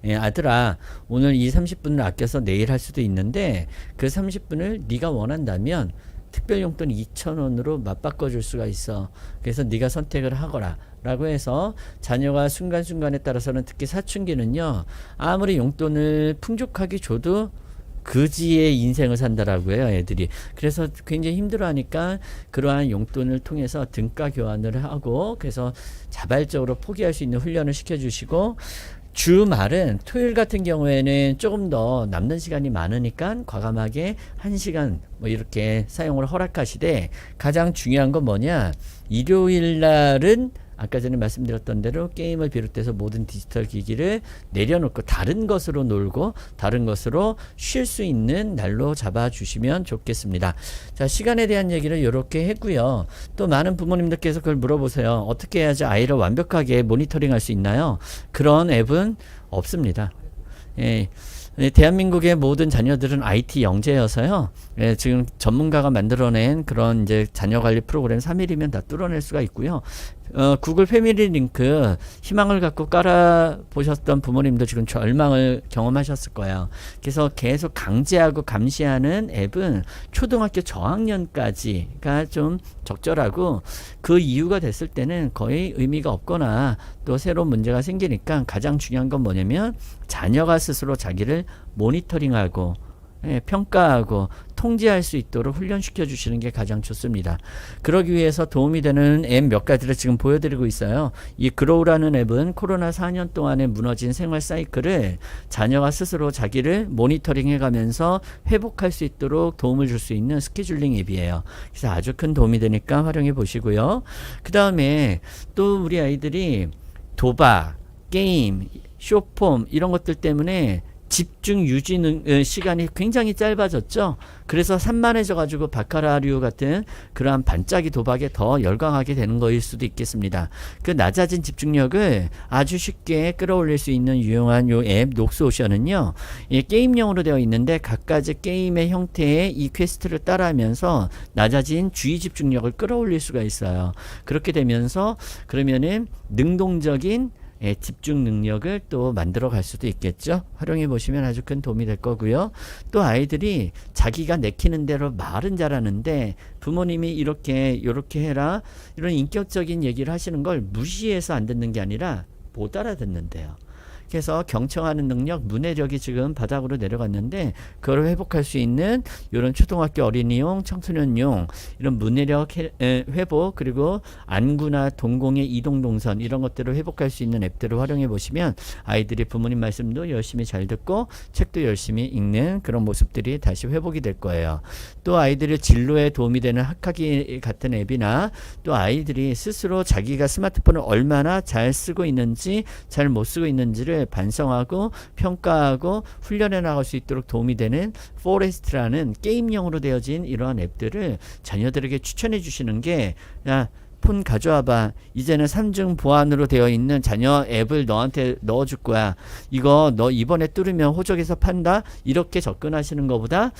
예, 아들아, 오늘 이 30분을 아껴서 내일 할 수도 있는데 그 30분을 네가 원한다면 특별용돈 2,000원으로 맞바꿔 줄 수가 있어. 그래서 네가 선택을 하거라 라고 해서 자녀가 순간순간에 따라서는, 특히 사춘기는요, 아무리 용돈을 풍족하게 줘도 그지의 인생을 산다라고 해요, 애들이. 그래서 굉장히 힘들어하니까 그러한 용돈을 통해서 등가 교환을 하고, 그래서 자발적으로 포기할 수 있는 훈련을 시켜주시고, 주말은 토요일 같은 경우에는 조금 더 남는 시간이 많으니까 과감하게 1시간 뭐 이렇게 사용을 허락하시되, 가장 중요한 건 뭐냐, 일요일 날은 아까 전에 말씀드렸던 대로 게임을 비롯해서 모든 디지털 기기를 내려놓고 다른 것으로 놀고 다른 것으로 쉴 수 있는 날로 잡아주시면 좋겠습니다. 자, 시간에 대한 얘기를 이렇게 했고요. 또 많은 부모님들께서 그걸 물어보세요. 어떻게 해야지 아이를 완벽하게 모니터링할 수 있나요? 그런 앱은 없습니다. 예. 대한민국의 모든 자녀들은 IT 영재여서요. 예, 지금 전문가가 만들어낸 그런 이제 자녀 관리 프로그램 3일이면 다 뚫어낼 수가 있고요. 구글 패밀리 링크 희망을 갖고 깔아보셨던 부모님도 지금 절망을 경험하셨을 거예요. 그래서 계속 강제하고 감시하는 앱은 초등학교 저학년까지가 좀 적절하고, 그 이유가 됐을 때는 거의 의미가 없거나 또 새로운 문제가 생기니까 가장 중요한 건 뭐냐면 자녀가 스스로 자기를 모니터링하고 평가하고 통제할 수 있도록 훈련시켜 주시는 게 가장 좋습니다. 그러기 위해서 도움이 되는 앱 몇 가지를 지금 보여드리고 있어요. 이 그로우라는 앱은 코로나 4년 동안에 무너진 생활 사이클을 자녀가 스스로 자기를 모니터링 해가면서 회복할 수 있도록 도움을 줄 수 있는 스케줄링 앱이에요. 그래서 아주 큰 도움이 되니까 활용해 보시고요. 그 다음에 또 우리 아이들이 도박, 게임, 쇼폼 이런 것들 때문에 집중 유지 시간이 굉장히 짧아졌죠. 그래서 산만해져 가지고 바카라류 같은 그러한 반짝이 도박에 더 열광하게 되는 거일 수도 있겠습니다. 그 낮아진 집중력을 아주 쉽게 끌어올릴 수 있는 유용한 요 앱 녹스오션은요, 게임용으로 되어 있는데 각가지 게임의 형태의 이 퀘스트를 따라하면서 낮아진 주의 집중력을 끌어올릴 수가 있어요. 그렇게 되면서 그러면은 능동적인 집중 능력을 또 만들어 갈 수도 있겠죠. 활용해 보시면 아주 큰 도움이 될 거고요. 또 아이들이 자기가 내키는 대로 말은 잘하는데 부모님이 이렇게 해라 이런 인격적인 얘기를 하시는 걸 무시해서 안 듣는 게 아니라 못 알아듣는데요. 그래서 경청하는 능력, 문해력이 지금 바닥으로 내려갔는데 그걸 회복할 수 있는 이런 초등학교 어린이용, 청소년용 이런 문해력 회복 그리고 안구나 동공의 이동 동선 이런 것들을 회복할 수 있는 앱들을 활용해 보시면 아이들이 부모님 말씀도 열심히 잘 듣고 책도 열심히 읽는 그런 모습들이 다시 회복이 될 거예요. 또 아이들의 진로에 도움이 되는 학하기 같은 앱이나 또 아이들이 스스로 자기가 스마트폰을 얼마나 잘 쓰고 있는지 잘 못 쓰고 있는지를 반성하고 평가하고 훈련해 나갈 수 있도록 도움이 되는 포레스트라는 게임용으로 되어진 이러한 앱들을 자녀들에게 추천해 주시는 게 폰 가져와봐. 이제는 3중 보안으로 되어 있는 자녀 앱을 너한테 넣어줄 거야. 이거 너 이번에 뚫으면 호적에서 판다. 이렇게 접근하시는 것보다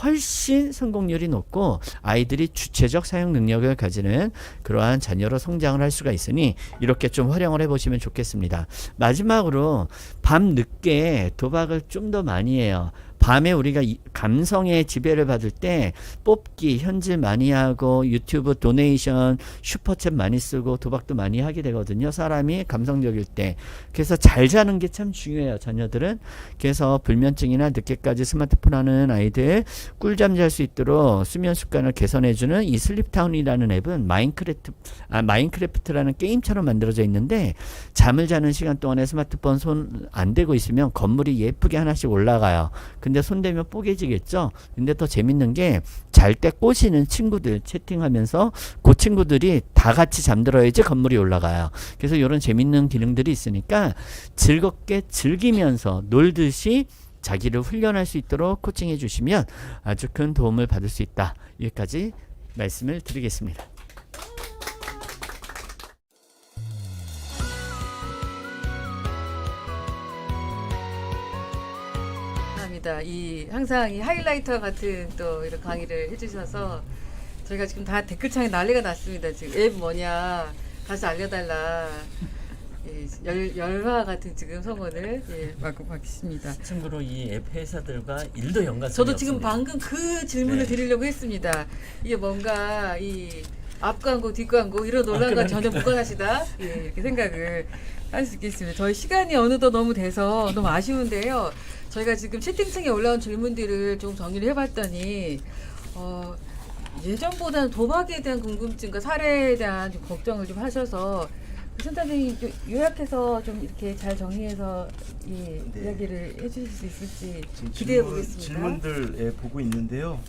훨씬 성공률이 높고 아이들이 주체적 사용 능력을 가지는 그러한 자녀로 성장을 할 수가 있으니 이렇게 좀 활용을 해보시면 좋겠습니다. 마지막으로 밤 늦게 도박을 좀 더 많이 해요. 밤에 우리가 감성의 지배를 받을 때 뽑기, 현질 많이 하고 유튜브 도네이션, 슈퍼챗 많이 쓰고 도박도 많이 하게 되거든요. 사람이 감성적일 때. 그래서 잘 자는 게 참 중요해요. 자녀들은. 그래서 불면증이나 늦게까지 스마트폰 하는 아이들 꿀잠 잘 수 있도록 수면 습관을 개선해주는 이 슬립타운이라는 앱은 마인크래프트라는 게임처럼 만들어져 있는데 잠을 자는 시간 동안에 스마트폰 손 안 대고 있으면 건물이 예쁘게 하나씩 올라가요. 근데 손대면 뽀개지겠죠. 근데 더 재밌는 게 잘 때 꼬시는 친구들 채팅하면서 그 친구들이 다 같이 잠들어야지 건물이 올라가요. 그래서 이런 재밌는 기능들이 있으니까 즐겁게 즐기면서 놀듯이 자기를 훈련할 수 있도록 코칭해 주시면 아주 큰 도움을 받을 수 있다. 여기까지 말씀을 드리겠습니다. 이 항상 이 하이라이터 같은 또 이런 강의를 해주셔서 저희가 지금 다 댓글창에 난리가 났습니다. 지금 앱 뭐냐 가서 알려달라. 열화 같은 지금 성원을 받습니다. 참고로 이 앱 회사들과 일도 연관성이 저도 지금 없습니다. 방금 그 질문을 드리려고 했습니다. 이게 뭔가 이 앞광고 뒷광고 이런 논란과 그러니까. 전혀 무관하시다 이렇게 생각을 할 수 있겠습니다. 저희 시간이 어느덧 너무 돼서 너무 아쉬운데요. 저희가 지금 채팅창에 올라온 질문들을 좀 정리를 해봤더니 예전보다는 도박에 대한 궁금증과 사례에 대한 좀 걱정을 좀 하셔서 센터장님 요약해서 좀 이렇게 잘 정리해서 이야기를 해주실 수 있을지 기대해 보겠습니다. 질문들 보고 있는데요.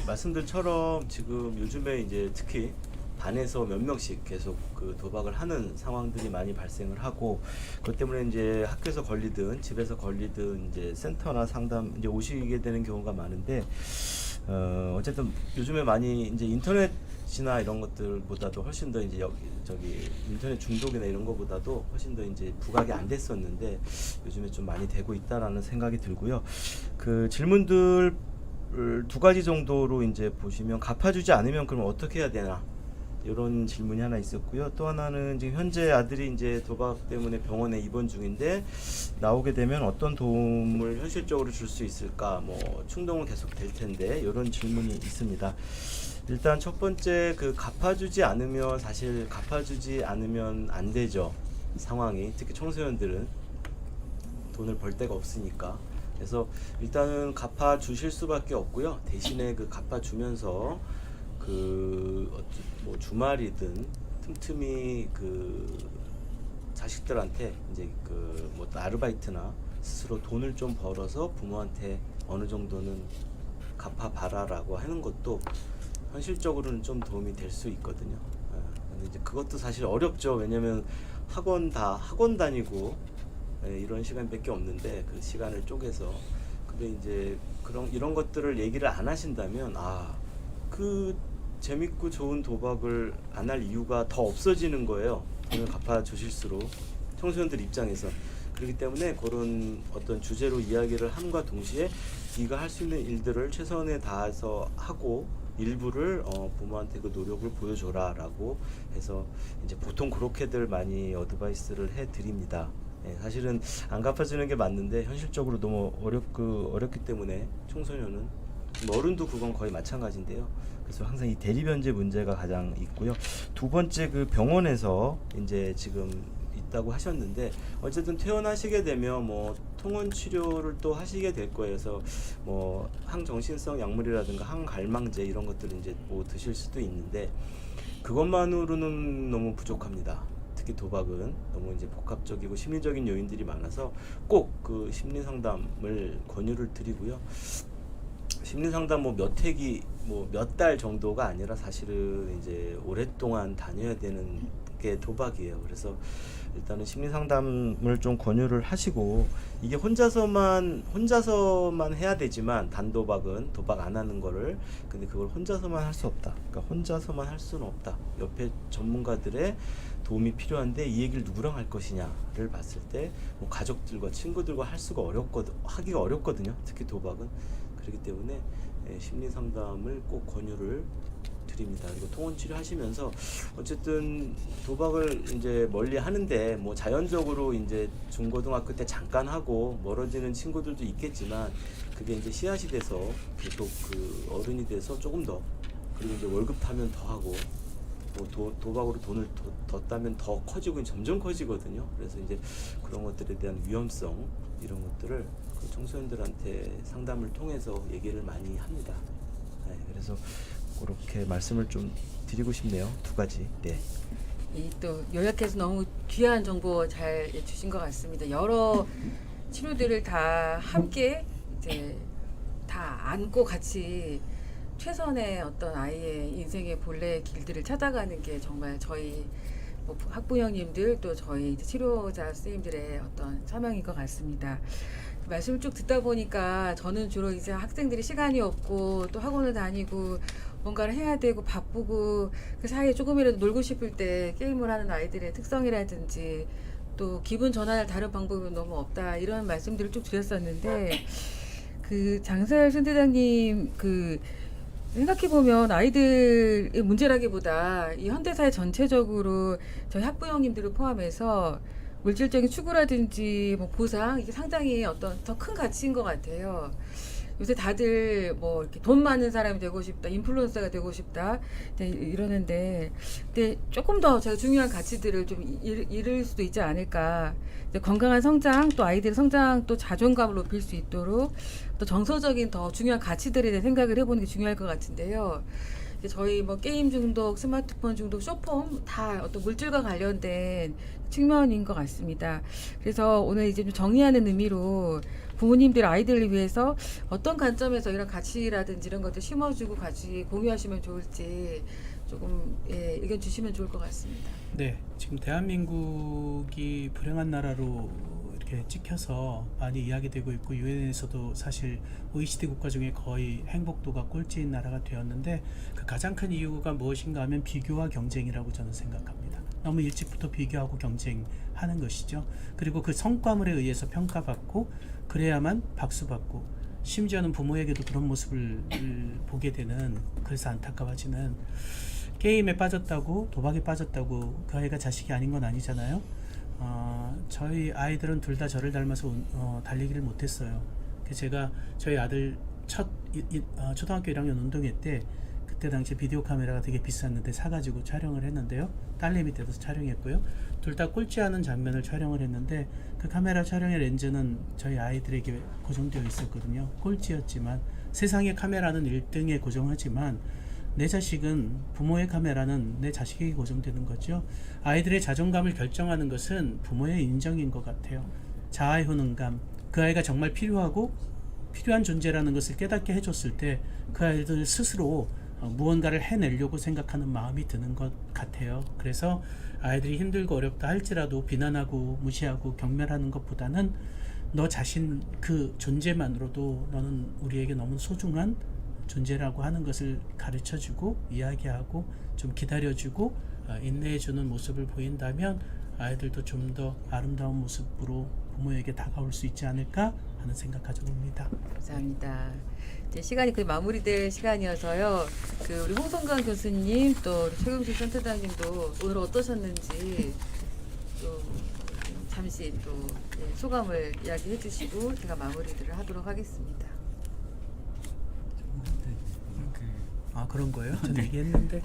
말씀들처럼 지금 요즘에 이제 특히 반에서 몇 명씩 계속 그 도박을 하는 상황들이 많이 발생을 하고 그것 때문에 이제 학교에서 걸리든 집에서 걸리든 이제 센터나 상담 이제 오시게 되는 경우가 많은데 어쨌든 요즘에 많이 이제 인터넷이나 이런 것들보다도 훨씬 더 이제 저기 인터넷 중독이나 이런 것보다도 훨씬 더 이제 부각이 안 됐었는데 요즘에 좀 많이 되고 있다라는 생각이 들고요. 그 질문들 두 가지 정도로 이제 보시면 갚아주지 않으면 그럼 어떻게 해야 되나? 이런 질문이 하나 있었고요. 또 하나는 지금 현재 아들이 이제 도박 때문에 병원에 입원 중인데 나오게 되면 어떤 도움을 현실적으로 줄 수 있을까? 뭐 충동은 계속 될 텐데 이런 질문이 있습니다. 일단 첫 번째 그 갚아주지 않으면 사실 갚아주지 않으면 안 되죠. 상황이 특히 청소년들은 돈을 벌 데가 없으니까. 그래서 일단은 갚아주실 수밖에 없고요. 대신에 그 갚아주면서 뭐 주말이든 틈틈이 그 자식들한테 이제 뭐 아르바이트나 스스로 돈을 좀 벌어서 부모한테 어느 정도는 갚아봐라라고 하는 것도 현실적으로는 좀 도움이 될 수 있거든요. 근데 이제 그것도 사실 어렵죠. 왜냐면 학원 다니고 이런 시간밖에 없는데 그 시간을 쪼개서 근데 이제 이런 것들을 얘기를 안 하신다면 그 재밌고 좋은 도박을 안 할 이유가 더 없어지는 거예요. 돈을 갚아주실수록 청소년들 입장에서. 그렇기 때문에 그런 어떤 주제로 이야기를 함과 동시에 네가 할 수 있는 일들을 최선에 다해서 하고 일부를 부모한테 그 노력을 보여줘라라고 해서 이제 보통 그렇게들 많이 어드바이스를 해드립니다. 예, 사실은 안 갚아주는 게 맞는데 현실적으로 너무 어렵기 때문에 청소년은 어른도 그건 거의 마찬가지인데요. 그래서 항상 이 대리변제 문제가 가장 있고요. 두 번째 그 병원에서 이제 지금 있다고 하셨는데 어쨌든 퇴원하시게 되면 뭐 통원 치료를 또 하시게 될 거예요. 그래서 뭐 항정신성 약물이라든가 항갈망제 이런 것들을 이제 뭐 드실 수도 있는데 그것만으로는 너무 부족합니다. 특히 도박은 너무 이제 복합적이고 심리적인 요인들이 많아서 꼭 그 심리 상담을 권유를 드리고요. 심리 상담 뭐 몇 회기 뭐 몇 달 정도가 아니라 사실은 이제 오랫동안 다녀야 되는 게 도박이에요. 그래서 일단은 심리 상담을 좀 권유를 하시고 이게 혼자서만 해야 되지만 단도박은 도박 안 하는 거를 근데 그걸 혼자서만 할 수 없다. 그러니까 혼자서만 할 수는 없다. 옆에 전문가들의 도움이 필요한데 이 얘기를 누구랑 할 것이냐를 봤을 때 뭐 가족들과 친구들과 하기가 어렵거든요. 특히 도박은 그렇기 때문에 심리 상담을 꼭 권유를 드립니다. 그리고 통원 치료 하시면서 어쨌든 도박을 이제 멀리 하는데 뭐 자연적으로 이제 중고등학교 때 잠깐 하고 멀어지는 친구들도 있겠지만 그게 이제 씨앗이 돼서 계속 그 어른이 돼서 조금 더 그리고 이제 월급 타면 더 하고 뭐 도박으로 돈을 더 따면 더 커지고 점점 커지거든요. 그래서 이제 그런 것들에 대한 위험성 이런 것들을 그 청소년들한테 상담을 통해서 얘기를 많이 합니다. 네, 그래서 그렇게 말씀을 좀 드리고 싶네요. 두 가지. 네. 이 또 요약해서 너무 귀한 정보 잘 주신 것 같습니다. 여러 치료들을 다 함께 이제 다 안고 같이 최선의 어떤 아이의 인생의 본래의 길들을 찾아가는 게 정말 저희 뭐 학부형님들 또 저희 이제 치료자 선생님들의 어떤 사명인 것 같습니다. 말씀을 쭉 듣다 보니까 저는 주로 이제 학생들이 시간이 없고 또 학원을 다니고 뭔가를 해야 되고 바쁘고 그 사이에 조금이라도 놀고 싶을 때 게임을 하는 아이들의 특성이라든지 또 기분 전환할 다른 방법은 너무 없다 이런 말씀들을 쭉 드렸었는데 그 장서열 선대장님 그 생각해보면 아이들의 문제라기보다 이 현대사회 전체적으로 저희 학부형님들을 포함해서 물질적인 추구라든지 뭐 보상 이게 상당히 어떤 더 큰 가치인 것 같아요. 요새 다들 뭐 이렇게 돈 많은 사람이 되고 싶다, 인플루언서가 되고 싶다 이러는데, 근데 조금 더 제가 중요한 가치들을 좀 잃을 수도 있지 않을까. 건강한 성장, 또 아이들의 성장, 또 자존감을 높일 수 있도록 또 정서적인 더 중요한 가치들에 대해 생각을 해보는 게 중요할 것 같은데요. 저희 뭐 게임 중독, 스마트폰 중독, 쇼폼 다 어떤 물질과 관련된 측면인 것 같습니다. 그래서 오늘 이제 좀 정리하는 의미로 부모님들 아이들을 위해서 어떤 관점에서 이런 가치라든지 이런 것들 심어주고 같이 공유하시면 좋을지 조금 의견 주시면 좋을 것 같습니다. 네, 지금 대한민국이 불행한 나라로 이렇게 찍혀서 많이 이야기되고 있고 유엔에서도 사실 OECD 국가 중에 거의 행복도가 꼴찌인 나라가 되었는데 그 가장 큰 이유가 무엇인가 하면 비교와 경쟁이라고 저는 생각합니다. 너무 일찍부터 비교하고 경쟁하는 것이죠. 그리고 그 성과물에 의해서 평가받고 그래야만 박수받고 심지어는 부모에게도 그런 모습을 보게 되는 그래서 안타까워지는 게임에 빠졌다고 도박에 빠졌다고 그 아이가 자식이 아닌 건 아니잖아요. 저희 아이들은 둘 다 저를 닮아서 달리기를 못했어요. 제가 저희 아들 초등학교 1학년 운동회 때 그때 당시 비디오 카메라가 되게 비쌌는데 사가지고 촬영을 했는데요. 딸내 밑에서 촬영했고요. 둘 다 꼴찌하는 장면을 촬영을 했는데 그 카메라 촬영의 렌즈는 저희 아이들에게 고정되어 있었거든요. 꼴찌였지만 세상의 카메라는 1등에 고정하지만 내 자식은 부모의 카메라는 내 자식에게 고정되는 거죠. 아이들의 자존감을 결정하는 것은 부모의 인정인 것 같아요. 자아의 효능감, 그 아이가 정말 필요하고 필요한 존재라는 것을 깨닫게 해줬을 때 그 아이들 스스로 무언가를 해내려고 생각하는 마음이 드는 것 같아요. 그래서 아이들이 힘들고 어렵다 할지라도 비난하고 무시하고 경멸하는 것보다는 너 자신 그 존재만으로도 너는 우리에게 너무 소중한 존재라고 하는 것을 가르쳐주고 이야기하고 좀 기다려주고 인내해주는 모습을 보인다면 아이들도 좀 더 아름다운 모습으로 부모에게 다가올 수 있지 않을까 하는 생각 가져봅니다. 감사합니다. 이제 시간이 거의 마무리될 시간이어서요. 그 우리 홍성관 교수님 또 우리 최경식 센터장님도 오늘 어떠셨는지 또 잠시 또 소감을 이야기해 주시고 제가 마무리를 하도록 하겠습니다. 아 그런 거예요? 전 얘기했는데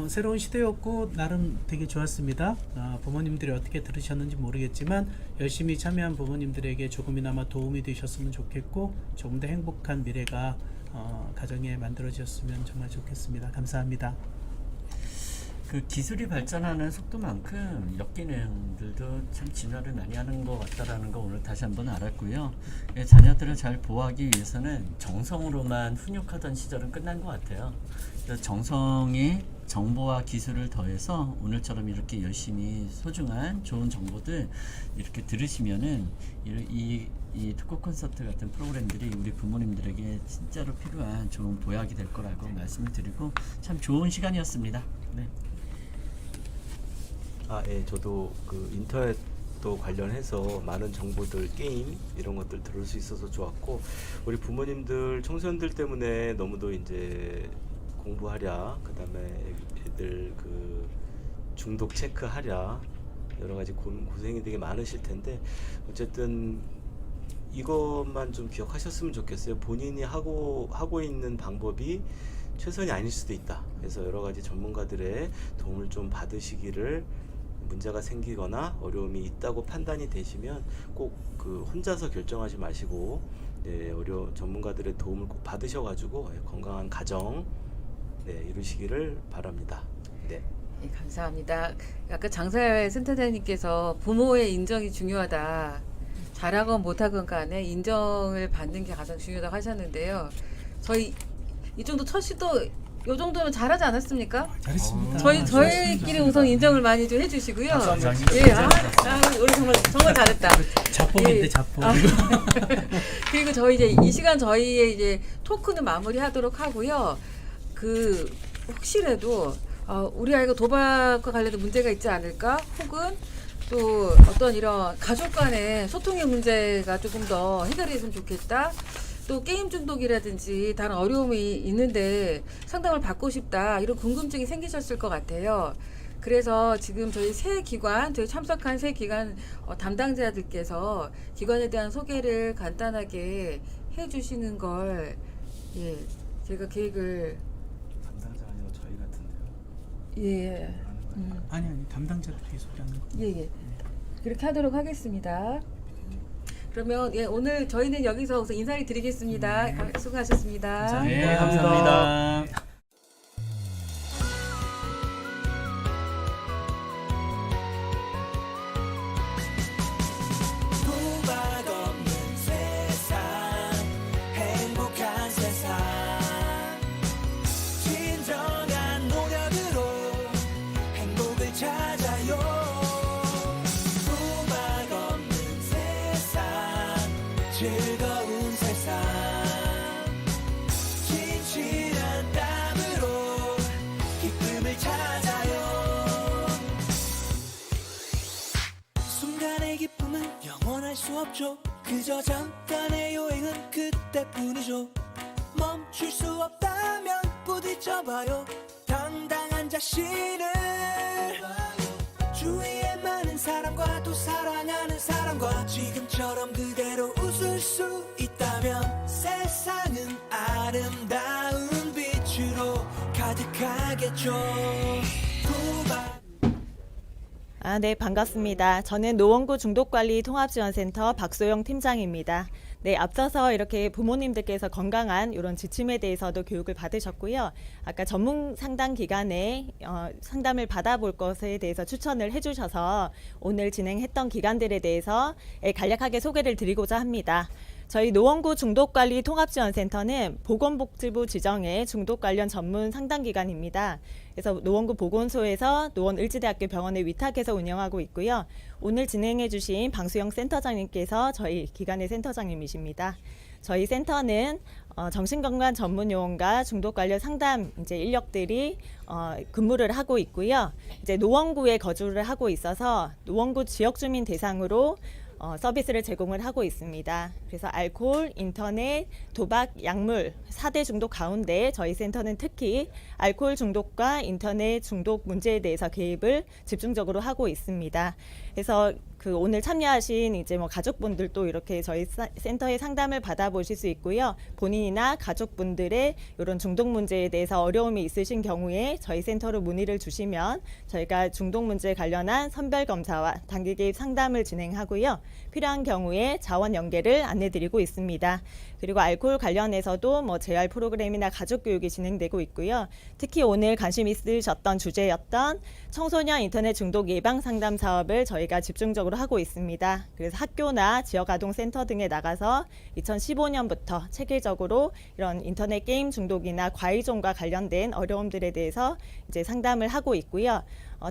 새로운 시대였고 나름 되게 좋았습니다. 부모님들이 어떻게 들으셨는지 모르겠지만 열심히 참여한 부모님들에게 조금이나마 도움이 되셨으면 좋겠고 조금 더 행복한 미래가 가정에 만들어졌으면 정말 좋겠습니다. 감사합니다. 그 기술이 발전하는 속도만큼 역기능들도 참 진화를 많이 하는 것 같다라는 거 오늘 다시 한번 알았고요. 자녀들을 잘 보호하기 위해서는 정성으로만 훈육하던 시절은 끝난 것 같아요. 그래서 정성에 정보와 기술을 더해서 오늘처럼 이렇게 열심히 소중한 좋은 정보들 이렇게 들으시면은 이 특허 콘서트 같은 프로그램들이 우리 부모님들에게 진짜로 필요한 좋은 보약이 될 거라고 말씀을 드리고 참 좋은 시간이었습니다. 네. 예, 저도 그 인터넷도 관련해서 많은 정보들, 게임 이런 것들 들을 수 있어서 좋았고 우리 부모님들, 청소년들 때문에 너무도 이제 공부하랴, 그다음에 애들 그 중독 체크하랴 여러 가지 고생이 되게 많으실 텐데 어쨌든 이것만 좀 기억하셨으면 좋겠어요. 본인이 하고 있는 방법이 최선이 아닐 수도 있다. 그래서 여러 가지 전문가들의 도움을 좀 받으시기를, 문제가 생기거나 어려움이 있다고 판단이 되시면 꼭 그 혼자서 결정하지 마시고 전문가들의 도움을 꼭 받으셔가지고 건강한 가정 이루시기를 바랍니다. 네. 네, 감사합니다. 아까 장사회 센터장님께서 부모의 인정이 중요하다. 잘하건 못하건 간에 인정을 받는 게 가장 중요하다고 하셨는데요. 저희 이 정도 첫 시도 요 정도면 잘하지 않았습니까? 잘했습니다. 저희끼리 우선 인정을 많이 좀 해주시고요. 감사합니다. 예, 우리 정말 잘했다. 자폭인데 예. 자폭. 그리고 저희 이제 이 시간 저희의 이제 토크는 마무리하도록 하고요. 그 혹시라도 우리 아이가 도박과 관련된 문제가 있지 않을까? 혹은 또 어떤 이런 가족 간의 소통의 문제가 조금 더 해결이 됐으면 좋겠다. 또 게임 중독이라든지 다른 어려움이 있는데 상담을 받고 싶다. 이런 궁금증이 생기셨을 것 같아요. 그래서 지금 저희 저희 참석한 세 기관 담당자들께서 기관에 대한 소개를 간단하게 해주시는 걸 제가 계획을 담당자가 아니라 저희 같은데요. 예. 아니 담당자들이 소개하는 거. 예. 그렇게 하도록 하겠습니다. 그러면 오늘 저희는 여기서 우선 인사를 드리겠습니다. 수고하셨습니다. 네, 감사합니다. 도박 없는 세상, 행복한 세상, 진정한 노력으로 행복을 찾아요. 도박 없는 세상, 즐거운 세상, 진실한 땀으로 기쁨을 찾아요. 순간의 기쁨은 영원할 수 없죠. 그저 잠깐의 여행은 그때뿐이죠. 멈출 수 없다면 부딪혀봐요. 당당한 자신을, 주위에 많은 사람과 또 사랑하는 사람과 지금처럼 그대로 웃을 수 있다면 세상은 아름다운 빛으로 가득하겠죠. 도박. 네, 반갑습니다. 저는 노원구 중독관리통합지원센터 박소영 팀장입니다. 네, 앞서서 이렇게 부모님들께서 건강한 이런 지침에 대해서도 교육을 받으셨고요. 아까 전문 상담 기간에 상담을 받아볼 것에 대해서 추천을 해주셔서 오늘 진행했던 기관들에 대해서 간략하게 소개를 드리고자 합니다. 저희 노원구 중독관리통합지원센터는 보건복지부 지정의 중독 관련 전문 상담기관입니다. 그래서 노원구 보건소에서 노원을지대학교 병원에 위탁해서 운영하고 있고요. 오늘 진행해 주신 방수영 센터장님께서 저희 기관의 센터장님이십니다. 저희 센터는 정신건강 전문요원과 중독 관련 상담 인력들이 근무를 하고 있고요. 이제 노원구에 거주를 하고 있어서 노원구 지역 주민 대상으로 서비스를 제공을 하고 있습니다. 그래서 알코올, 인터넷, 도박, 약물 4대 중독 가운데 저희 센터는 특히 알코올 중독과 인터넷 중독 문제에 대해서 개입을 집중적으로 하고 있습니다. 그래서 오늘 참여하신 이제 가족분들도 이렇게 저희 센터의 상담을 받아보실 수 있고요. 본인이나 가족분들의 이런 중독 문제에 대해서 어려움이 있으신 경우에 저희 센터로 문의를 주시면 저희가 중독 문제 관련한 선별 검사와 단기 개입 상담을 진행하고요. 필요한 경우에 자원 연계를 안내드리고 있습니다. 그리고 알코올 관련해서도 재활 프로그램이나 가족 교육이 진행되고 있고요. 특히 오늘 관심 있으셨던 주제였던 청소년 인터넷 중독 예방 상담 사업을 저희가 집중적으로 하고 있습니다. 그래서 학교나 지역 아동 센터 등에 나가서 2015년부터 체계적으로 이런 인터넷 게임 중독이나 과의존과 관련된 어려움들에 대해서 이제 상담을 하고 있고요.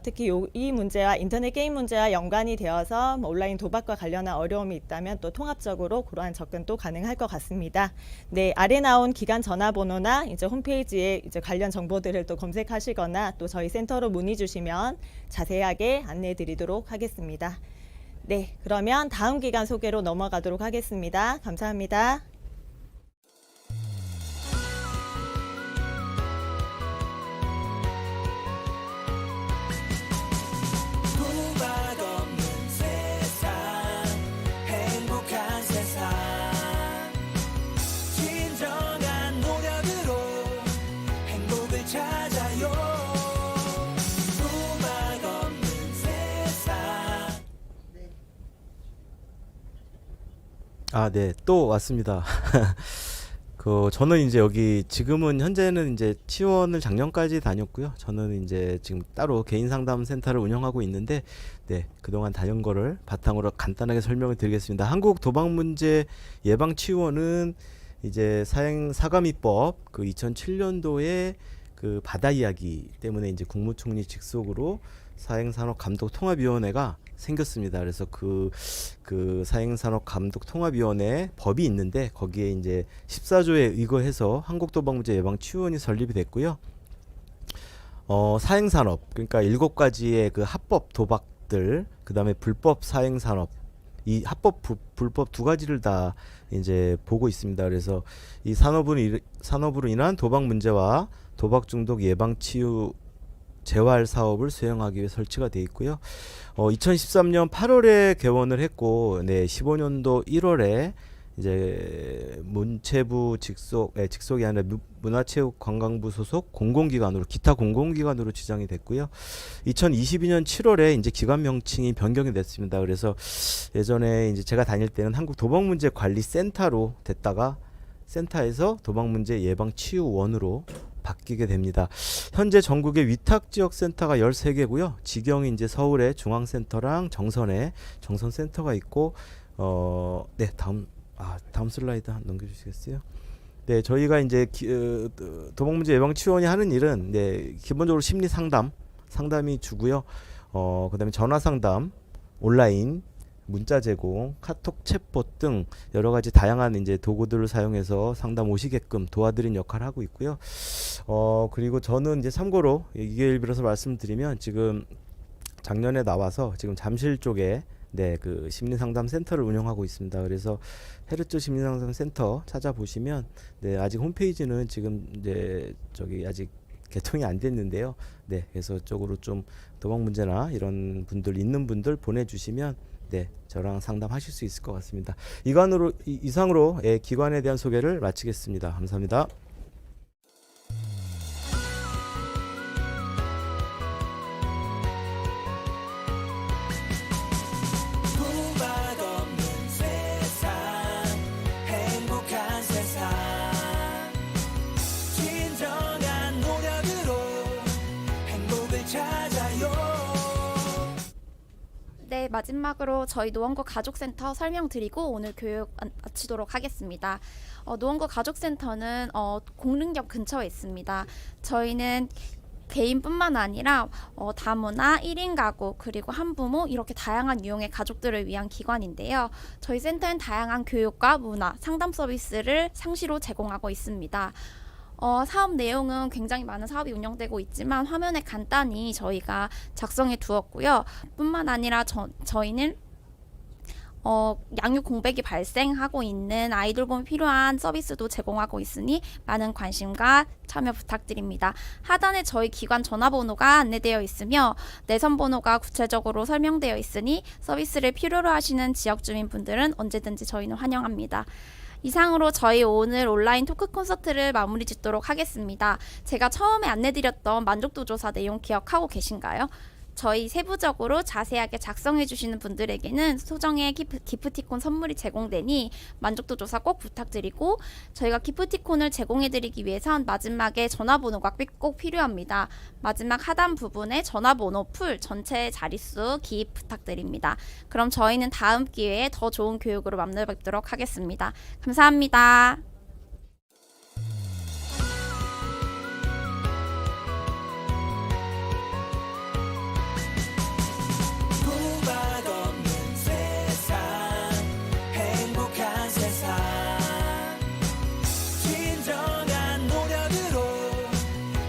특히 이 문제와 인터넷 게임 문제와 연관이 되어서 온라인 도박과 관련한 어려움이 있다면 또 통합적으로 그러한 접근도 가능할 것 같습니다. 네, 아래 나온 기관 전화번호나 이제 홈페이지에 이제 관련 정보들을 또 검색하시거나 또 저희 센터로 문의 주시면 자세하게 안내드리도록 하겠습니다. 네, 그러면 다음 기관 소개로 넘어가도록 하겠습니다. 감사합니다. 부박 없는 세상 행복한 세상 진정한 노력으로 행복을 찾아요 부박 없는 세상 네, 또 왔습니다. 저는 이제 여기 지금은 현재는 이제 치원을 작년까지 다녔고요. 저는 이제 지금 따로 개인 상담 센터를 운영하고 있는데, 네, 그동안 다닌 거를 바탕으로 간단하게 설명을 드리겠습니다. 한국 도박 문제 예방 치유원은 이제 사행사감위법 2007년도에 바다 이야기 때문에 이제 국무총리 직속으로 사행산업감독통합위원회가 생겼습니다. 그래서 그 사행산업감독통합위원회 법이 있는데 거기에 이제 14조에 의거해서 한국도박문제 예방치유원이 설립이 됐고요. 사행산업 그러니까 7가지의 그 합법 도박들 그다음에 불법 사행산업 이 합법 불법 두 가지를 다 이제 보고 있습니다. 그래서 이 산업으로 인한 도박 문제와 도박 중독 예방 치유 재활 사업을 수행하기 위해 설치가 되어 있고요. 2013년 8월에 개원을 했고, 네, 15년도 1월에 이제 문체부 직속이 아니라 문화체육관광부 소속 공공기관으로 기타 공공기관으로 지정이 됐고요. 2022년 7월에 이제 기관 명칭이 변경이 됐습니다. 그래서 예전에 이제 제가 다닐 때는 한국 도박문제관리센터로 됐다가 센터에서 도박문제 예방치유원으로 바뀌게 됩니다. 현재 전국에 위탁지역센터가 13개고요. 지경이 이제 서울에 중앙센터랑 정선에 정선센터가 있고 네, 다음 슬라이드 넘겨주시겠어요? 네, 저희가 이제 도박문제 예방치유원이 하는 일은 네, 기본적으로 심리 상담이 주고요. 그다음에 전화 상담, 온라인 문자 제공, 카톡 챗봇 등 여러 가지 다양한 이제 도구들을 사용해서 상담 오시게끔 도와드리는 역할을 하고 있고요. 그리고 저는 이제 참고로 이 기회를 빌어서 말씀드리면 지금 작년에 나와서 지금 잠실 쪽에 네, 그 심리상담 센터를 운영하고 있습니다. 그래서 헤르츠 심리상담 센터 찾아보시면 네, 아직 홈페이지는 지금 이제 아직 개통이 안 됐는데요. 네, 그래서 쪽으로 좀 도박 문제나 이런 분들 있는 분들 보내주시면 네, 저랑 상담하실 수 있을 것 같습니다. 이상으로 기관에 대한 소개를 마치겠습니다. 감사합니다. 부박 없는 세상 행복한 세상 진정한 노력으로 행복을 찾아요 네, 마지막으로 저희 노원구 가족센터 설명드리고 오늘 교육 마치도록 하겠습니다. 노원구 가족센터는 공릉역 근처에 있습니다. 저희는 개인뿐만 아니라 다문화, 1인 가구, 그리고 한부모 이렇게 다양한 유형의 가족들을 위한 기관인데요. 저희 센터는 다양한 교육과 문화, 상담 서비스를 상시로 제공하고 있습니다. 사업 내용은 굉장히 많은 사업이 운영되고 있지만 화면에 간단히 저희가 작성해 두었고요. 뿐만 아니라 저희는 양육 공백이 발생하고 있는 아이돌 보면 필요한 서비스도 제공하고 있으니 많은 관심과 참여 부탁드립니다. 하단에 저희 기관 전화번호가 안내되어 있으며 내선 번호가 구체적으로 설명되어 있으니 서비스를 필요로 하시는 지역 주민분들은 언제든지 저희는 환영합니다. 이상으로 저희 오늘 온라인 토크 콘서트를 마무리 짓도록 하겠습니다. 제가 처음에 안내드렸던 만족도 조사 내용 기억하고 계신가요? 저희 세부적으로 자세하게 작성해 주시는 분들에게는 소정의 기프티콘 선물이 제공되니 만족도 조사 꼭 부탁드리고, 저희가 기프티콘을 제공해 드리기 위해선 마지막에 전화번호가 꼭 필요합니다. 마지막 하단 부분에 전화번호 풀 전체 자릿수 기입 부탁드립니다. 그럼 저희는 다음 기회에 더 좋은 교육으로 만나 뵙도록 하겠습니다. 감사합니다. 부박 없는 세상, 행복한 세상, 진정한 노력으로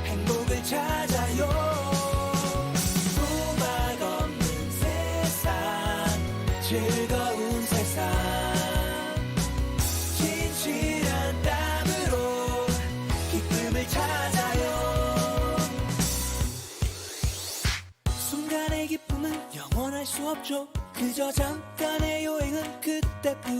행복을 찾아요. 부박 없는 세상, 즐거운 세상, 진실한 땀으로 기쁨을 찾아요. 순간의 기쁨은 영원할 수 없죠. 그저 잠깐의 여행은 그때뿐.